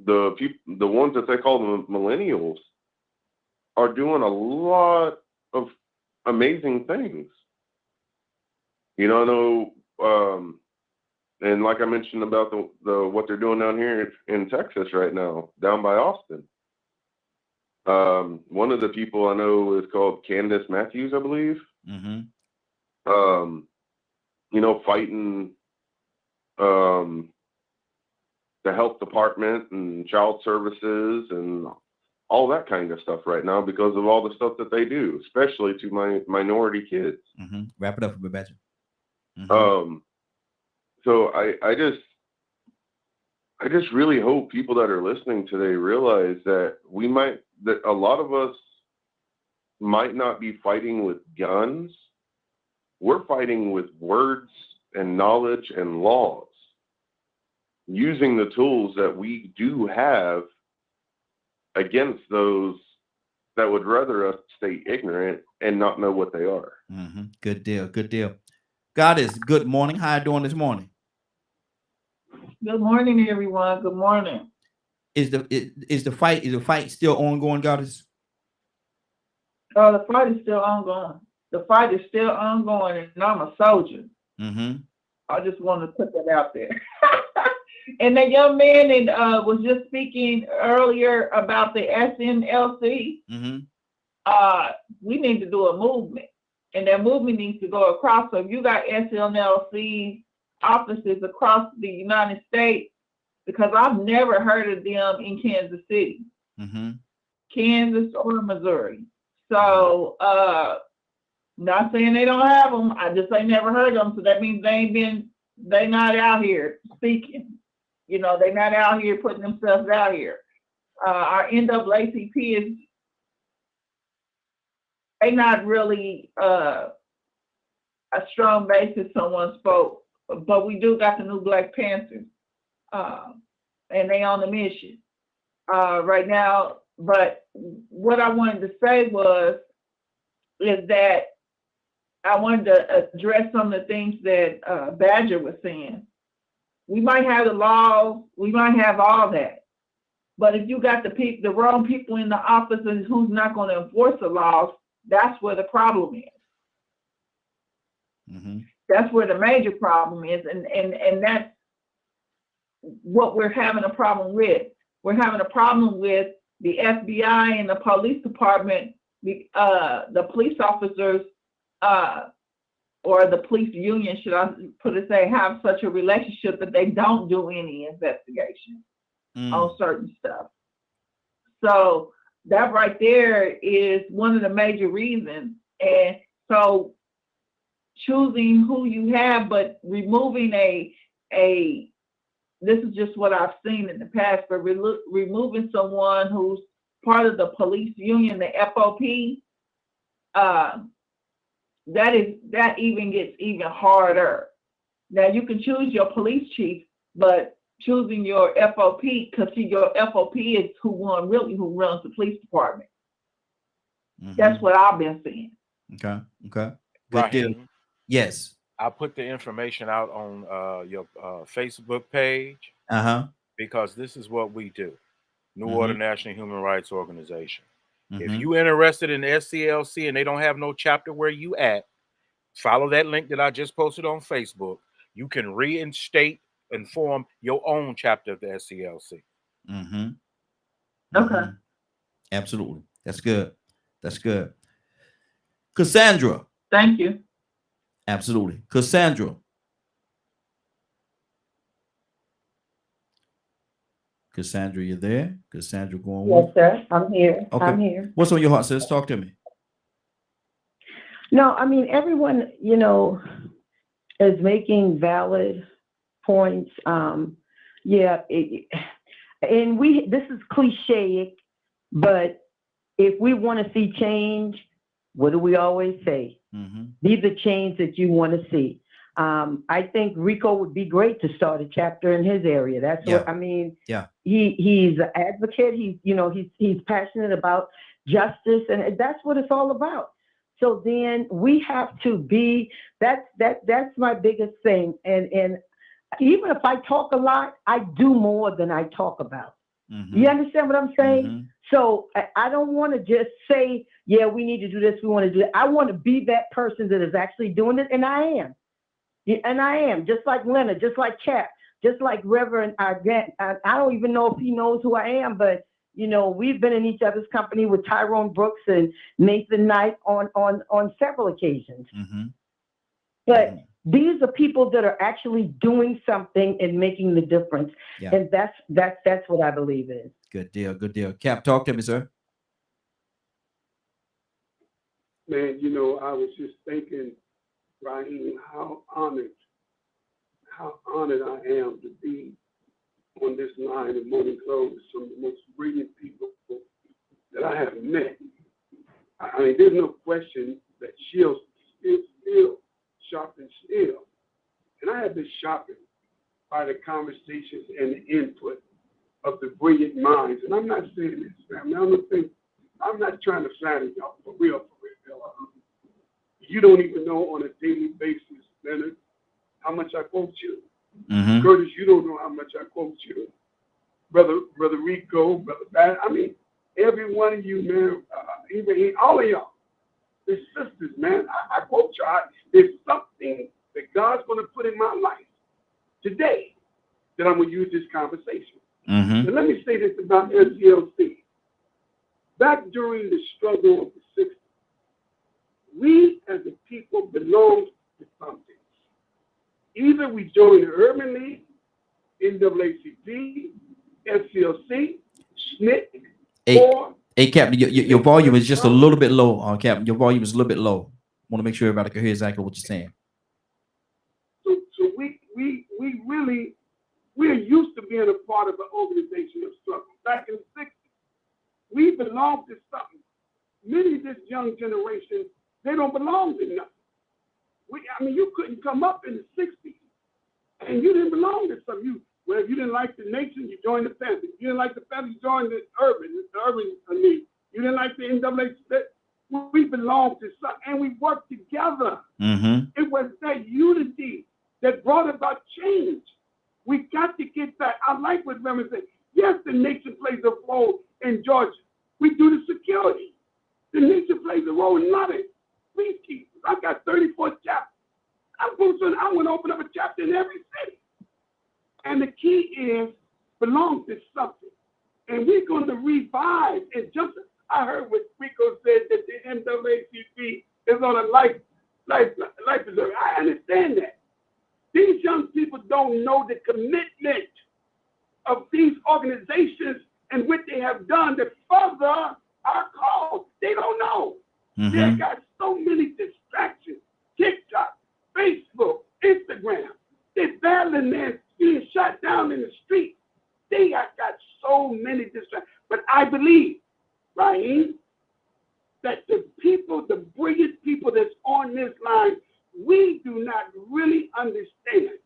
The ones that they call the millennials are doing a lot of amazing things. I know, and like I mentioned about the what they're doing down here in Texas right now, down by Austin. One of the people I know is called Candace Matthews, I believe. Fighting the health department and child services and all that kind of stuff right now because of all the stuff that they do, especially to minority kids. Wrap it up a bit better. So I just really hope people that are listening today realize that that a lot of us might not be fighting with guns. We're fighting with words and knowledge and laws, using the tools that we do have against those that would rather us stay ignorant and not know what they are. Good deal. Good deal. Goddess, good morning. How you doing this morning? Good morning, everyone. Good morning. Is the fight still ongoing, Goddess? Oh, the fight is still ongoing. The fight is still ongoing, and I'm a soldier. I just want to put that out there. And the young man was just speaking earlier about the SNLC. We need to do a movement, and that movement needs to go across. So if you got SNLC offices across the United States, because I've never heard of them in Kansas City, Kansas or Missouri. So not saying they don't have them. I just ain't never heard of them. So that means they not out here speaking. They're not out here putting themselves out here. Our NAACP is they not really a strong basis. Someone spoke, but we do got the new Black Panthers, and they on the mission right now. But what I wanted to say is that I wanted to address some of the things that Badger was saying. We might have the laws, we might have all that, but if you got the wrong people in the offices who's not going to enforce the laws, that's where the problem is. That's where the major problem is, and that's what we're having a problem with. We're having a problem with the FBI and the police department, the police officers, or the police union, should I have such a relationship that they don't do any investigation on certain stuff. So that right there is one of the major reasons. And so choosing who you have, but removing this is just what I've seen in the past, but removing someone who's part of the police union, the FOP, that even gets even harder. Now you can choose your police chief, but choosing your FOP, because your FOP is who runs the police department. That's what I've been seeing. Okay. Good deal. Yes. I'll put the information out on your Facebook page. Because this is what we do. New Order National Human Rights Organization. If you interested in the SCLC and they don't have no chapter where you at, follow that link that I just posted on Facebook. You can reinstate and form your own chapter of the SCLC. Okay. Absolutely. That's good. That's good. Cassandra. Thank you. Absolutely. Cassandra. Cassandra, you there? Cassandra going Yes, on? sir. I'm here. Okay. I'm here. What's on your heart, sis? Talk to me. No, I mean, everyone, you know, is making valid points. Yeah, and this is cliche, but if we want to see change, what do we always say? These are change that you want to see. I think Rico would be great to start a chapter in his area. That's what I mean. Yeah. He's an advocate. He's passionate about justice, and that's what it's all about. So then we have to be. That's my biggest thing. And even if I talk a lot, I do more than I talk about. You understand what I'm saying? So I don't want to just say, yeah, we need to do this, we want to do that. I want to be that person that is actually doing it, and I am. And I am, just like Leonard, just like Chap, just like Reverend. I don't even know if he knows who I am, but, you know, we've been in each other's company with Tyrone Brooks and Nathan Knight on several occasions. But these are people that are actually doing something and making the difference. Yeah. And that's what I believe in. Good deal. Good deal. Cap, talk to me, sir. Man, you know, I was just thinking, Raheem, how honored I am to be on this line of Morning Glow with some of the most brilliant people that I have met. I mean, there's no question that steel sharpens steel. And I have been sharpened by the conversations and the input of the brilliant minds. And I'm not saying this, family. I'm not trying to flatter y'all, for real. You don't even know on a daily basis, Leonard, how much I quote you. Curtis, you don't know how much I quote you. Brother Rico, Brother Bat. I mean, every one of you, man, even all of y'all, the sisters, man, I quote you. There's something that God's going to put in my life today that I'm going to use this conversation. And let me say this about SCLC. Back during the struggle of the 60s, we as a people belong to something. Either we join the Urban League, NAACP, SCLC, SNCC, or... Hey, Captain, your volume is just a little bit low, Captain. Your volume is a little bit low. Want to make sure everybody can hear exactly what you're saying. So we're used to being a part of an organization of struggle. Back in the 60s, we belong to something. Many of this young generation, they don't belong to nothing. You couldn't come up in the 60s and you didn't belong to something. If you didn't like the nation, you joined the family. If you didn't like the family, you joined the urban league. You didn't like the NAACP. We belong to something and we work together. It was that unity that brought about change. We got to get back. I like what Reverend said. Yes, the nation plays a role in Georgia. We do the security. The nation plays a role in London. Peacekeepers. I got 34 chapters. I want to open up a chapter in every city. And the key is belong to something. And we're going to revive. And just I heard what Rico said that the NAACP is on a life preserve. I understand that. These young people don't know the commitment of these organizations and what they have done to further our cause. They don't know. They got so many distractions. TikTok, Facebook, Instagram. They're battling there, being shot down in the street. They got so many distractions. But I believe, Raheem, that the people, the brilliant people that's on this line, we do not really understand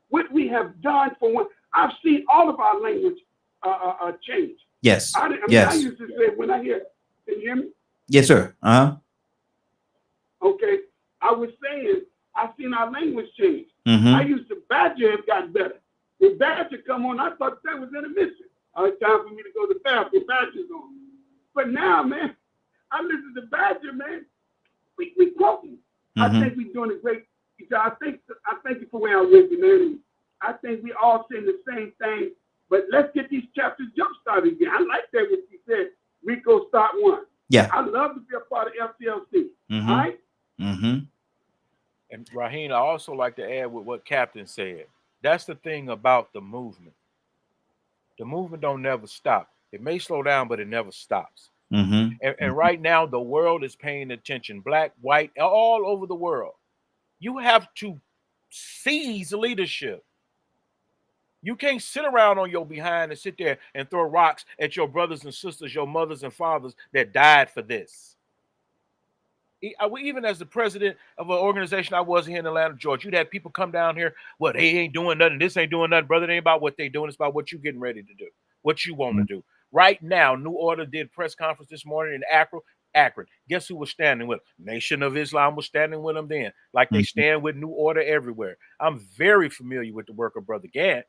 what we have done for one. I've seen all of our language change. Yes. I used to say when I hear, can you hear me? Yes, sir. Okay. I was saying, I've seen our language change. I used to, Badger have gotten better. When Badger come on, I thought that was intermission. It's time for me to go to the bathroom. Badger's on. But now, man, I listen to Badger, man. We quoting. I think we're doing a great job. I thank you for where I'm with you, man. I think we all saying the same thing. But let's get these chapters jump started again. I like that what you said. Rico, start one. Yeah. I love to be a part of FCLC. All right? And Raheem, I also like to add with what Captain said. That's the thing about the movement. The movement don't never stop. It may slow down, but it never stops. And right now, the world is paying attention. Black, white, all over the world. You have to seize leadership. You can't sit around on your behind and sit there and throw rocks at your brothers and sisters, your mothers and fathers that died for this. Even as the president of an organization I was here in Atlanta, Georgia, you'd have people come down here, well, they ain't doing nothing. This ain't doing nothing, brother. It ain't about what they doing. It's about what you getting ready to do, what you want to do. Right now, New Order did press conference this morning in Akron. Guess who was standing with them? Nation of Islam was standing with them then, like they stand with New Order everywhere. I'm very familiar with the work of Brother Gant.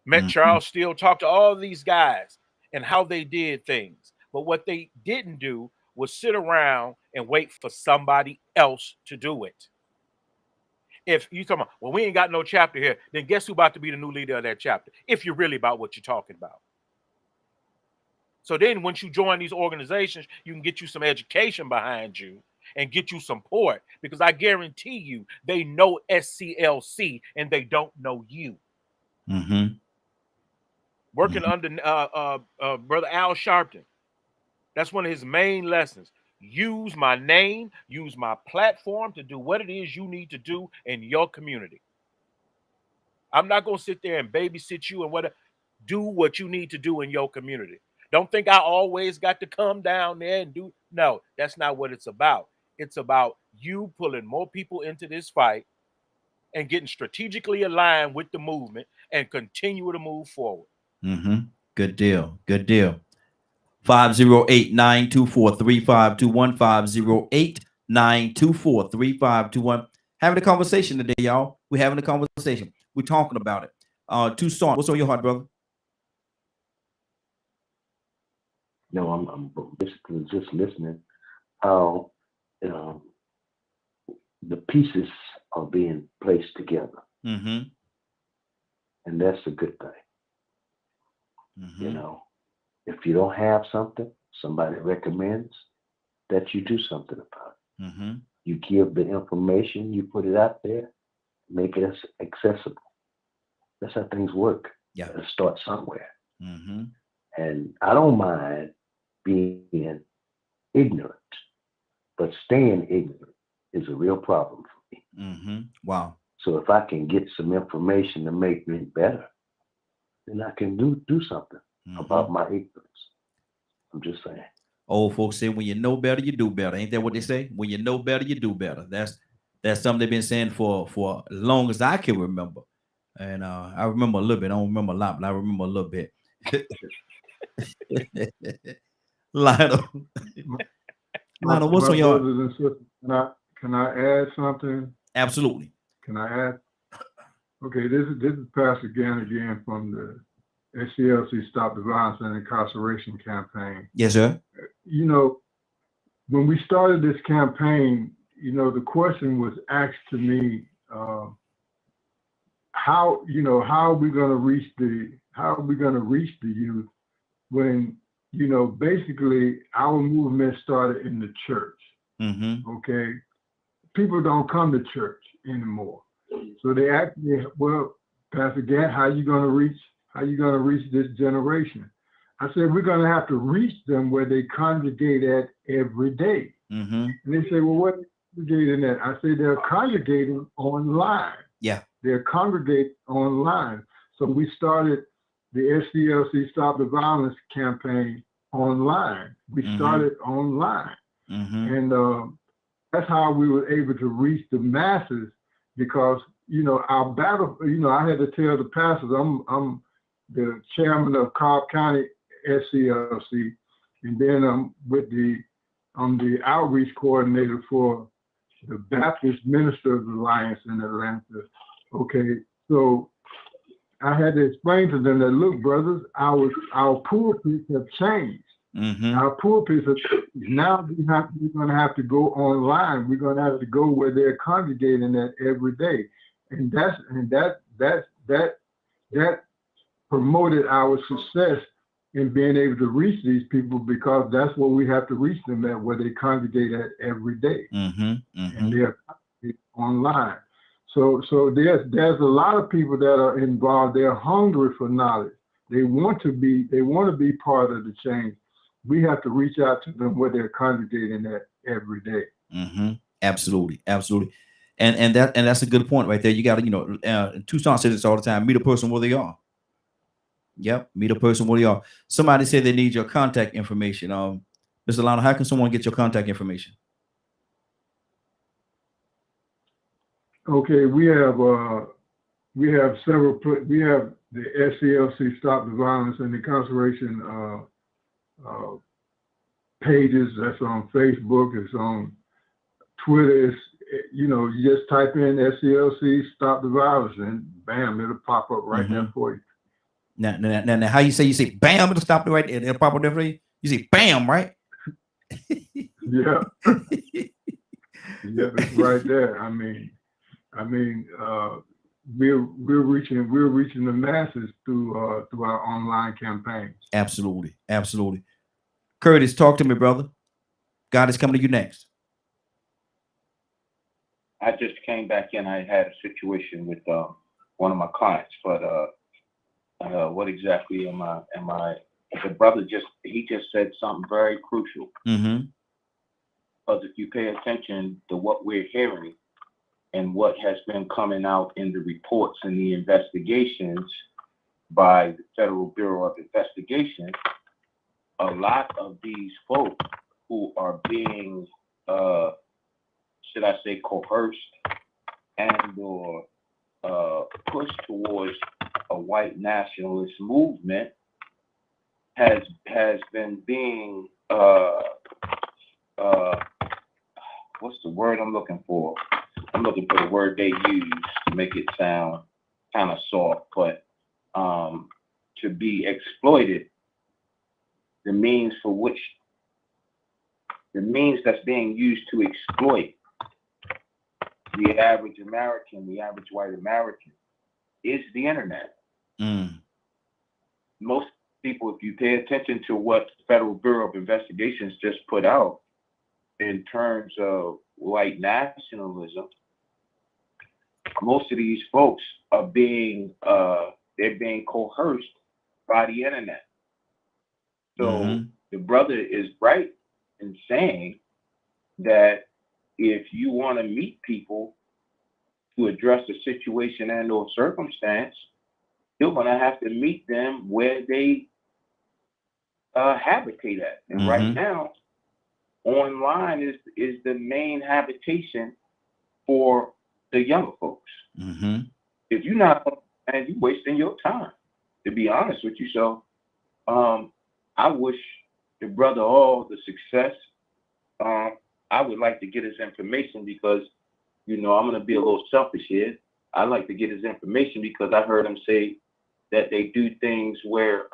Met Charles Steele, talked to all these guys and how they did things. But what they didn't do was sit around and wait for somebody else to do it. If you talking about, well, we ain't got no chapter here, then guess who about to be the new leader of that chapter? If you're really about what you're talking about. So then once you join these organizations, you can get you some education behind you and get you support, because I guarantee you they know SCLC and they don't know you. Working under Brother Al Sharpton. That's one of his main lessons. Use my name, use my platform to do what it is you need to do in your community. I'm not going to sit there and babysit you and do what you need to do in your community. Don't think I always got to come down there and do. No, that's not what it's about. It's about you pulling more people into this fight and getting strategically aligned with the movement and continue to move forward. Good deal. Good deal. 508-924-3521. 508-924-3521. Having a conversation today, y'all. We're having a conversation. We're talking about it. Toussaint, what's on your heart, brother? No, I'm basically just listening how the pieces are being placed together. And that's a good thing. You know, if you don't have something, somebody recommends that you do something about it. You give the information, you put it out there, make it accessible. That's how things work. Yeah. Let's start somewhere. And I don't mind being ignorant, but staying ignorant is a real problem for me. Wow. So if I can get some information to make me better, then I can do something about my ignorance. I'm just saying. Old folks say, when you know better, you do better. Ain't that what they say? When you know better, you do better. That's something they've been saying for as long as I can remember. And I remember a little bit. I don't remember a lot, but I remember a little bit. Lionel, what's on your brothers and sisters, can I add something? Absolutely. Can I add? Okay, this is Pastor again from the SCLC Stop the Violence and Incarceration campaign. Yes, sir. You know, when we started this campaign, you know, the question was asked to me, how are we going to reach the youth when, you know, basically our movement started in the church. Okay, people don't come to church anymore, so they asked me, well, Pastor Gant, how you going to reach this generation? I said, we're going to have to reach them where they congregate at every day. And they say, well, what are they congregating at? I say, they're congregating online. Yeah. They're congregating online. So we started the SCLC Stop the Violence campaign online. We started online. And that's how we were able to reach the masses, because, you know, our battle, you know, I had to tell the pastors, I'm the chairman of Cobb County SCLC, and then I'm the outreach coordinator for the Baptist Ministers Alliance in Atlanta. Okay, so I had to explain to them that, look, brothers, our pulpits have changed. Our pulpits are now we're going to have to go online. We're going to have to go where they're congregating at every day, and that promoted our success in being able to reach these people, because that's where we have to reach them at, where they congregate at every day, and they're online. So there's a lot of people that are involved. They're hungry for knowledge. They want to be part of the change. We have to reach out to them where they're congregating at every day. Absolutely. And that's a good point right there. You got to, Tucson says this all the time: meet a person where they are. Yep, meet a person where they are. Somebody said they need your contact information. Mr. Lionel, how can someone get your contact information? Okay, we have several. We have the SCLC Stop the Violence and Incarceration pages. That's on Facebook. It's on Twitter. It's, you just type in SCLC Stop the Violence, and bam, it'll pop up right there for you. Now, how you say bam, it'll stop it right there. It'll pop up there for you. You say bam, right? Yeah. Yeah, it's right there. I mean, we're reaching the masses through our online campaigns. Absolutely. Curtis, talk to me, brother. God is coming to you next. I just came back in. I had a situation with one of my clients, but what exactly am I? The brother just said something very crucial. Because if you pay attention to what we're hearing and what has been coming out in the reports and the investigations by the Federal Bureau of Investigation, a lot of these folks who are being, should I say, coerced and or pushed towards a white nationalist movement has been being what's the word I'm looking for? I'm looking for the word they use to make it sound kind of soft, but to be exploited, the means that's being used to exploit the average American, the average white American, is the internet. Most people, if you pay attention to what the Federal Bureau of Investigations just put out in terms of white nationalism, most of these folks are being coerced by the internet. So the brother is right in saying that if you want to meet people to address a situation and or circumstance, you're going to have to meet them where they habitate at. And right now, online is the main habitation for the younger folks. If you're not, and you're wasting your time, to be honest with you. So I wish the brother all the success. I would like to get his information because, I'm going to be a little selfish here. I like to get his information because I heard him say that they do things where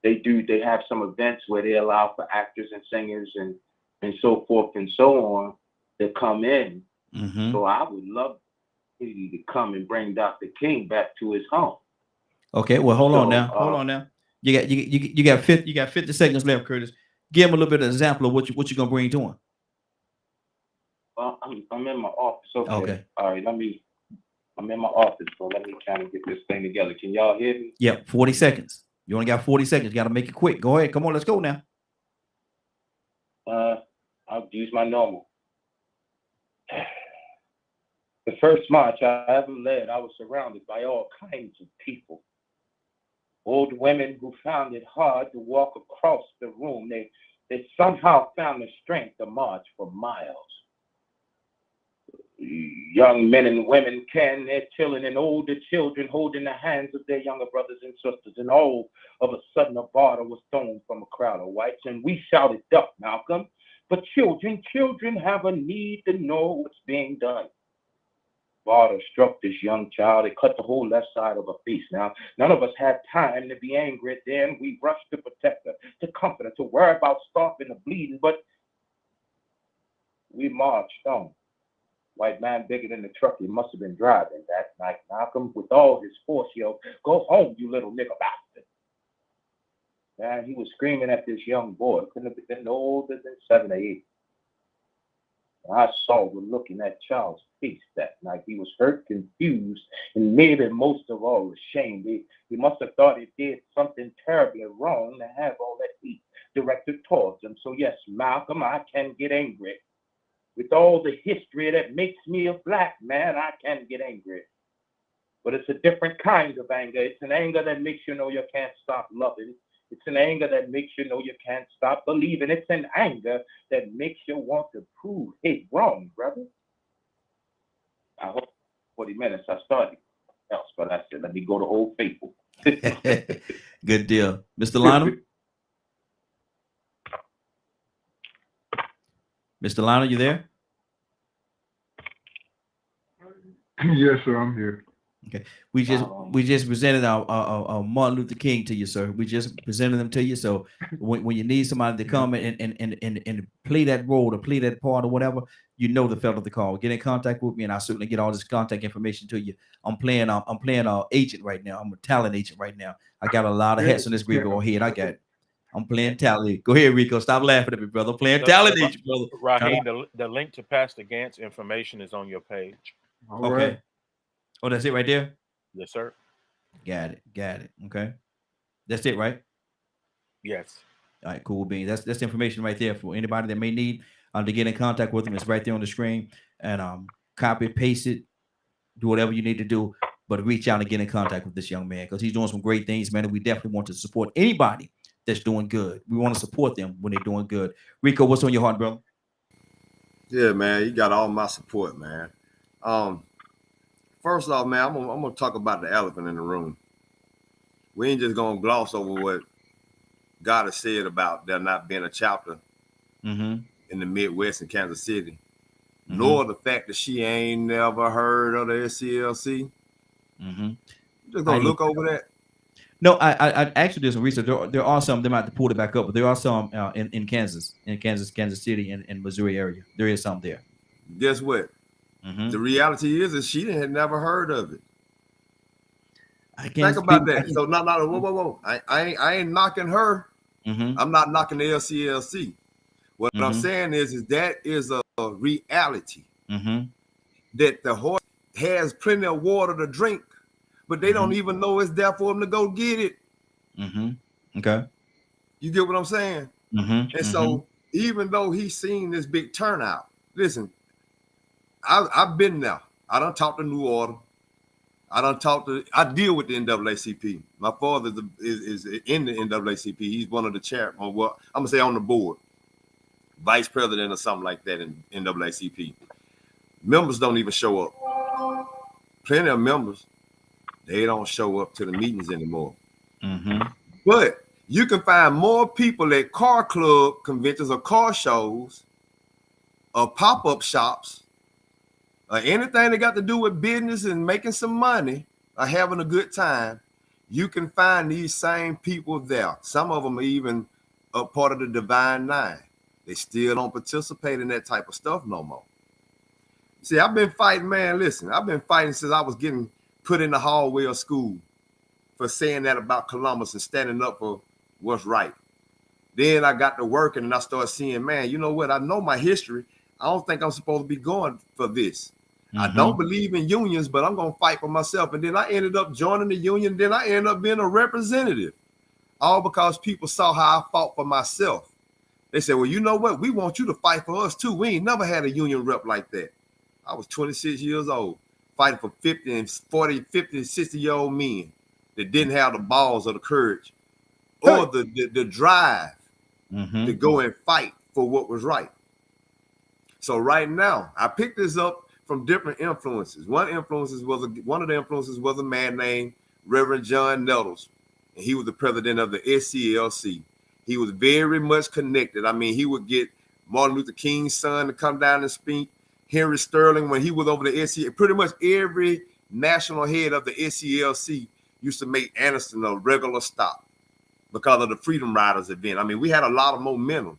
they have some events where they allow for actors and singers and so forth and so on to come in. So I would love to come and bring Dr. King back to his home. Okay, well, hold on now. You got 50 seconds left, Curtis. Give him a little bit of example of what you're gonna bring to him. Well, I'm in my office. Okay. All right. I'm in my office, so let me kind of get this thing together. Can y'all hear me? Yeah, 40 seconds. You only got 40 seconds. You got to make it quick. Go ahead. Come on, let's go now. I'll use my normal. The first march I ever led, I was surrounded by all kinds of people. Old women who found it hard to walk across the room. They somehow found the strength to march for miles. Young men and women carrying their children and older children holding the hands of their younger brothers and sisters. And all of a sudden a barter was thrown from a crowd of whites. And we shouted, "Duck, Malcolm. But children have a need to know what's being done." father struck this young child. It cut the whole left side of her face. Now, none of us had time to be angry then. We rushed to protect her, to comfort her, to worry about stopping the bleeding, but we marched on. White man bigger than the truck he must have been driving that night. Malcolm, with all his force, yelled, "Go home, you little nigger bastard." Man, he was screaming at this young boy. Couldn't have been no older than 7 or 8. I saw the look in that child's face that night. He was hurt, confused, and maybe most of all ashamed. He must have thought he did something terribly wrong to have all that hate directed towards him. So yes, Malcolm, I can get angry. With all the history that makes me a black man, I can get angry. But it's a different kind of anger. It's an anger that makes you know you can't stop loving. It's an anger that makes you know you can't stop believing. It's an anger that makes you want to prove hate wrong, brother. I hope 40 minutes I started else, but I said, let me go to Old Faithful. Good deal. Mr. Lionel? Mr. Lionel, you there? Yes, sir, I'm here. Okay. We just presented our Martin Luther King to you, sir. We just presented them to you. So when you need somebody to come and play that role or play that part or whatever, you know the fella to call. Get in contact with me, and I'll certainly get all this contact information to you. I'm playing our agent right now. I'm a talent agent right now. I got a lot of hats on this group. Go ahead. I'm playing talent. Go ahead, Rico. Stop laughing at me, brother. I'm playing talent agent, brother. Raheem, the link to Pastor Gant's information is on your page. All right. Oh, that's it right there? Yes, sir. Got it. Okay. That's it, right? Yes. All right, cool beans. That's information right there for anybody that may need to get in contact with them. It's right there on the screen. And copy, paste it, do whatever you need to do, but reach out and get in contact with this young man because he's doing some great things, man. And we definitely want to support anybody that's doing good. We want to support them when they're doing good. Rico, what's on your heart, brother? Yeah, man, you got all my support, man. First off, man, I'm gonna talk about the elephant in the room. We ain't just gonna gloss over what God has said about there not being a chapter in the Midwest in Kansas City, nor the fact that she ain't never heard of the SCLC. Just gonna look over that. No, I actually did some research. There are some. They might have to pull it back up, but there are some in Kansas City, and Missouri area. There is some there. Guess what? The reality is she had never heard of it. Think about that. So whoa. I ain't knocking her. I'm not knocking the LCLC. What I'm saying is that is a reality. That the horse has plenty of water to drink, but they don't even know it's there for them to go get it. Okay. You get what I'm saying? And so even though he's seen this big turnout, listen, I've been there. I done talked to New Order. I deal with the NAACP. My father is in the NAACP. He's one of the chair, or well, I'm gonna say on the board, vice president or something like that in NAACP. Members don't even show up. Plenty of members, they don't show up to the meetings anymore. But you can find more people at car club conventions or car shows or pop-up shops or anything that got to do with business and making some money or having a good time. You can find these same people there. Some of them are even a part of the Divine Nine. They still don't participate in that type of stuff no more. See, I've been fighting, man. Listen, I've been fighting since I was getting put in the hallway of school for saying that about Columbus and standing up for what's right. Then I got to working and I started seeing, man, you know what? I know my history. I don't think I'm supposed to be going for this. I don't believe in unions, but I'm going to fight for myself. And then I ended up joining the union. Then I ended up being a representative, all because people saw how I fought for myself. They said, well, you know what? We want you to fight for us too. We ain't never had a union rep like that. I was 26 years old, fighting for 50 and 40, 50 and 60-year-old men that didn't have the balls or the courage or the drive to go and fight for what was right. So right now, I picked this up from different influences. One of the influences was a man named Reverend John Nettles, and he was the president of the SCLC. He was very much connected. I mean, he would get Martin Luther King's son to come down and speak. Henry Sterling, when he was over the SCLC, pretty much every national head of the SCLC used to make Anniston a regular stop because of the Freedom Riders event. I mean, we had a lot of momentum.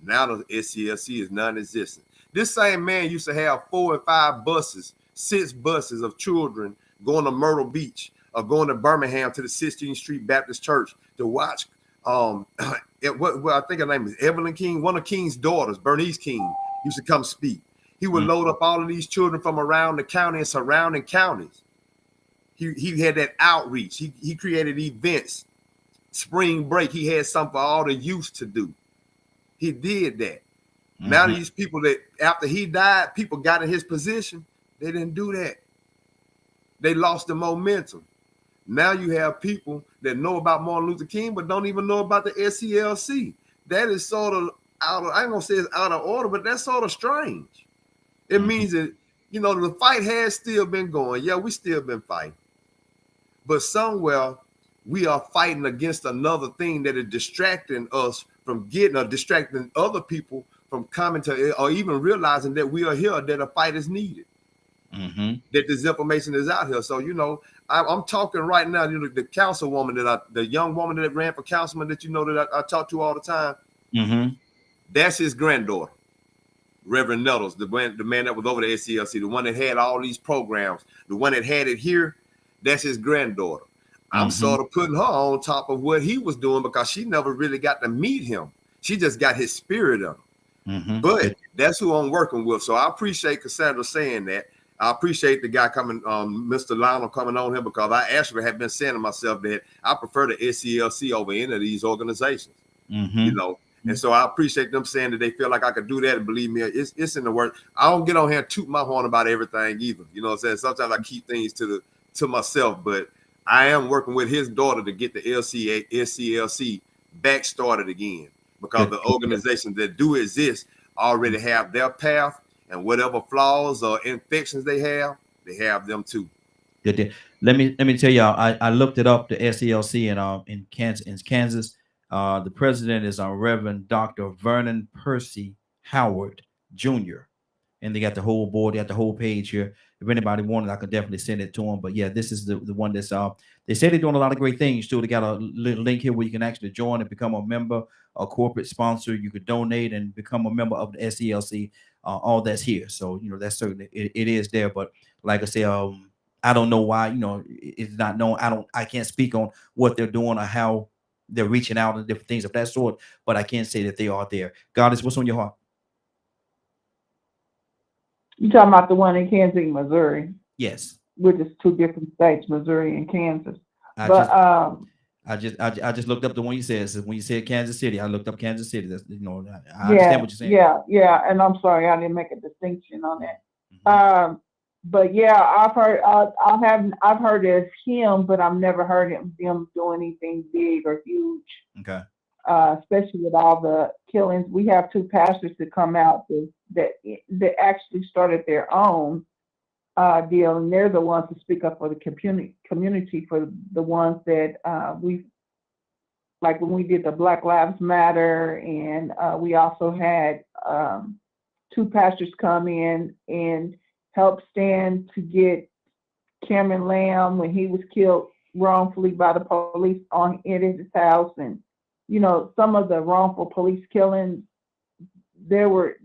Now the SCLC is non-existent. This same man used to have 4 and 5 buses, 6 buses of children going to Myrtle Beach or going to Birmingham to the 16th Street Baptist Church to watch. I think her name is Evelyn King, one of King's daughters, Bernice King, used to come speak. He would load up all of these children from around the county and surrounding counties. He had that outreach. He created events. Spring break, he had something for all the youth to do. He did that. Now these people that after he died, people got in his position, they didn't do that. They lost the momentum. Now you have people that know about Martin Luther King, but don't even know about the SCLC. That is sort of out of, I ain't gonna say it's out of order, but that's sort of strange. It means that, you know, the fight has still been going. Yeah, we still been fighting. But somewhere we are fighting against another thing that is distracting us from getting or distracting other people from coming to or even realizing that we are here, that a fight is needed. That this information is out here. So, you know, I'm talking right now, you know, the councilwoman the young woman that ran for councilman that you know that I talk to all the time. That's his granddaughter, Reverend Nettles, the man that was over the SCLC, the one that had all these programs, the one that had it here. That's his granddaughter. I'm sort of putting her on top of what he was doing because she never really got to meet him. She just got his spirit of him. But that's who I'm working with. So I appreciate Cassandra saying that. I appreciate the guy coming, Mr. Lionel coming on here, because I actually have been saying to myself that I prefer the SCLC over any of these organizations. You know, and so I appreciate them saying that they feel like I could do that. And believe me, it's in the work. I don't get on here and toot my horn about everything either. You know what I'm saying? Sometimes I keep things to myself, but I am working with his daughter to get the SCLC back started again, because the organizations that do exist already have their path, and whatever flaws or infections they have them too. Good. Let me tell y'all, I looked it up, the SCLC in Kansas. The president is Reverend Dr. Vernon Percy Howard Jr. And they got the whole board, they got the whole page here. If anybody wanted, I could definitely send it to them. But yeah, this is the one that's they say they're doing a lot of great things too. They got a little link here where you can actually join and become a member, a corporate sponsor. You could donate and become a member of the SCLC. All that's here. So, you know, that's certainly it is there. But like I say, I don't know why, you know, it's not known. I can't speak on what they're doing or how they're reaching out and different things of that sort, but I can say that they are there. Goddess, what's on your heart? You talking about the one in Kansas, Missouri? Yes. Which is 2 different states, Missouri and Kansas. I just looked up the one you said. So when you said Kansas City, I looked up Kansas City. That's, you know, I understand what you're saying. Yeah. And I'm sorry, I didn't make a distinction on that. But yeah, I've heard it's him, but I've never heard them do anything big or huge. Okay. Especially with all the killings, we have 2 pastors that come out that actually started their own deal, and they're the ones to speak up for the community, for the ones that we, like when we did the Black Lives Matter, and we also had 2 pastors come in and help stand to get Cameron Lamb when he was killed wrongfully by the police in his house, and you know, some of the wrongful police killings there were,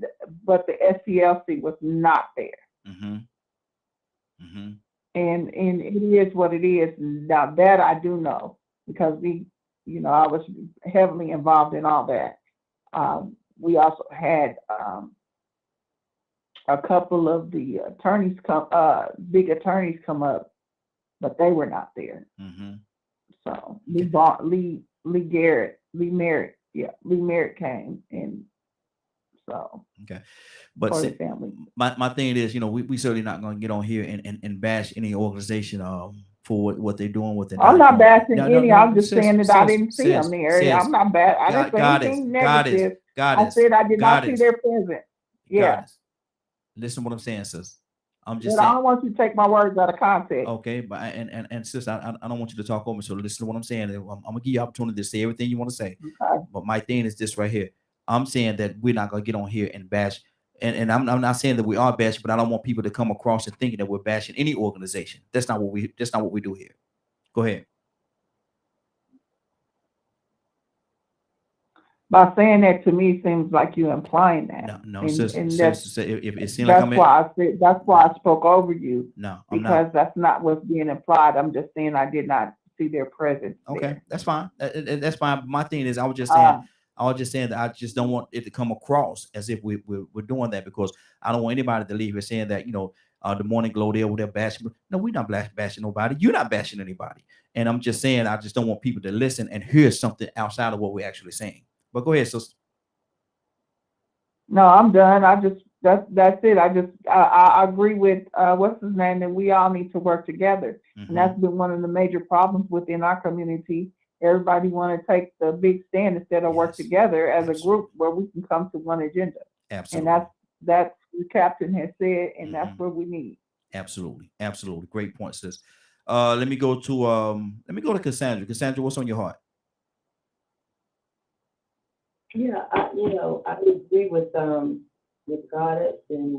but the SCLC was not there. And it is what it is. Now that I do know, because you know, I was heavily involved in all that. We also had a couple of the attorneys big attorneys come up, but they were not there. So Lee Merritt came, and so okay. But for see, the family. My thing is, you know, we certainly not going to get on here and bash any organization for what they're doing with it. I'm not bashing any. I'm just saying that I didn't see them there. I'm not bad. I didn't say anything negative. I said I did not see their presence. Yeah. Listen to what I'm saying, sis. I'm just saying. I don't want you to take my words out of context. Okay, but and sis, I don't want you to talk over me. So listen to what I'm saying. I'm gonna give you opportunity to say everything you want to say. Okay. But my thing is this right here. I'm saying that we're not gonna get on here and bash And I'm not saying that we are bashing, but I don't want people to come across and thinking that we're bashing any organization. That's not what we do here. Go ahead. By saying that, to me seems like you're implying that. No, sister, if it seems like that's why I spoke over you. No, I'm because not. That's not what's being implied. I'm just saying I did not see their presence. Okay, there. that's fine. That's fine. My thing is, I was just saying that I just don't want it to come across as if we're doing that, because I don't want anybody to leave here saying that, the Morning Glow they're bashing. No, we're not bashing nobody. You're not bashing anybody. And I'm just saying, I just don't want people to listen and hear something outside of what we're actually saying. But go ahead, sister. No, I'm done. That's it. I agree with what's his name, and we all need to work together. Mm-hmm. And that's been one of the major problems within our community. Everybody want to take the big stand instead of work together as a group where we can come to one agenda. Absolutely. And that's what the captain has said, and that's what we need. Absolutely. Great point, sis. Let me go to Cassandra. Cassandra, what's on your heart? Yeah, I agree with Goddess and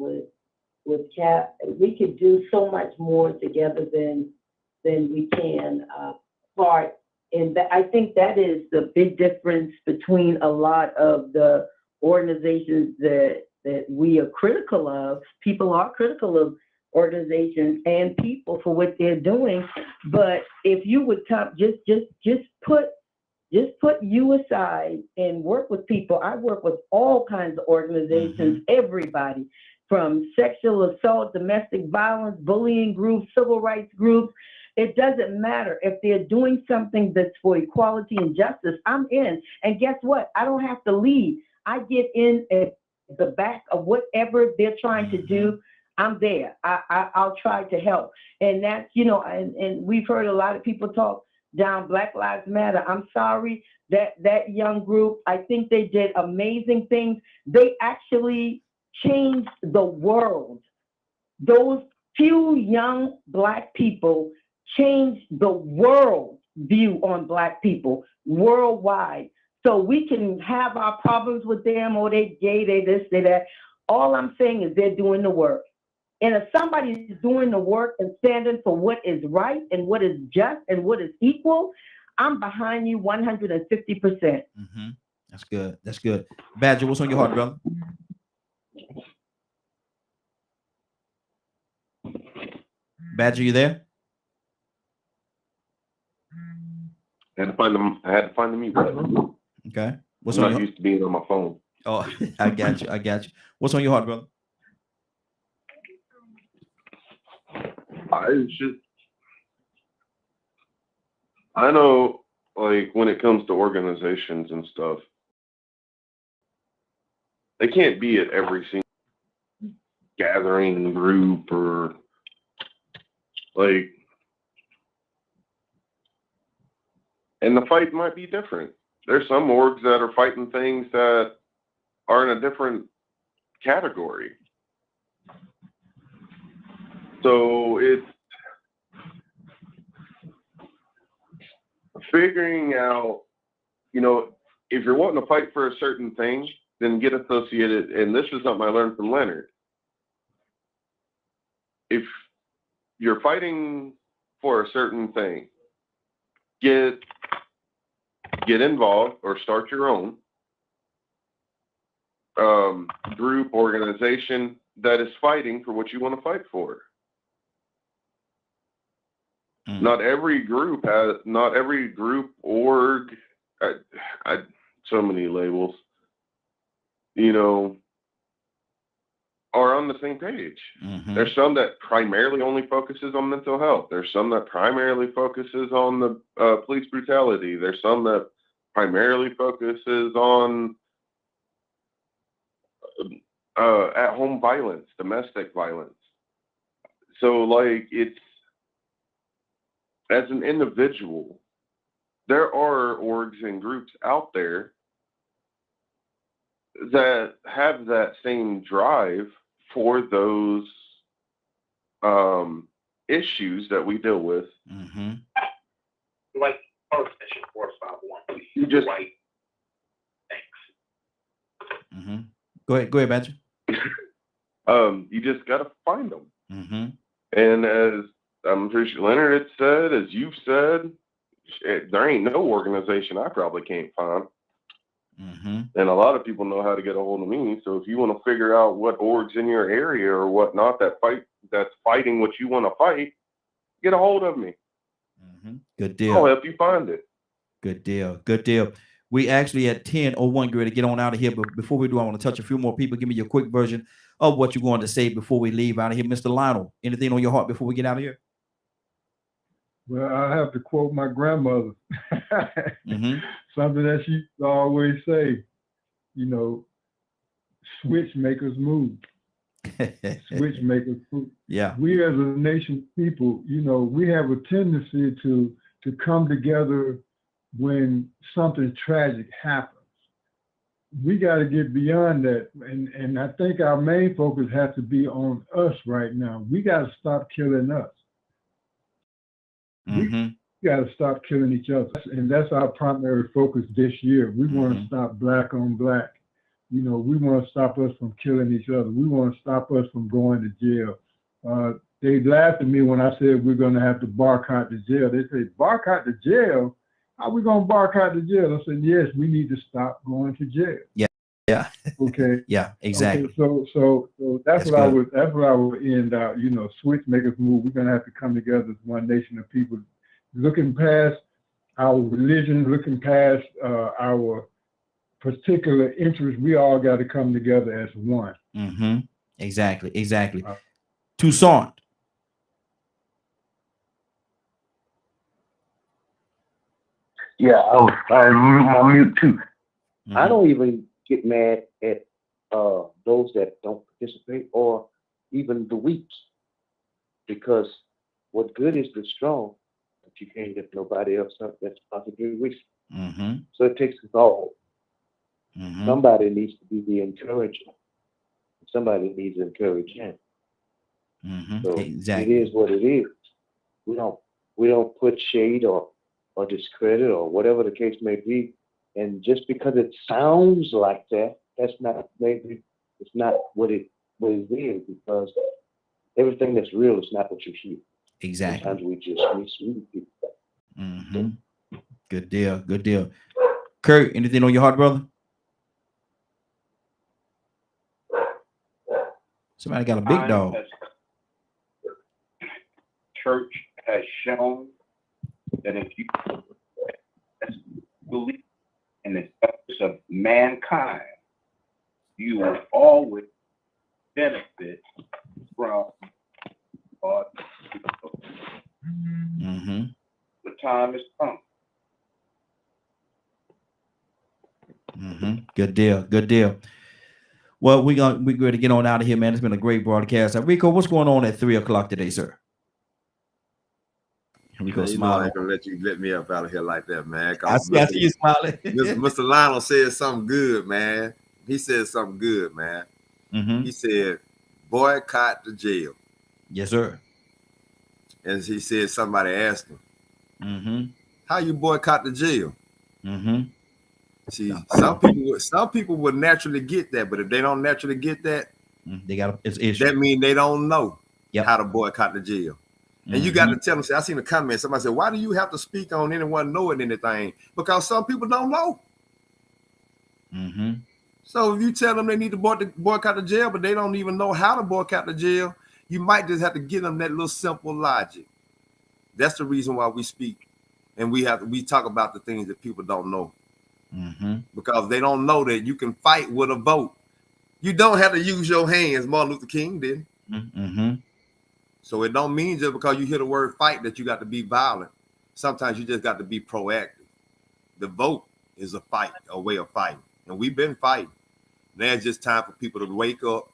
with Cap. We could do so much more together than we can apart. And I think that is the big difference between a lot of the organizations that we are critical of. People are critical of organizations and people for what they're doing. But if you would just put you aside and work with people. I work with all kinds of organizations, everybody, from sexual assault, domestic violence, bullying groups, civil rights groups. It doesn't matter. If they're doing something that's for equality and justice, I'm in. And guess what? I don't have to lead. I get in at the back of whatever they're trying to do. I'm there. I'll try to help. And that's, and we've heard a lot of people talk down Black Lives Matter. I'm sorry that young group, I think they did amazing things. They actually changed the world. Those few young Black people changed the world view on Black people worldwide. So we can have our problems with them, or they gay, they this, they that. All I'm saying is they're doing the work. And if somebody is doing the work and standing for what is right and what is just and what is equal, I'm behind you 150%. That's good. That's good. Badger, what's on your heart, brother? Badger, you there? I had to find the mute button. Okay. I'm not used to being on my phone. Oh, I got you. What's on your heart, brother? I know, like, when it comes to organizations and stuff, they can't be at every single gathering group or like, and the fight might be different. There's some orgs that are fighting things that are in a different category. So it's figuring out, if you're wanting to fight for a certain thing, then get associated. And this is something I learned from Leonard. If you're fighting for a certain thing, get involved or start your own group, organization that is fighting for what you want to fight for. Not every group org, so many labels, are on the same page. There's some that primarily only focuses on mental health. There's some that primarily focuses on the police brutality. There's some that primarily focuses on at-home violence, domestic violence. So, like, it's, as an individual, there are orgs and groups out there that have that same drive for those issues that we deal with. Like Earth Mission 451. You just white. Thanks. Go ahead, Badger. You just got to find them. And as I'm pretty sure Leonard had said, as you've said, there ain't no organization I probably can't find. And a lot of people know how to get a hold of me. So if you want to figure out what orgs in your area or whatnot that's fighting what you want to fight, get a hold of me. Good deal. I'll help you find it. Good deal. Good deal. We actually at 10:01 ready to get on out of here. But before we do, I want to touch a few more people. Give me your quick version of what you're going to say before we leave out of here. Mr. Lionel, anything on your heart before we get out of here? Well, I have to quote my grandmother. Something that she used to always say, you know, switch makers move. Switch makers move. Yeah. We as a nation people, you know, we have a tendency to come together when something tragic happens. We got to get beyond that. And I think our main focus has to be on us right now. We got to stop killing us. We got to stop killing each other. And that's our primary focus this year. We want to stop black on black. You know, we want to stop us from killing each other. We want to stop us from going to jail. They laughed at me when I said we're going to have to boycott the jail. They say, boycott the jail? How are we going to boycott the jail? I said, yes, we need to stop going to jail. Yeah. Yeah. Okay. Yeah, exactly. Okay, so that's what I would end out. You know, switch makers move. We're gonna have to come together as one nation of people, looking past our religion, looking past our particular interests. We all got to come together as one. Exactly. Exactly. Toussaint. Yeah, I'm on mute too. I don't even get mad at those that don't participate or even the weak, because what good is the strong if you can't lift nobody else up that's possibly weak? So it takes us all. Somebody needs to be the encourager. Somebody needs encouragement. So it is what it is. We don't put shade or discredit or whatever the case may be. And just because it sounds like that, that's not, maybe it's not what it is, because everything that's real is not what you hear. Exactly. Sometimes we just misread people. Good deal. Good deal. Kurt, anything on your heart, brother? Somebody got a big dog. Church has shown that if you believe in the justice of mankind, you will always benefit from God. The time has come. Good deal. Good deal. Well, we're going to get on out of here, man. It's been a great broadcast. Rico, what's going on at 3 o'clock today, sir? Rico smiling. I ain't gonna let me up out of here like that, man. I see you smiling. Mr. Lionel said something good, man. He said something good, man. He said, boycott the jail. Yes, sir. And he said, somebody asked him, how you boycott the jail? See, some people would naturally get that, but if they don't naturally get that, they got it's issue. That means they don't know how to boycott the jail. And you got to tell them. I seen a comment. Somebody said, why do you have to speak on anyone knowing anything? Because some people don't know. So if you tell them they need to boycott the jail, but they don't even know how to boycott the jail, you might just have to give them that little simple logic. That's the reason why we speak. And we talk about the things that people don't know. Because they don't know that you can fight with a vote. You don't have to use your hands. Martin Luther King did. So it don't mean just because you hear the word fight that you got to be violent. Sometimes you just got to be proactive. The vote is a fight, a way of fighting. And we've been fighting. Now it's just time for people to wake up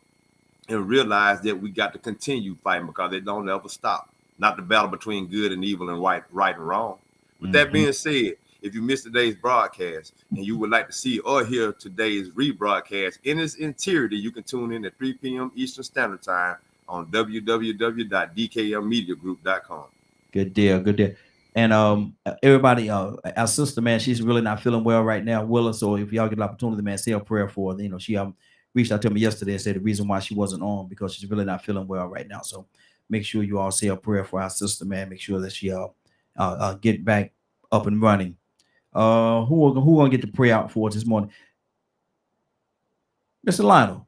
and realize that we got to continue fighting, because they don't ever stop. Not the battle between good and evil and right and wrong. With that being said, if you missed today's broadcast and you would like to see or hear today's rebroadcast in its entirety, you can tune in at 3 p.m. Eastern Standard Time on www.dkmmediagroup.com. Good deal. Good deal. And everybody, our sister, man, she's really not feeling well right now, Willa. So if y'all get an opportunity, man, say a prayer for her. You know, she reached out to me yesterday and said the reason why she wasn't on because she's really not feeling well right now. So make sure you all say a prayer for our sister, man. Make sure that she get back up and running. Who gonna get the prayer out for us this morning? Mr. Lionel.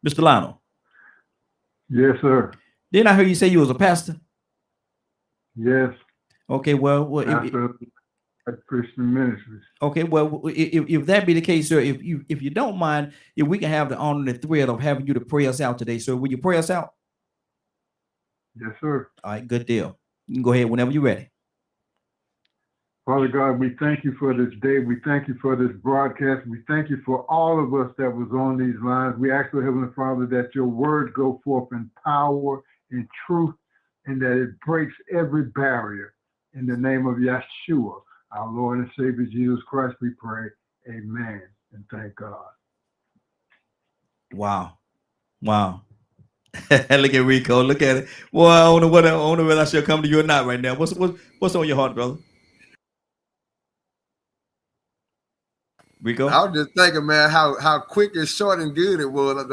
Mr. Lionel. Yes, sir. Didn't I hear you say you was a pastor? Yes. Okay, well, pastor at Christian Ministries. Okay, well, if that be the case, sir, if you don't mind, if we can have the honor and the thread of having you to pray us out today, sir, will you pray us out? Yes, sir. All right, good deal. You can go ahead whenever you're ready. Father God, we thank you for this day. We thank you for this broadcast. We thank you for all of us that was on these lines. We ask, Heavenly Father, that your word go forth in power and truth, and that it breaks every barrier. In the name of Yeshua, our Lord and Savior Jesus Christ, we pray. Amen. And thank God. Wow. Wow. Look at Rico. Look at it. Well, I don't know whether I should come to you or not right now. What's on your heart, brother? Rico? I was just thinking, man, how quick and short and good it was.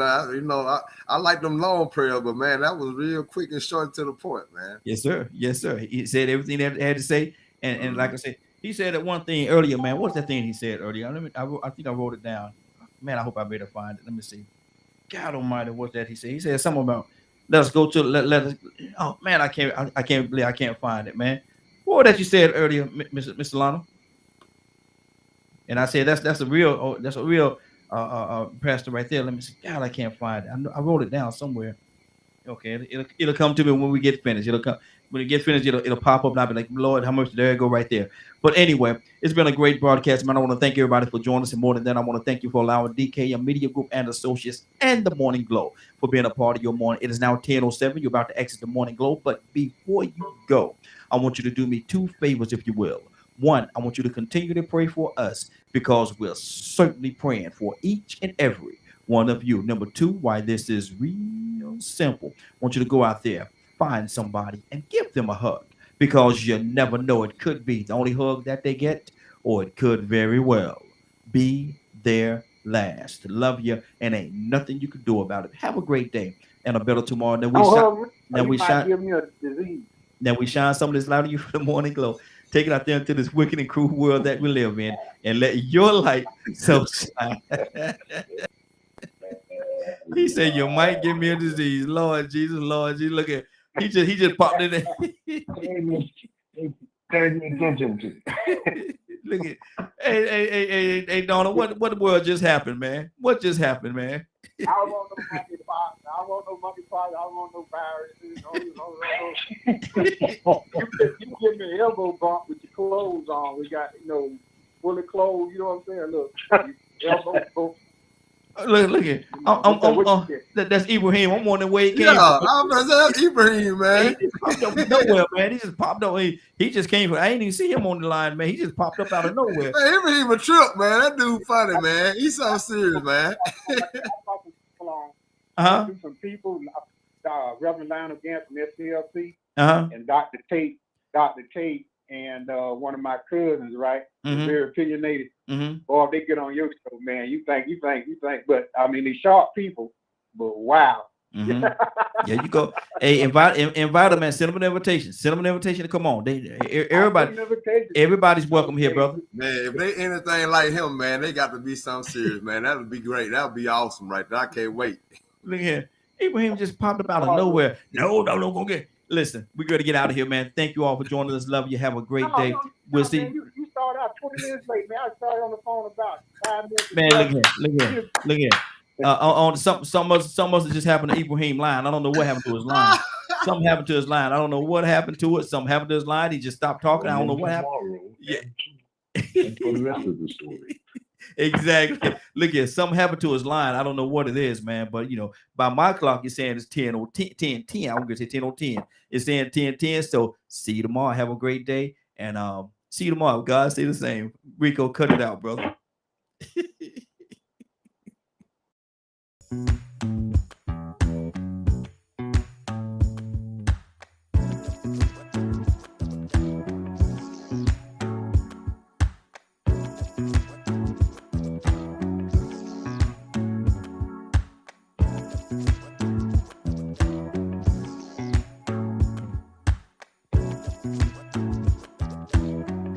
I like them long prayers, but man, that was real quick and short to the point, man. Yes, sir. Yes, sir. He said everything that had to say, and like I said, he said that one thing earlier, man. What's that thing he said earlier? I think I wrote it down. Man, I hope I better find it. Let me see. God Almighty, what's that he said? He said something about let us go to let us. Oh man, I can't believe I can't find it, man. What that you said earlier, Mr. Lano? And I said that's a real pastor right there. Let me see. God, I can't find it. I wrote it down somewhere. Okay, it'll come to me when we get finished. It'll come when it gets finished. It'll pop up and I'll be like, Lord, how much? There you go, right there. But anyway, it's been a great broadcast, man. I want to thank everybody for joining us, and more than that, I want to thank you for allowing DK Media Group and Associates and the Morning Glow for being a part of your morning. It is now 10:07. You're about to exit the Morning Glow, but before you go, I want you to do me two favors, if you will. One, I want you to continue to pray for us because we're certainly praying for each and every one of you. Number two, why this is real simple. I want you to go out there, find somebody, and give them a hug because you never know. It could be the only hug that they get, or it could very well be their last. Love you, and ain't nothing you can do about it. Have a great day and a better tomorrow. Now we shine some of this light on you for the Morning Glow. Take it out there into this wicked and cruel world that we live in, and let your light so shine. He said, "You might give me a disease, Lord Jesus, Lord Jesus." Look at he just popped in there. Look at hey, Donna, what the world just happened, man? What just happened, man? I don't want no monkeypox. I don't want no monkeypox. I don't want no viruses. You give me an elbow bump with your clothes on. We got, fully clothes. You know what I'm saying? Look, elbow bump. Look at that's Ibrahim. I'm wondering where he came from. I'm gonna say that's Ibrahim, man. He popped up nowhere, man. He just popped up. He just came from. I ain't even see him on the line, man. He just popped up out of nowhere. Man, Ibrahim a trip, man. That dude funny, man. He's so serious, man. Some people, Reverend Lionel Gant from SCLC, and Dr. Tate, and one of my cousins, right? Very opinionated. Boy, they get on your show, man. You think. But I mean, they sharp people, but wow. Yeah, you go. Hey, invite them, man. Send them an invitation. Send them an invitation to come on. Everybody's welcome here, brother. Man, if they anything like him, man, they got to be something serious, man. That would be great. That would be awesome, right there. I can't wait. Look here, Ibrahim just popped up out of nowhere. No, go get. Listen, we're going to get out of here, man. Thank you all for joining us. Love you. Have a great day. We'll see. Man, you started out 20 minutes late, man. I started on the phone about 5 minutes. Man, look here. On some must have just happened to Ibrahim line. I don't know what happened to his line. Something happened to his line. I don't know what happened to it. Something happened to his line. He just stopped talking. I don't know what happened. Yeah. And for the rest of the story. Exactly. Look here, something happened to his line. I don't know what it is, man. But by my clock, it's saying it's 10:10. I'm gonna say 10:10. It's saying 10:10. So see you tomorrow. Have a great day, and see you tomorrow. God, stay the same. Rico, cut it out, brother.